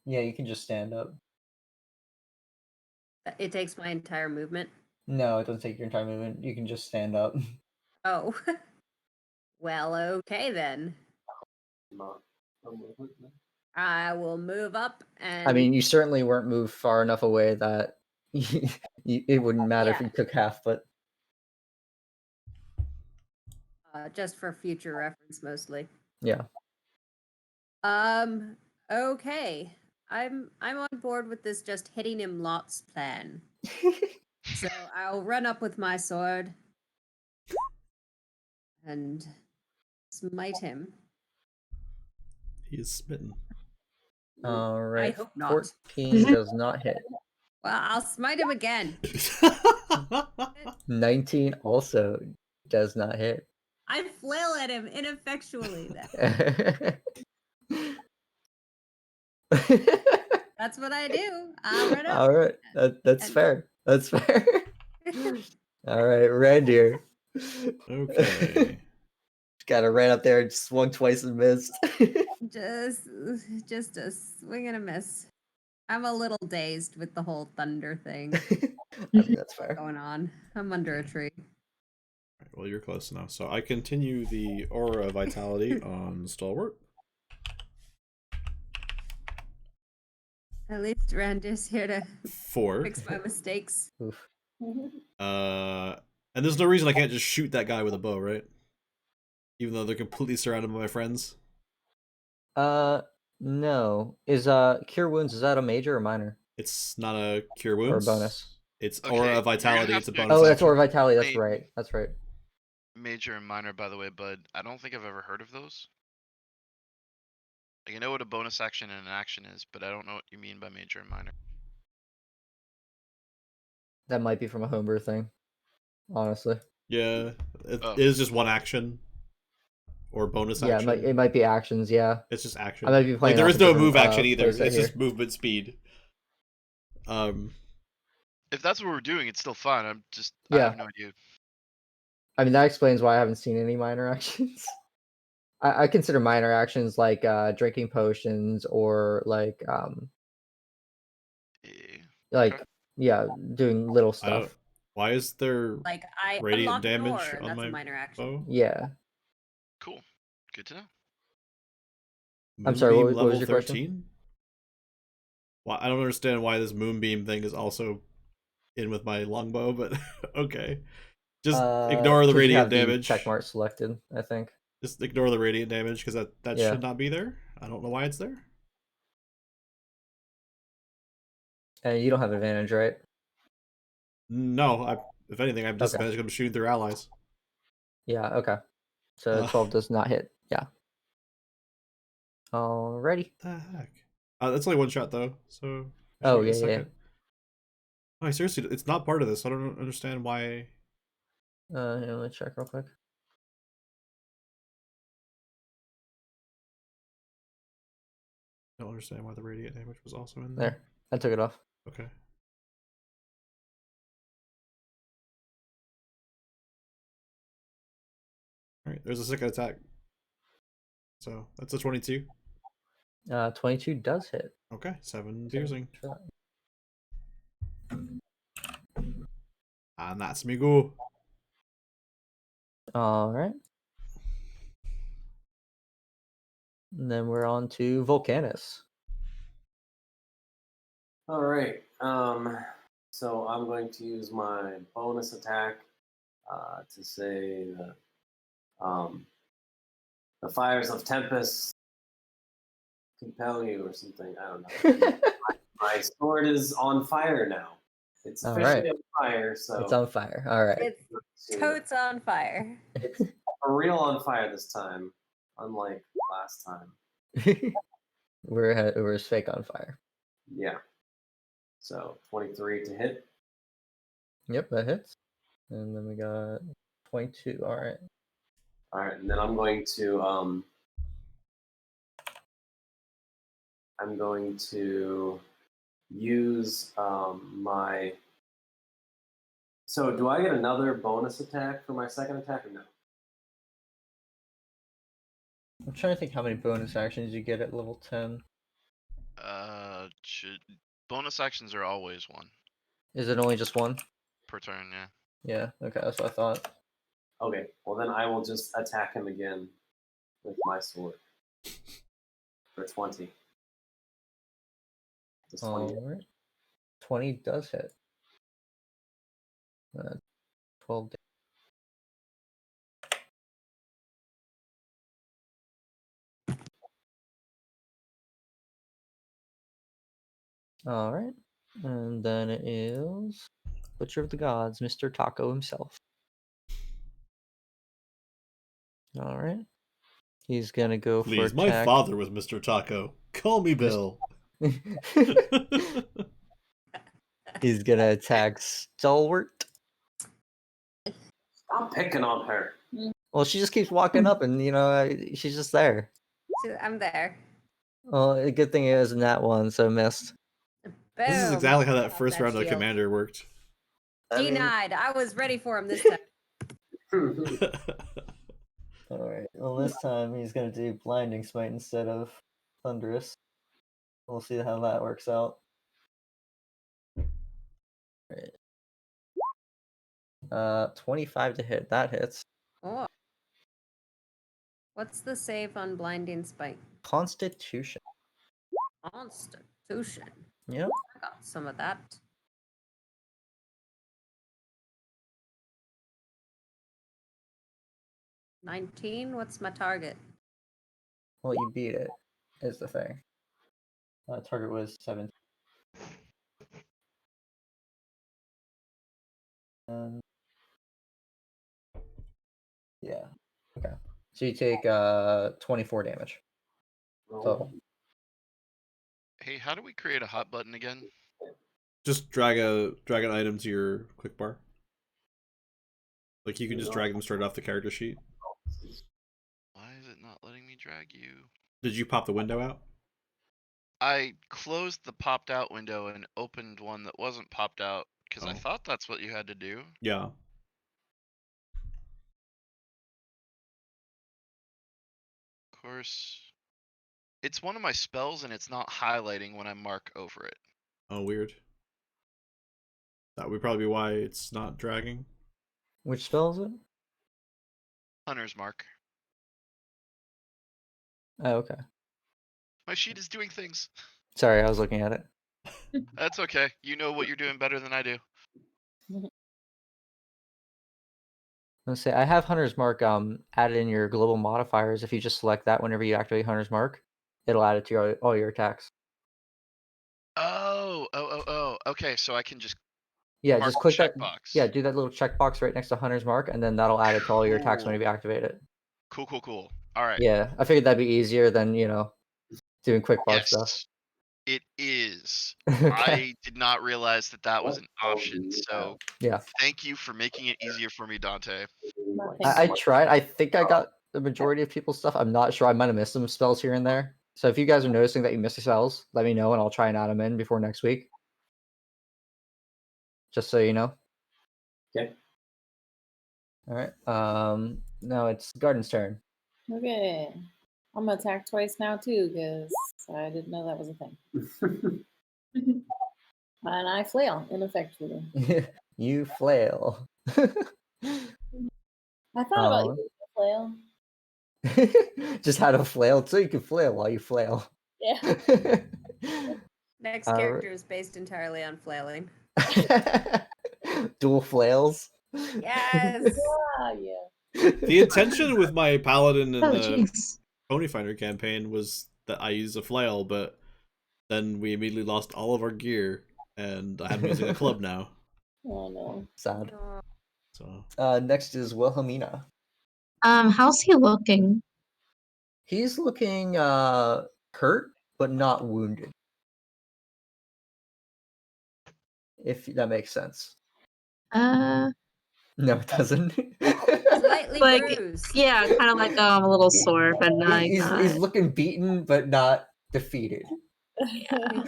Yeah, you can just stand up. It takes my entire movement. No, it doesn't take your entire movement. You can just stand up. Oh. Well, okay then. Not a movement, no. I will move up and I mean, you certainly weren't moved far enough away that it wouldn't matter if Yeah. you took half, but just for future reference mostly. yeah. Okay. I'm on board with this just hitting him lots plan. So I'll run up with my sword and smite him. He is smitten. All right. hope not. 14 does not hit. Well, I'll smite him again. 19 also does not hit. I flail at him ineffectually then. That's what I do. I'll run up. All right, that's and- fair. That's fair. All right, Randir. Okay. Gotta ran up there and swung twice and missed. Just a swing and a miss. I'm a little dazed with the whole thunder thing I mean, that's fair. going on. I'm under a tree. Alright, well, you're close enough. So I continue the Aura of Vitality on Stalwart. At least Randir's here to 4. fix my mistakes. Oof. And there's no reason I can't just shoot that guy with a bow, right? Even though they're completely surrounded by my friends. No. Is Cure Wounds, is that a major or minor? It's not a cure wounds. Or a bonus? It's Okay, Aura you're of gonna Vitality. have It's a to bonus Oh, that's action. Aura Vitality. That's Hey. right. That's right. Major and minor, by the way, bud. I don't think I've ever heard of those. Like, I know what a bonus action and an action is, but I don't know what you mean by major and minor. That might be from a homebrew thing. Honestly. Yeah, it Oh. is just one action or bonus Yeah, action. it might be actions. Yeah. It's just action. I might be Like playing there off is a no different, move action either. playset It's just here. movement speed. If that's what we're doing, it's still fine. I Yeah. have no idea. I mean, that explains why I haven't seen any minor actions. I consider minor actions like drinking potions or like Okay. yeah, doing little I don't. stuff. Why is there Like I radiant unlocked a damage door, and on that's my a minor action. bow? Yeah. Cool. Good to know. I'm sorry, Moonbeam what was level your question? 13? Well, I don't understand why this moonbeam thing is also in with my longbow, but okay. Just ignore the 'Cause you radiant have the damage. check mark selected, I think. Just ignore the radiant damage because that Yeah. should not be there. I don't know why it's there. And you don't have advantage, right? No, if anything, I have Okay. disadvantage because I'm shooting through allies. Yeah, okay. So 12 does not hit. Yeah. Alrighty. The heck? That's only one shot though, so I Oh, should get a yeah, yeah. second. Oh, seriously, it's not part of this. I don't understand why. Let me check real quick. I don't understand why the radiant damage was also in There. I took it off. Okay. Alright, there's a second attack. So that's a 22. 22 does hit. Okay, 7 piercing. And that's me go. Alright. And then we're on to Volcanus. All right. So I'm going to use my bonus attack to say the fires of Tempest compel you or something. I don't know. My sword is on fire now. It's All officially right. on fire, so It's on fire. Alright. It's totes on fire. it's for real on fire this time, unlike last time. we're fake on fire. Yeah. So 23 to hit. Yep, that hits. And then we got 22. Alright. All right, and then I'm going to use my. So do I get another bonus attack for my second attack or no? I'm trying to think how many bonus actions you get at level 10. Bonus actions are always one Is it only just one? per turn. Yeah. Yeah, okay, that's what I thought. Okay, well then I will just attack him again with my sword for 20. Does 20 hit? Alright. 20 does hit. 12 Alright. And then it is Butcher of the Gods, Mr. Taco himself. Alright. He's gonna go Please, for my attack. father was Mr. Taco. Call me Bill. He's gonna attack Stalwart. Stop picking on her. Well, she just keeps walking up and, she's just there. So I'm there. Well, a good thing it was in that one, so missed. This is Boom. exactly how that Off first that round of shield. Commander worked. Denied. I was ready for him this time. Alright, well this time he's gonna do Blinding Smite instead of Thunderous. We'll see how that works out. Alright. 25 to hit. That hits. Oh. What's the save on blinding spike? Constitution. Constitution. Yep. I got some of that. $19. What's my target? Well, you beat it, is the thing. Target was 17. Yeah. Okay. So you take 24 damage total. Hey, how do we create a hot button again? Just drag an item to your quick bar. Like you can just drag them straight off the character sheet. Why is it not letting me drag you? Did you pop the window out? I closed the popped out window and opened one that wasn't popped out because I Oh. thought that's what you had to do. Yeah. Of course. It's one of my spells and it's not highlighting when I mark over it. Oh, weird. That would probably be why it's not dragging. Which spell is it? Hunter's mark. Oh, okay. My sheet is doing things. Sorry, I was looking at it. That's okay. You know what you're doing better than I do. Let's say I have Hunter's Mark added in your global modifiers. If you just select that whenever you activate Hunter's Mark, it'll add it to all your attacks. Oh. Okay, so I can just Yeah, mark just the click that. checkbox. Yeah, do that little checkbox right next to Hunter's Mark, and then that'll add it to all your attacks whenever you activate it. Cool. All right. Yeah, I figured that'd be easier than doing quick bar stuff. Yes, it is. Okay. I did not realize that was an option. So Yeah, thank you for making it easier for me, Dante. I tried. I think I got the majority of people's stuff. I'm not sure. I might have missed some spells here and there. So if you guys are noticing that you missed spells, let me know, and I'll try and add them in before next week. Just so you know. Okay. All right. Now it's Garden's turn. Okay. I'm gonna attack twice now too, because I didn't know that was a thing. And I flail ineffectually. You flail. I thought about using a flail. Just had a flail so you can flail while you flail. Yeah. Next All right. character is based entirely on flailing. Dual flails. Yes. Yeah. The intention with my Paladin in Oh, the jeez. Pony Finder campaign was that I use a flail, but then we immediately lost all of our gear, and I'm using a club now. Oh no. Sad. So Next is Wilhelmina. How's he looking? He's looking hurt, but not wounded. If that makes sense. No, it doesn't. Slightly Like, bruised. yeah, kind of like a little sore, but not. He's looking beaten, but not defeated. Yeah.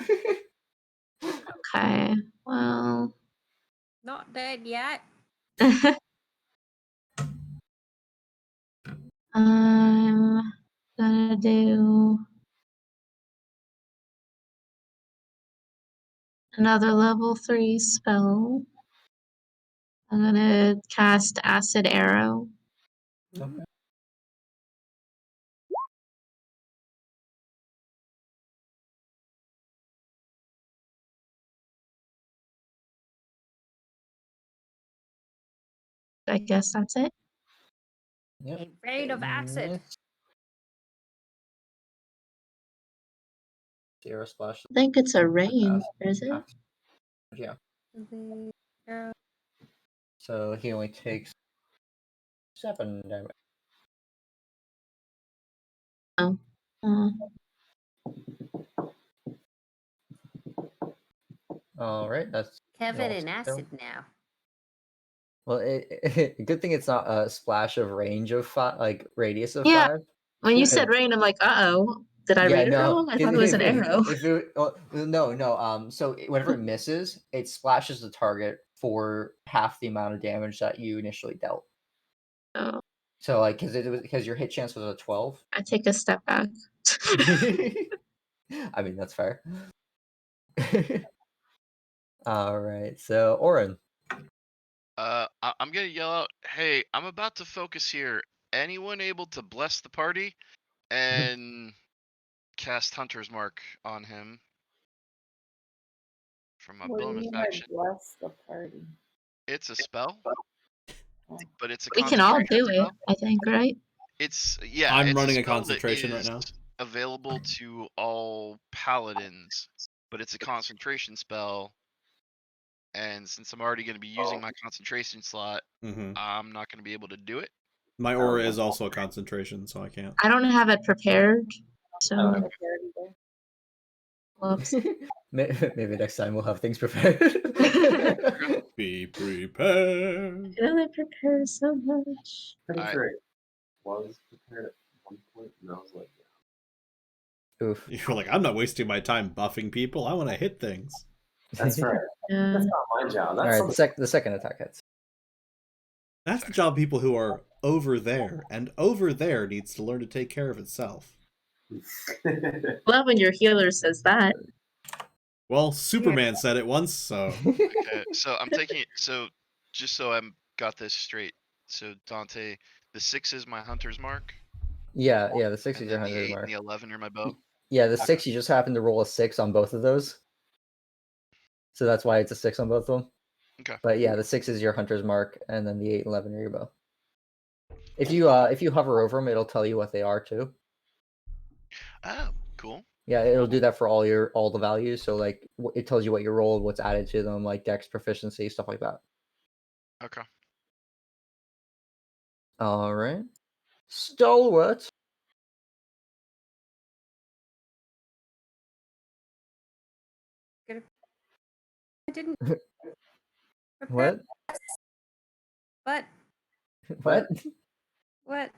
Okay. Well. Not dead yet. I'm gonna do another level 3 spell. I'm gonna cast Acid Arrow. Okay. I guess that's it. Yep. A rain of acid. Zero splash. I think it's a rain, is it? Yeah. Yeah. So he only takes 7 damage. Oh. All right, that's Kevin all in skill. acid now. Well, good thing it's not a splash of range of 5, like radius of Yeah. 5. When you said rain, I'm like, uh-oh. Did I read it wrong? I thought it was an arrow. No. So whenever it misses, it splashes the target for half the amount of damage that you initially dealt. Oh, So like, because your hit chance was a 12. I take a step back. I mean, that's fair. All right, so Oren. I'm gonna yell out, "Hey, I'm about to focus here. Anyone able to bless the party?" And cast Hunter's Mark on him from my What do you bonus mean by action. bless the party? It's a spell, but it's a We can all concentration do it, spell. I think, right? It's I'm it's running a spell that concentration right now. is available to all paladins, but it's a concentration spell and since I'm already going to be using my concentration slot, Mm-hmm. I'm not going to be able to do it. My aura is also a concentration, so I can't. I don't have it prepared, so Okay. whoops. Maybe next time we'll have things prepared. Be prepared. I only prepare so much. Pretty I- sure it was prepared at one point, and I was like, Oof. You're like, I'm not wasting my time buffing people. I want to hit things. that's right. Yeah. That's not my job. All That's right, the second attack hits. That's the job of people who are over there, and over there needs to learn to take care of itself. something. Love when your healer says that. Well, Superman said it once, so Okay, so I'm taking it. So just so I'm got this straight. So Dante, the 6 is my hunter's mark, Yeah, the 6 and is your then the 100 8 mark. and the 11 are my bow. Yeah, the 6 you just happen to roll a 6 on both of those. So that's why it's a 6 on both of them. Okay. But yeah, the 6 is your hunter's mark, and then the 8 and 11 are your bow. If you hover over them, it'll tell you what they are too. Oh, cool. Yeah, it'll do that for all the values. So like it tells you what you rolled, what's added to them, like dex, proficiency, stuff like that. Okay. All right, Stalwart. I didn't. What? What? What? What?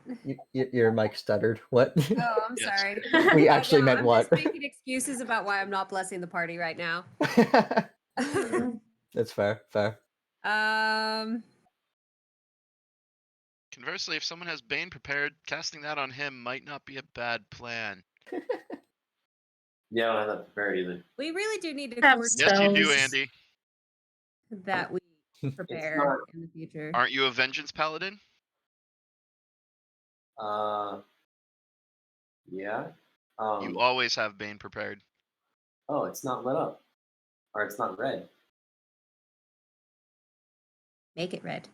Your mic stuttered. What? Oh, I'm Yes. sorry. We Oh, actually no, meant I'm what? just making excuses about why I'm not blessing the party right now. That's fair. Conversely, if someone has Bane prepared, casting that on him might not be a bad plan. Yeah, I don't have that prepared either. we really do need to Have coordinate Yes, you do, Spells. Andy. that we prepare not- in the future. Aren't you a vengeance paladin? Yeah. You always have Bane prepared. Oh, it's not lit up, or it's not red. Make it red.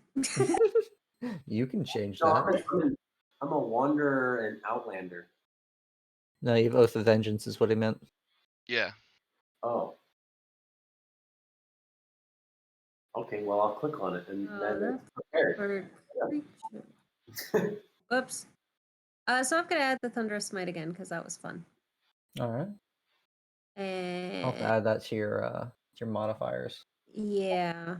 You can change No, that. I'm a wanderer and outlander. No, you have Oath of Vengeance is what he meant. Yeah. Oh. Okay, well I'll click on it and then it's prepared. For Whoops. So I'm gonna add the Thunderous Smite again because that was fun. All right. I'll have to And add that to your modifiers. yeah.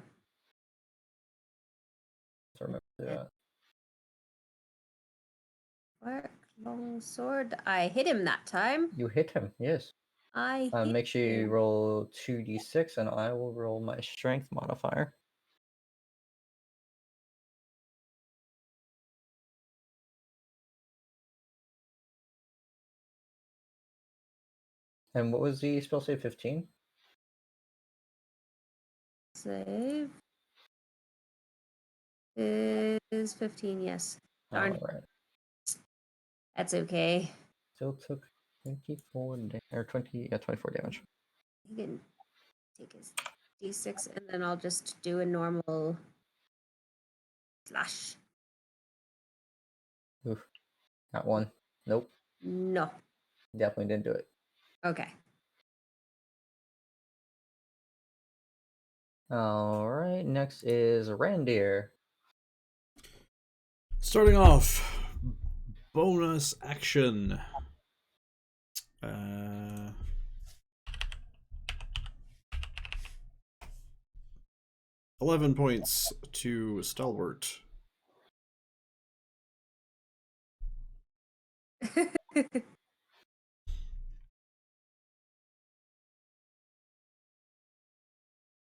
So remember to do that. What? Long sword. I hit him that time. You hit him, yes. I hit Make sure you him. roll 2d6, and I will roll my strength modifier. And what was the spell save? 15? Save is 15. Yes. Darn. All right. That's okay. Still took 24 or 24 damage. He can take his d6 and then I'll just do a normal slash. Oof. Got one. Nope. No. Definitely didn't do it. Okay. All right. Next is Randir. starting off, bonus action. 11 points to Stalwart.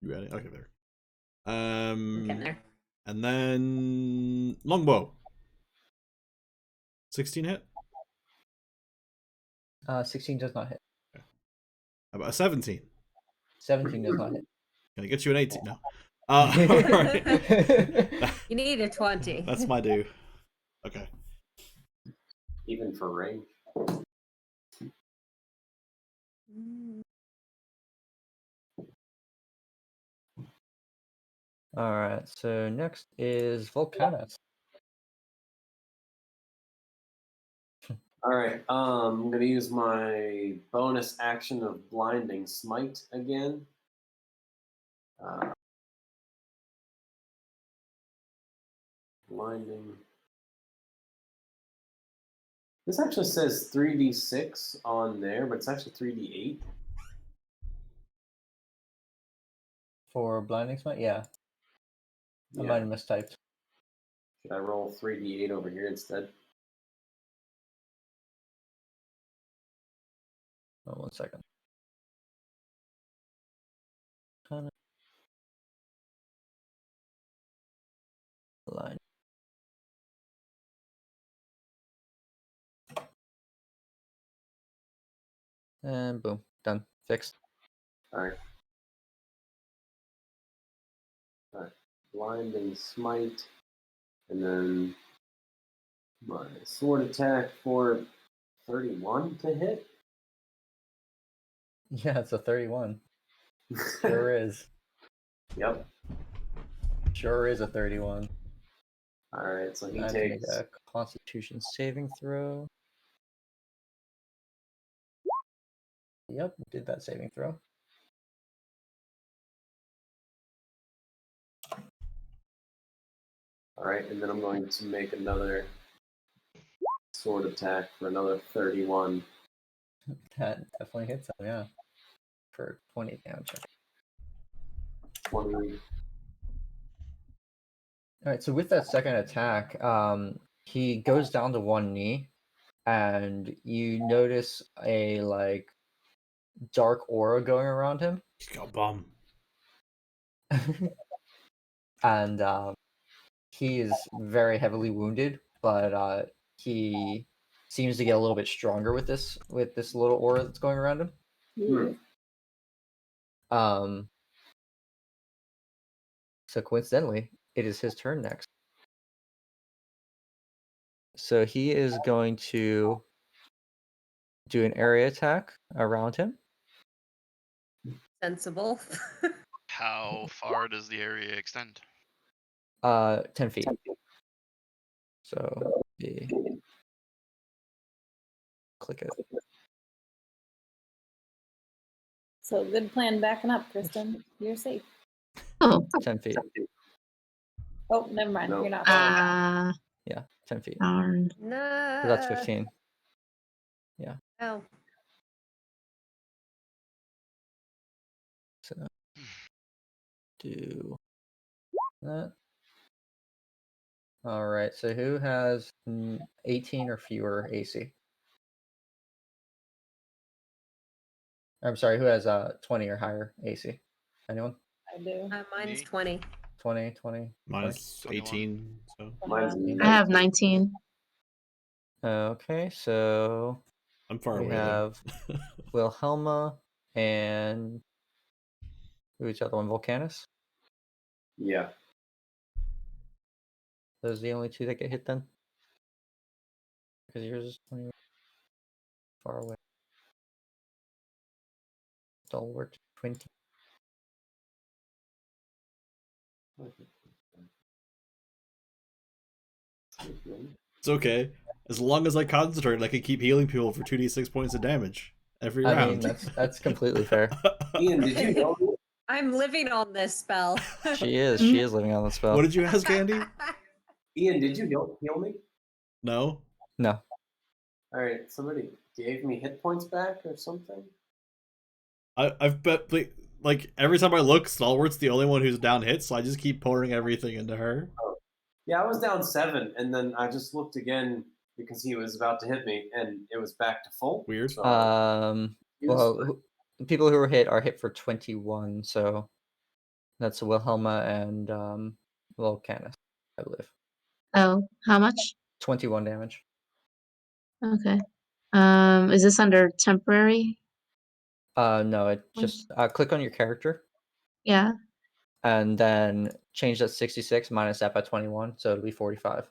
You ready? Okay, there. Getting there. And then longbow. 16 hit. 16 does not hit. How about a 17? 17 does not hit. Can I get you an 18 now? All right. You need a 20. That's my due. Okay. Even for range. All right. So next is Volcanus. All right. I'm gonna use my bonus action of blinding smite again. blinding. This actually says 3d6 on there, but it's actually 3d8. For blinding smite, yeah. I Yeah. might have mistyped. Should I roll 3d8 over here instead? Oh, 1 second. Kind of line. And boom, done, fixed. All right. All right. Blinding smite, and then my sword attack for 31 to hit. Yeah, it's a 31. Sure is. Yep. Sure is a 31. All right. So he I have to make takes. a Constitution saving throw. Yep, did that saving throw. All right, and then I'm going to make another sword attack for another 31. That definitely hits him, yeah. For 20 damage. 20. Alright, so with that second attack, he goes down to one knee, and you notice a like dark aura going around him. He's got a bomb. And he is very heavily wounded, but he seems to get a little bit stronger with this little aura that's going around him. Yeah. So coincidentally, it is his turn next. So he is going to do an area attack around him. Sensible. How far does the area extend? 10 feet. So click it. So good plan backing up, Kristen. You're safe. Oh, 10 feet. Oh, never mind. No. You're not. Yeah, 10 feet. darn. No. So that's 15. Oh. So do that. All right. So who has 18 or fewer AC? I'm sorry. Who has 20 or higher AC? Anyone? I do. Mine's Me? 20. 20, 20. Mine's 21. 18. So Mine's I have 19. Okay, so I'm far we away. have Wilhelma and who's the other one? Volcanus? Yeah. Those are the only two that get hit then? Because yours is 20 far away. Stalwart 20. It's okay. As long as I concentrate, I can keep healing people for 2d6 points of damage every I round. mean, that's completely fair. Ian, did you know? I'm living on this spell. She is living on the spell. What did you ask, Andy? Ian, did you heal me? No. No. All right, somebody gave me hit points back or something. I've bet like every time I look, Stalwart's the only one who's down hits, so I just keep pouring everything into her. Yeah, I was down 7, and then I just looked again because he was about to hit me, and it was back to full. Weird. So Well, the people who are hit for 21, so that's Wilhelma and Volcanus, I believe. Oh, how much? 21 damage. Okay. Is this under temporary? No, it just click on your character Yeah. and then change that 66 minus that by 21, so it'll be 45.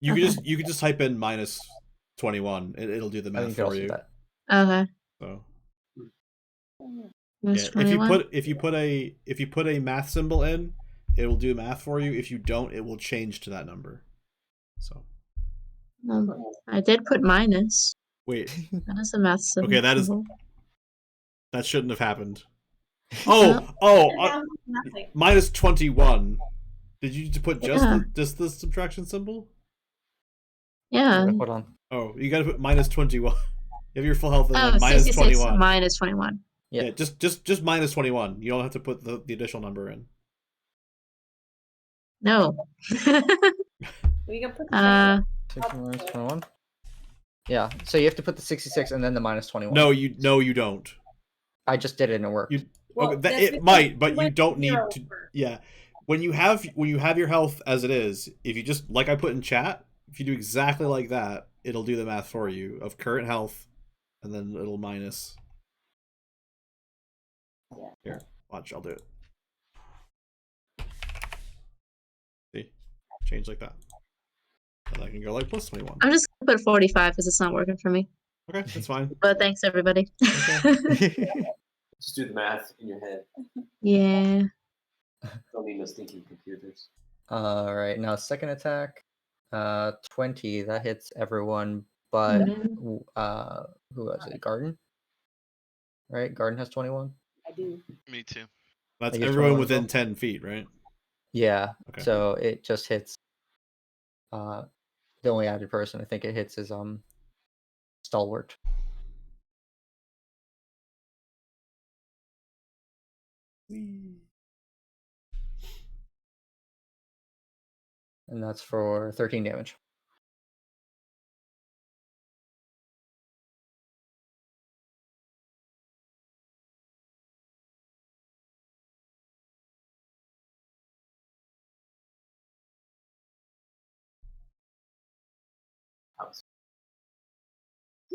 You Okay. could just type in minus 21. It'll do the I math think you can for also do you. that. Okay. So Minus yeah, 21. if you put a math symbol in, it will do math for you. If you don't, it will change to that number. So I did put minus. wait, That is a math symbol. okay, that shouldn't have happened. No. Minus 21. Did you put Yeah. just the subtraction symbol? Yeah. Wait, hold on. Oh, you got to put minus 21. You have your full health and Oh, then minus 66 21. minus 21. Yeah, just minus 21. You don't have to put the additional number in. No. We can put the 6 minus 21. Yeah, so you have to put the 66 and then the minus 21. No, you don't. I just did it and it worked. You Well, okay, that's it because might, but you you went don't need zero to. first. Yeah, when you have your health as it is, if you just like I put in chat, if you do exactly like that, it'll do the math for you of current health, and then it'll minus. Yeah. Here, watch, I'll do it. See, change like that, and I can go like plus 21. I'm just gonna put 45 because it's not working for me. Okay, that's fine. But thanks, everybody. Okay. Just do the math in your head. Yeah. Don't need no stinking computers. All right, now second attack, 20. That hits everyone, but Mhm. who was it? Garden, right? Garden has 21. I do. Me too. That's I get everyone 21 as well? within 10 feet, right? Yeah. Okay. So it just hits. The only added person I think it hits is Stalwart. And that's for 13 damage.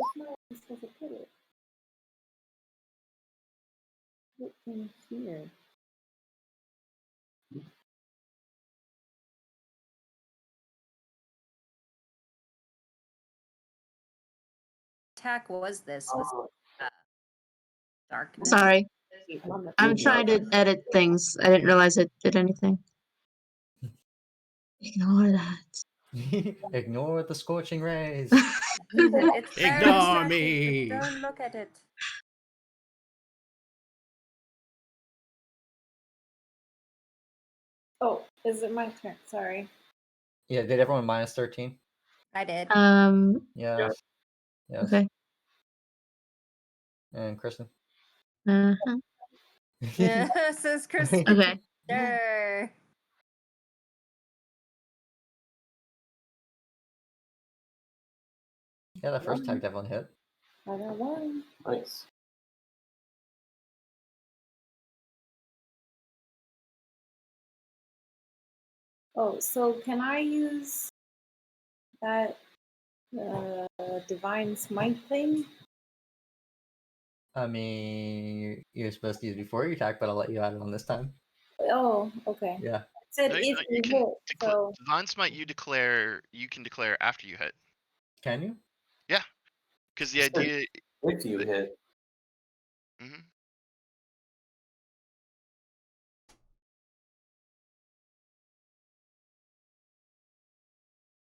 I'm supposed to put it. Put in here. Attack was this? Was Oh, darkness? Sorry. On the I'm trying to edit things. I didn't realize it did anything. Ignore that. Ignore the scorching rays. It's very Ignore distracting, me. but don't look at it. Oh, is it my turn? Sorry. Yeah, did everyone minus 13? I did. Yes. Yes. Okay. And Kristen? Uh-huh. Yeah, says Kristen. Okay. Sure. Yeah, that first attack definitely hit. I got one. nice. Oh, so can I use that divine smite thing? I mean, you're supposed to use it before you attack, but I'll let you add it on this time. Oh, okay. Yeah. It said No, if you you can hit, so Divine Smite. You can declare after you hit. Can you? Because the It said idea. If you hit, Mhm.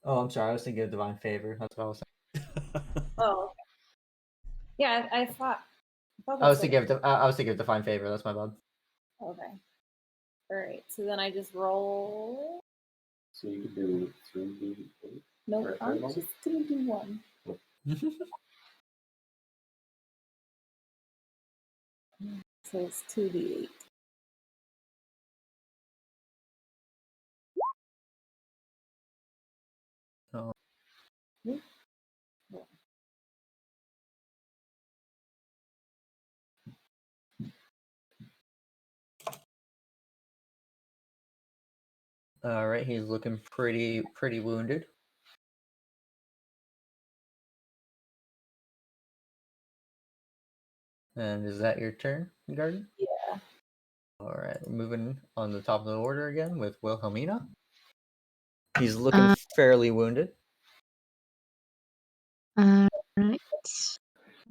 Oh, I'm sorry. I was thinking of Divine Favor. That's what I was saying. oh, okay. Yeah, I thought. I was thinking of Divine Favor. That's my bad. Okay. All right. So then I just roll. so you could do 3d8. Nope. Right, I'm right, just gonna do one. So it's 2d8. Oh. Hmm? All right, he's looking pretty wounded. And is that your turn, Garden? Yeah. All right, we're moving on the top of the order again with Wilhelmina. He's looking fairly wounded. All right.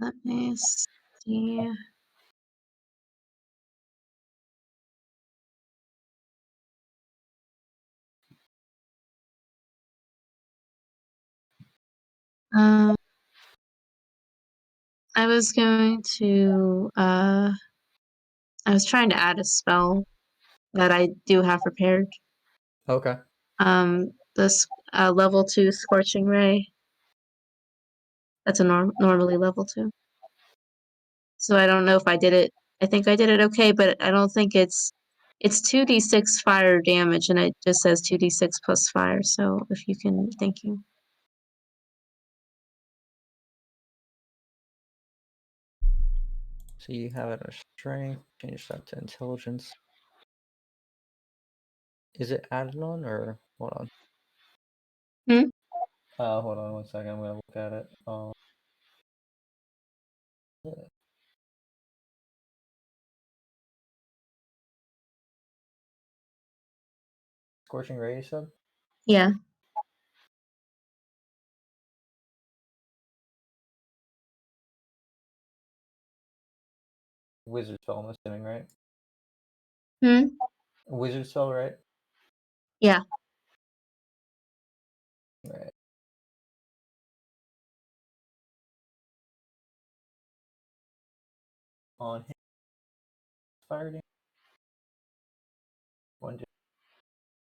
Let me see. I was going to I was trying to add a spell that I do have prepared. Okay. This level 2 Scorching Ray. That's a normally level 2. So I don't know if I did it. I think I did it okay, but I don't think it's 2d6 fire damage, and it just says 2d6 plus fire. So if you can, thank you. So you have it as strength. Change that to intelligence. Is it added on or hold on? Hmm? Hold on 1 second. I'm gonna look at it. Yeah. Scorching Ray, you said? Yeah. Wizard spell, I'm assuming, right? Hmm? Wizard spell, right? Yeah. Right. On hit, fire damage. 1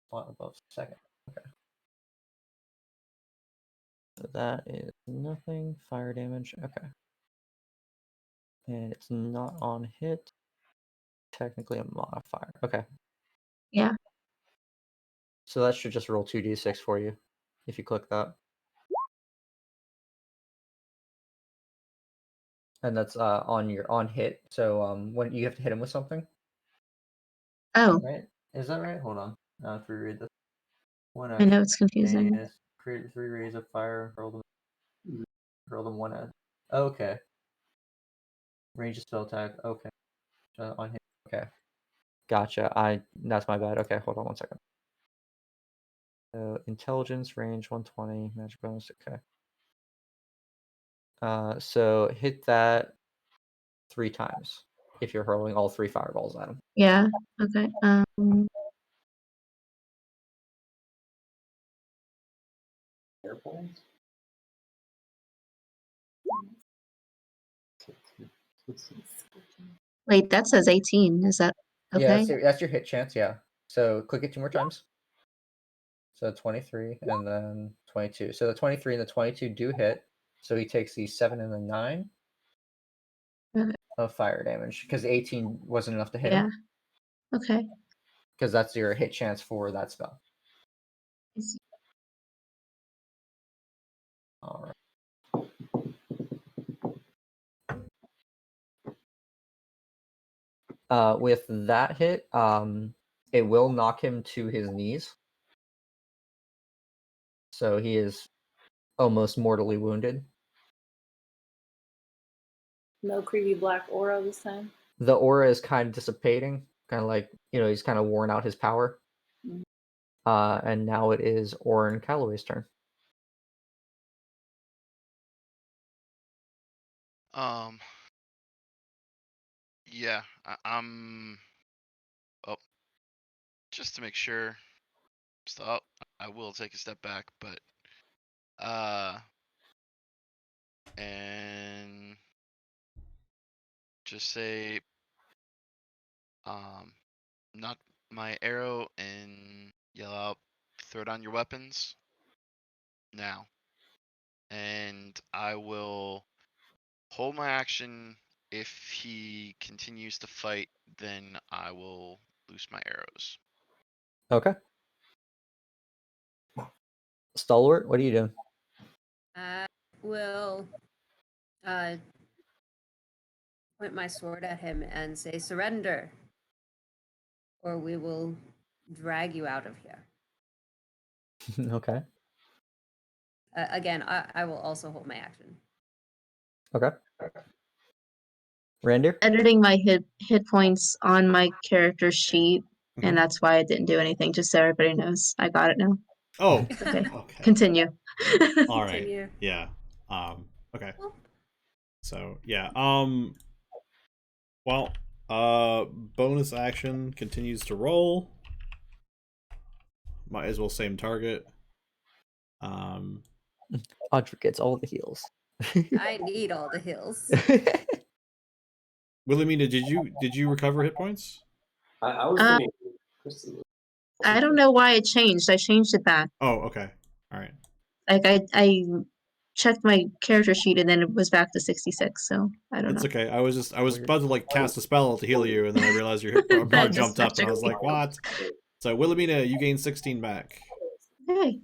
spot above second. Okay. So that is nothing. Fire damage. Okay. And it's not on hit. Technically a modifier. Okay. Yeah. So that should just roll 2d6 for you if you click that. And that's on your on hit. So when you have to hit him with something, Oh, right? Is that right? Hold on. I have to reread this. One I know action. it's confusing. Is create 3 rays of fire. Hurl them one at. Okay. Range of spell attack. Okay. On hit. Okay. Gotcha. That's my bad. Okay, hold on 1 second. So intelligence range 120 magic bonus. Okay. So hit that 3 times if you're hurling all 3 fireballs at him. Yeah. Okay. Airplanes? Wait, that says 18. Is that Yeah, okay? that's your hit chance. Yeah. So click it 2 more times. So 23 and then 22. So the 23 and the 22 do hit. So he takes the 7 and the 9 Okay. of fire damage because the 18 wasn't enough to hit Yeah. him. Okay. Because that's your hit chance for that spell. I see. All right. With that hit, it will knock him to his knees. So he is almost mortally wounded. No creepy black aura this time. The aura is kind of dissipating, kind of like, he's kind of worn out his power. Mhm. And now it is Orin Calloway's turn. Yeah, I'm. Oh, just to make sure. Stop. I will take a step back, but and just say knock my arrow and yell out, throw down your weapons now. And I will hold my action. If he continues to fight, then I will loose my arrows. Okay. Stalwart, what are you doing? I will point my sword at him and say, "Surrender, or we will drag you out of here." Okay. Again, I will also hold my action. Okay. Randir? Editing my hit points on my character sheet, Mhm. and that's why I didn't do anything. Just so everybody knows, I got it now. Oh, Okay. okay. Continue. All right. Continue. Yeah. Okay. Well, So yeah. Well. Bonus action continues to roll. Might as well same target. Audra gets all the heals. I need all the hills. Wilhelmina, did you recover hit points? I was Uh, thinking Kristen. I don't know why it changed. I changed it back. Oh, okay. All right. Like I checked my character sheet and then it was back to 66. So I don't It's know. okay. I was Weird. about to like cast a spell to heal you, and then I realized your hit bar That just jumped up, and I was magically- like, "What?" So Wilhelmina, you gain 16 back. Hey,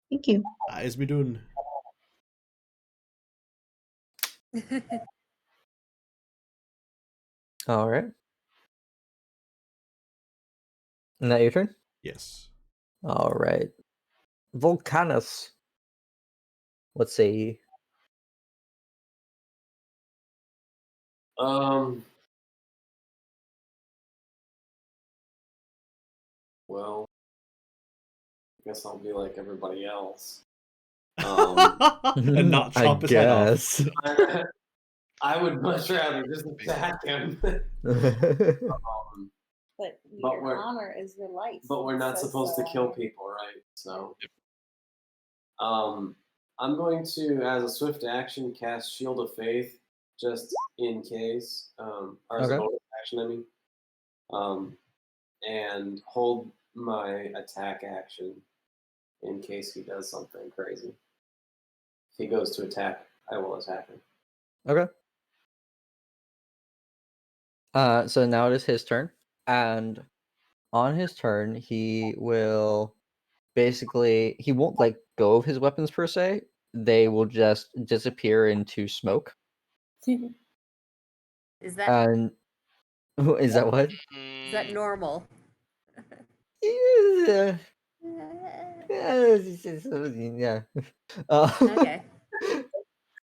thank you. How is me doing? All right. Now your turn. Yes. All right. Volcanus. Let's see. Well, I guess I'll be like everybody else. And not I chop his head off. guess. I would much rather just attack him. But But your we're- honor is your life. But we're not supposed to kill people, right? So, I'm going to, as a swift action, cast Shield of Faith, just in case, or as a Okay. bonus action, I mean, and hold my attack action in case he does something crazy. If he goes to attack, I will attack him. Okay. So now it is his turn, and on his turn, he will basically he won't let go of his weapons per se. They will just disappear into smoke. Is that And is that what? is that Mm, normal? Yeah. Yeah. Okay.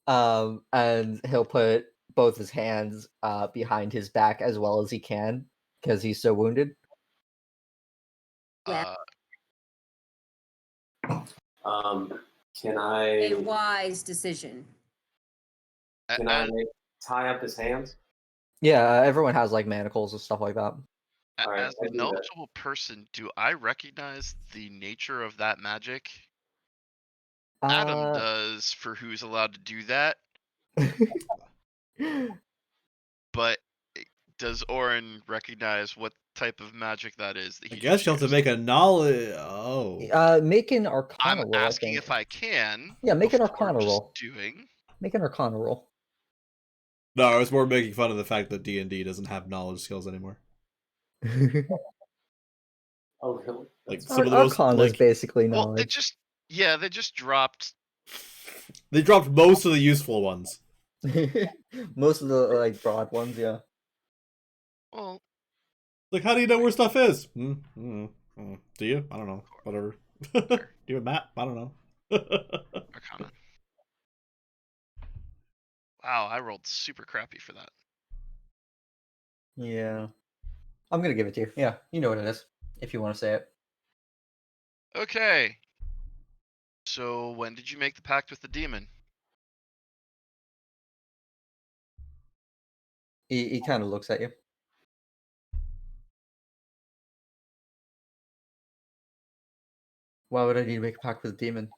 And he'll put both his hands behind his back as well as he can because he's so wounded. Yeah. Can A I wise decision. tie up his hands? Yeah, everyone has like manacles and stuff like that. Alright, as I a do that. knowledgeable person, do I recognize the nature of that magic? Adam does for who's allowed to do that, but does Orin recognize what type of magic that is that I he guess just you'll have to used? make a knowledge. Oh. Make an Arcana I'm roll. asking I think. if I can. Yeah, make an before Arcana just roll. Doing. Make an Arcana roll. No, I was more making fun of the fact that D&D doesn't have knowledge skills anymore. Oh, really? Like That's some of the most Arcana is like basically Well, they knowledge. just dropped. they dropped most of the useful ones. Most of the like broad ones, yeah. Well, Like, how do you know where stuff is? Do you? I don't know. Whatever. Do you have a map? I don't know. Arcana. Wow, I rolled super crappy for that. Yeah. I'm gonna give it to you. Yeah, you know what it is. If you want to say it. Okay. So when did you make the pact with the demon? He kind of looks at you. Why would I need to make a pact with a demon?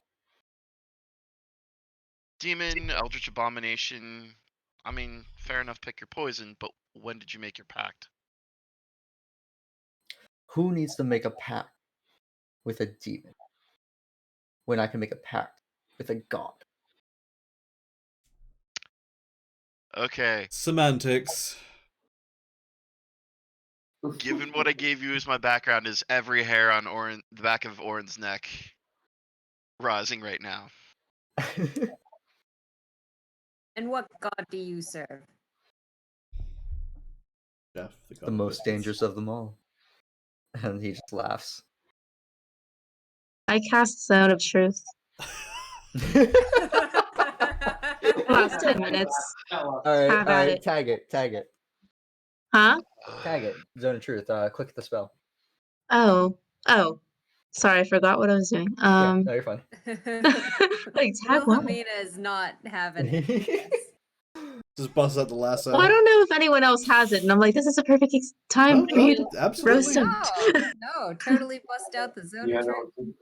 Demon, Eldritch Abomination. I mean, fair enough, pick your poison, but when did you make your pact? Who needs to make a pact with a demon when I can make a pact with a god? Okay. Semantics. Given what I gave you as my background, is every hair on the back of Orin's neck rising right now? And what god do you serve? Jeff, The most dangerous of them all. And he just laughs. I cast Zone of Truth. Last 10 minutes. All right, Have at it. tag it. Huh? Tag it. Zone of Truth. Click the spell. Oh. Sorry, I forgot what I was doing. Yeah, no, you're fine. Like tag what? Wilhelmina is not having it. Just bust out the lasso. Well, I don't know if anyone else has it, and I'm like, this is a perfect time No, for you to no, absolutely. roast him. No, totally bust out the zone Yeah, of no, truth.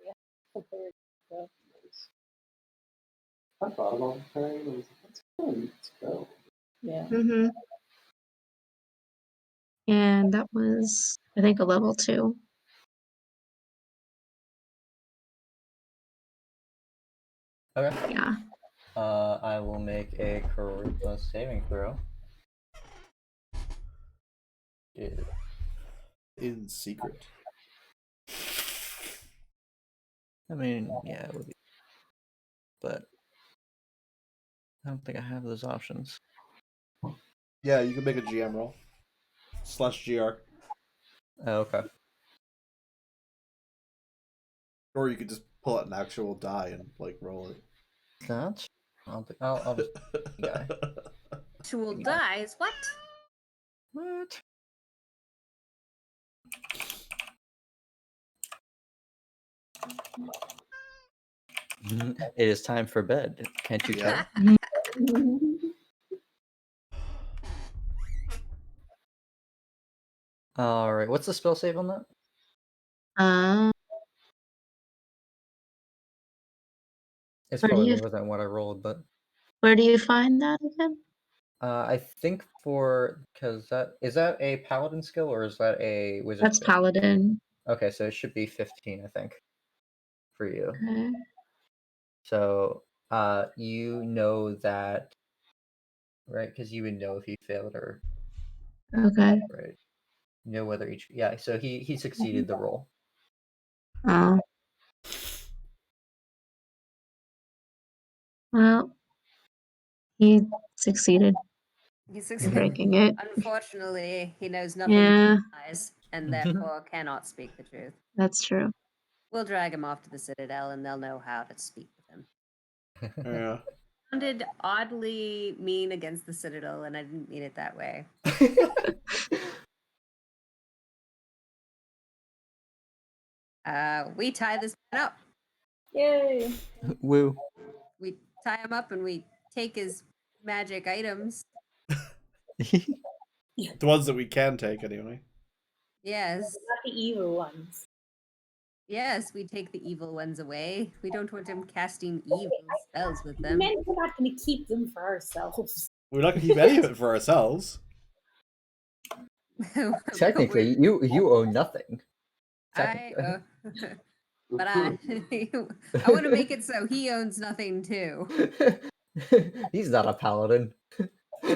I thought about playing. I was like, that's fun. Let's go. Yeah. Mm-hmm. And that was, I think, a level 2. Okay. Yeah. I will make a charisma saving throw. Yeah. In secret. I mean, yeah, it would be, but I don't think I have those options. Yeah, you can make a GM roll. /GR. Oh, okay. Or you could just pull out an actual die and like roll it. That I'll just guy. Actual dies. What? What? It is time for bed. Can't you tell? All right. What's the spell save on that? It's Where do probably you- lower than what I rolled, but Where do you find that again? I think because is that a paladin skill or is that a wizard? That's skill? Paladin. Okay, so it should be 15, I think, for you. Okay. So you know that, right? Because you would know if you failed or Okay. right. You know whether each So he succeeded the roll. Oh. Well, he succeeded He's in breaking it. Unfortunately, he knows nothing Yeah, but lies and therefore cannot speak the truth. that's true. We'll drag him off to the Citadel and they'll know how to speak with him. Yeah. Sounded oddly mean against the Citadel, and I didn't mean it that way. We tie this man up. Yay! Woo. We tie him up and we take his magic items. The ones that we can take anyway. Yes. Not the evil ones. Yes, we take the evil ones away. We don't want him casting evil spells with them. Man, we're not going to keep them for ourselves. We're not gonna keep any of it for ourselves. Technically, you owe nothing. I want to make it so he owns nothing too. He's not a paladin. We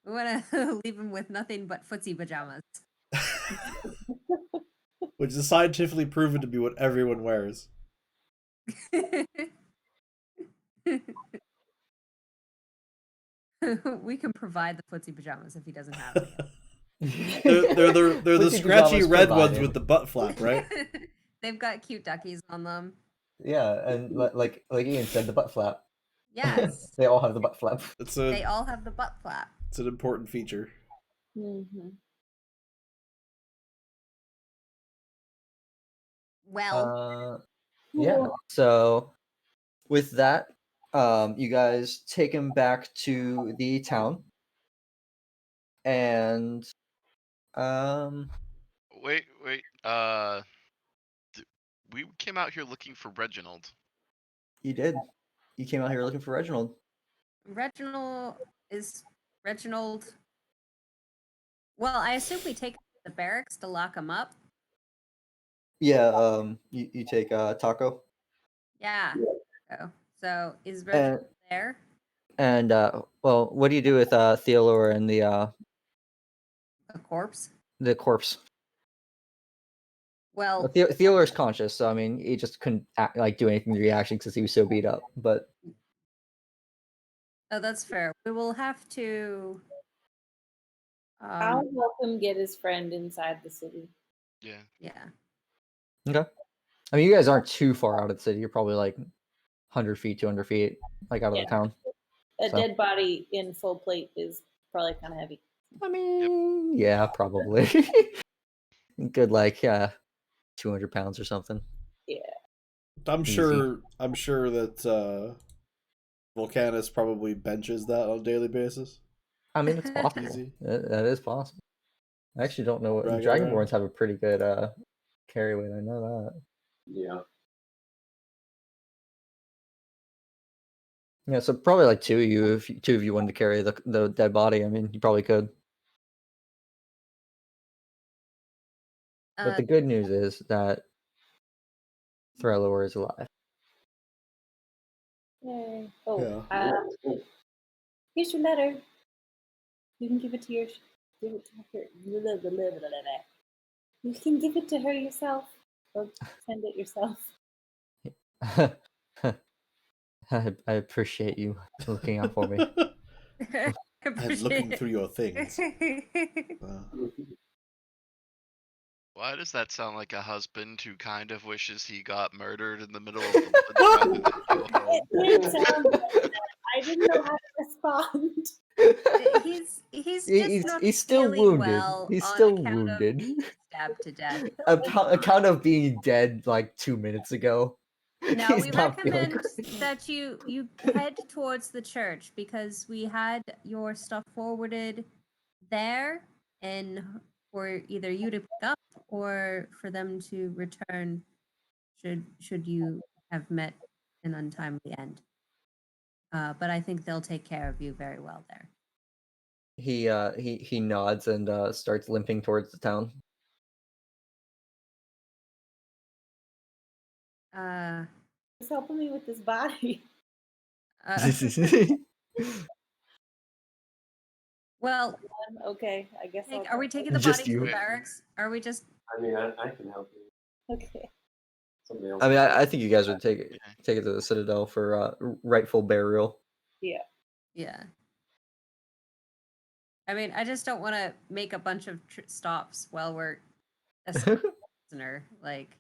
want to leave him with nothing but footsie pajamas. Which is scientifically proven to be what everyone wears. We can provide the footsie pajamas if he doesn't have them. They're the Footsie scratchy pajamas red ones provided. with the butt flap, right? They've got cute duckies on them. Yeah, and like Ian said, the butt flap. Yes. They all have the butt flap. They all have the butt flap. It's an important feature. Mm-hmm. Well, Yeah. So with that, you guys take him back to the town, and Wait. We came out here looking for Reginald. you did. You came out here looking for Reginald. Reginald. Well, I assume we take him to the barracks to lock him up. Yeah. You take Taco. Yeah. So is Reginald there? And well, what do you do with Theodore and the A corpse? corpse? Well, Theodore's conscious, so I mean, he just couldn't do anything to reaction because he was so beat up. But oh, that's fair. We will have to. I'll help him get his friend inside the city. Yeah. Yeah. okay. I mean, you guys aren't too far out of the city. You're probably like 100 feet, 200 feet, like out of Yeah. the town. A So. dead body in full plate is probably kind of heavy. I mean, yeah, probably. Good, like 200 pounds or something. Yeah. I'm Easy. sure that Volcanus probably benches that on a daily basis. I mean, it's possible. Easy. That is possible. I actually don't know what Drag it Dragonborns around. have a pretty good carry weight. I know that. Yeah. Yeah, so probably like two of you, if two of you wanted to carry the dead body. I mean, you probably could. But the good news is that Threlor is alive. Yay. Oh, Yeah. here's your letter. You can give it to give it to her. Blah, blah, blah, blah, blah. You can give it to her yourself, or send it yourself. I appreciate you looking out for me. And looking through your things. Why does that sound like a husband who kind of wishes he got murdered in the middle of the woods rather than go home? It did sound like that. I didn't know how to respond. He's still feeling wounded. well He's on still account of wounded. being stabbed to death. Account of being dead like 2 minutes ago. Now He's we not feeling recommend great. that you head towards the church because we had your stuff forwarded there and for either you to pick up or for them to return should you have met an untimely end. But I think they'll take care of you very well there. He nods and starts limping towards the town. He's helping me with this body. Well, Okay, I guess. are we taking the Just body to the you. barracks? Are we just? I mean, I can help you. Okay. Somebody else. I mean, I think you guys would take it to the Citadel for rightful burial. Yeah. Yeah. I mean, I just don't want to make a bunch of stops while we're a prisoner. Like,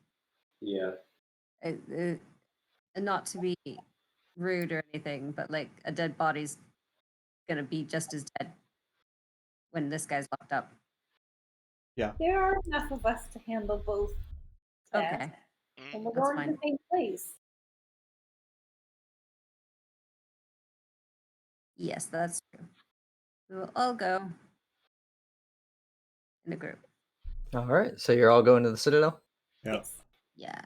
Yeah. not to be rude or anything, but like a dead body's gonna be just as dead when this guy's locked up. Yeah. There are enough of us to handle both. Okay. And we're That's going to fine. the same place. Yes, that's true. We will all go in a group. All right, so you're all going to the Citadel? Yeah. Yes. Yeah.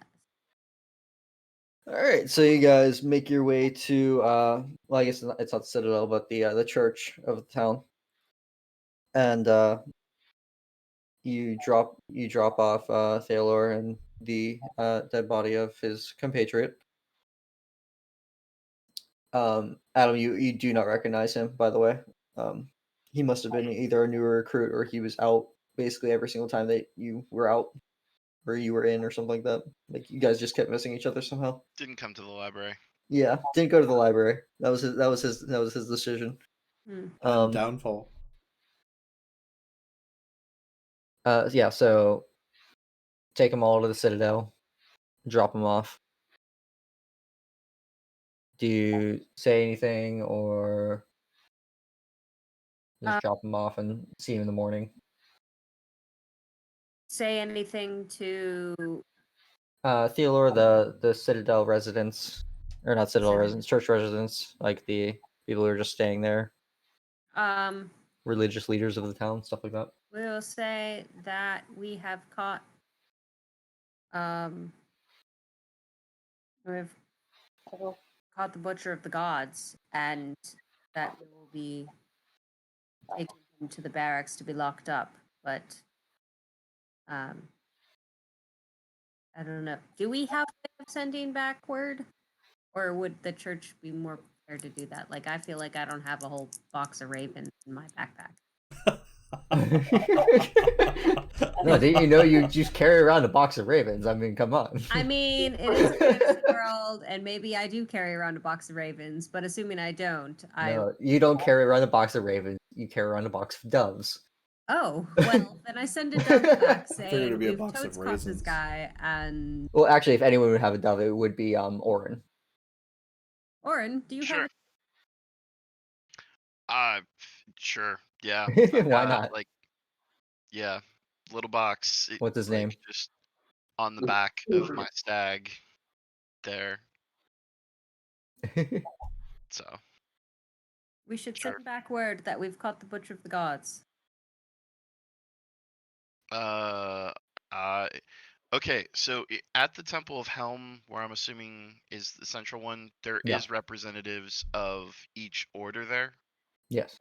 All right, so you guys make your way to well, I guess it's not the Citadel, but the church of the town, and you drop off Thalor and the dead body of his compatriot. Adam, you do not recognize him, by the way. He must have been either a newer recruit or he was out basically every single time that you were out or you were in or something like that. Like you guys just kept missing each other somehow. Didn't come to the library. Yeah, didn't go to the library. That was his decision. Downfall. Yeah, so take them all to the Citadel, drop them off. Do you say anything or just drop them off and see you in the morning? Say anything to Theodore, the Citadel residents, or not Citadel residents, church residents, like the people who are just staying there, religious leaders of the town, stuff like that. we'll say that we have caught we've caught the butcher of the gods and that we will be taking him to the barracks to be locked up. But I don't know. Do we have a way of sending back word? Or would the church be more prepared to do that? Like, I feel like I don't have a whole box of ravens in my backpack. No, didn't you know you just carry around a box of ravens? I mean, come on. I mean, it is a fantasy world, and maybe I do carry around a box of ravens, but assuming I don't, No, you don't carry around a box of ravens. You carry around a box of doves. Oh, well, then I send a dove back Figured saying it'd be a we've box of totes caught this raisins. guy, and Well, actually, if anyone would have a dove, it would be Orin. Orin, do you Sure. have Sure. Yeah. Why not? Like, yeah, little box. What's his name? Just on the back of my stag there. So. we should Sure. send back word that we've caught the butcher of the gods. Okay, so at the Temple of Helm, where I'm assuming is the central one, there Yeah. is representatives of each order there. Yes.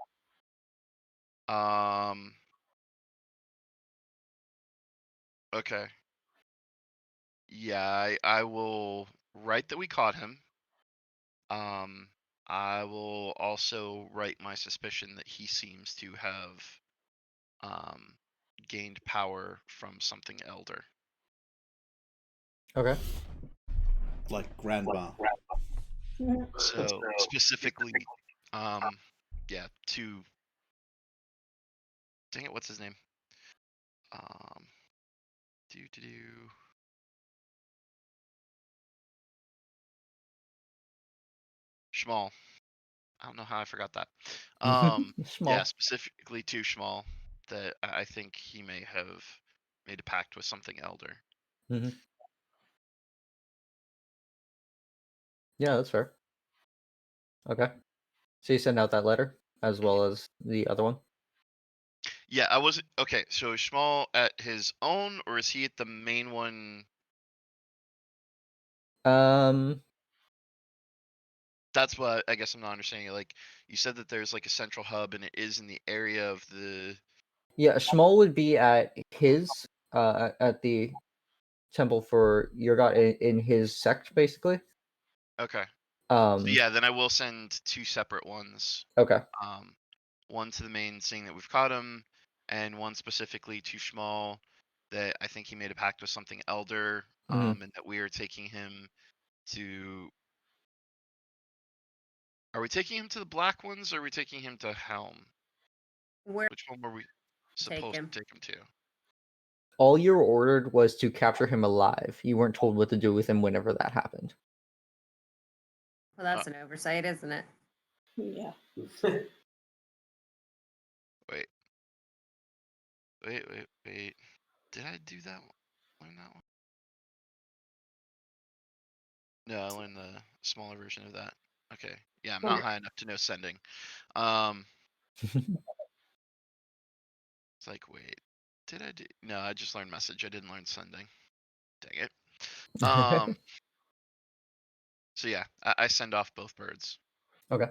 Okay. Yeah, I will write that we caught him. I will also write my suspicion that he seems to have gained power from something elder. Okay. Like grandma. So specifically, yeah, to dang it, what's his name? Do Schmal. I don't know how I forgot that. Small. Yeah, specifically to Schmal, that I think he may have made a pact with something elder. Yeah, that's fair. Okay. So you send out that letter as well as the other one? Yeah, I was okay. So is Schmal at his own, or is he at the main one? That's what I guess I'm not understanding. Like, you said that there's like a central hub, and it is in the area of the. Yeah, Schmal would be at his at the temple for your god in his sect, basically. Okay. So yeah, then I will send 2 separate ones. Okay. One to the main, saying that we've caught him, and one specifically to Schmal, that I think he made a pact with something elder, and that we are taking him to. Are we taking him to the black ones, or are we taking him to Helm? Where Which one were we take supposed him? to take him to? All you were ordered was to capture him alive. You weren't told what to do with him whenever that happened. Well, that's an oversight, isn't it? Yeah. Wait. Did I do that one? Learn that one? No, I learned the smaller version of that. Okay. Yeah, I'm not high enough to know sending. It's like, wait, did I do? No, I just learned message. I didn't learn sending. Dang it. So yeah, I send off both birds. Okay.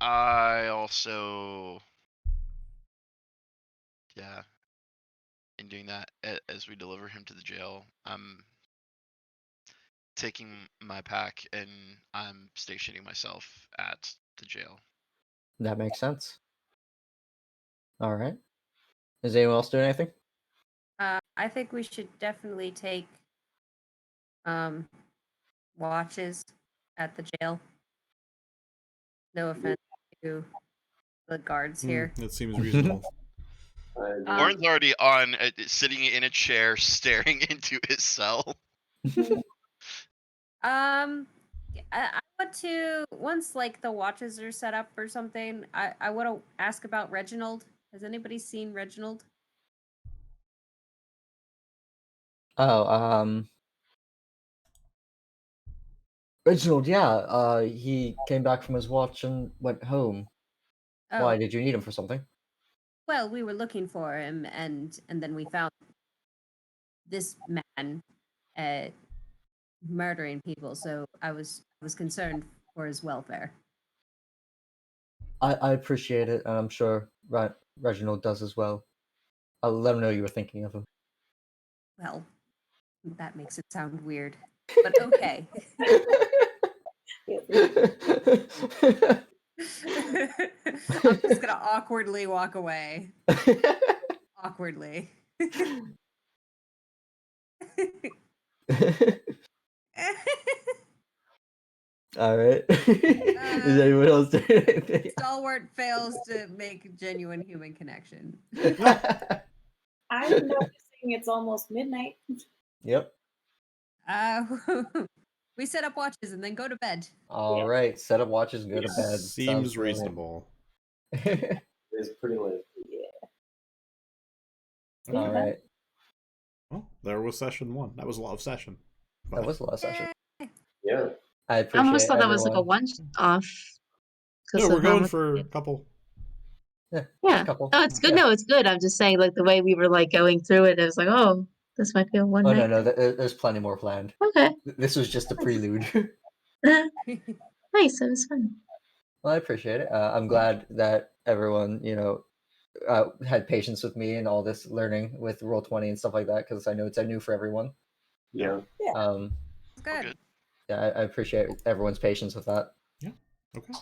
I also, yeah, in doing that, as we deliver him to the jail, I'm taking my pack and I'm stationing myself at the jail. That makes sense. All right. Is anyone else doing anything? I think we should definitely take watches at the jail. No offense to the guards here. That seems reasonable. Lauren's already on, sitting in a chair, staring into his cell. I want to, once like the watches are set up or something, I want to ask about Reginald. Has anybody seen Reginald? Oh, Reginald, yeah. He came back from his watch and went home. Oh, Why, did you need him for something? well, we were looking for him, and then we found this man murdering people. So I was concerned for his welfare. I appreciate it, and I'm sure Reginald does as well. I'll let him know you were thinking of him. Well, that makes it sound weird, but okay. I'm just gonna awkwardly walk away. Awkwardly. All right. Is anyone else doing anything? Stalwart fails to make genuine human connection. I'm noticing it's almost midnight. Yep. We set up watches and then go to bed. All right. Set up watches and go to bed. Seems reasonable. It's pretty late. All right. Well, there was session 1. That was a lot of session. That was a lot of session. Yeah. I I appreciate almost thought that was like a everyone. one-off. No, we're going for a couple. Yeah. Yeah. Couple. Oh, it's good. Yeah. No, it's good. I'm just saying, like the way we were like going through it, I was like, oh, this might be a one Oh night. no, there's plenty more planned. Okay. This was just a prelude. Nice. It was fun. Well, I appreciate it. I'm glad that everyone, had patience with me and all this learning with Roll20 and stuff like that, because I know it's new for everyone. Yeah. Yeah. Um, It's good. good. yeah, I appreciate everyone's patience with that. Okay.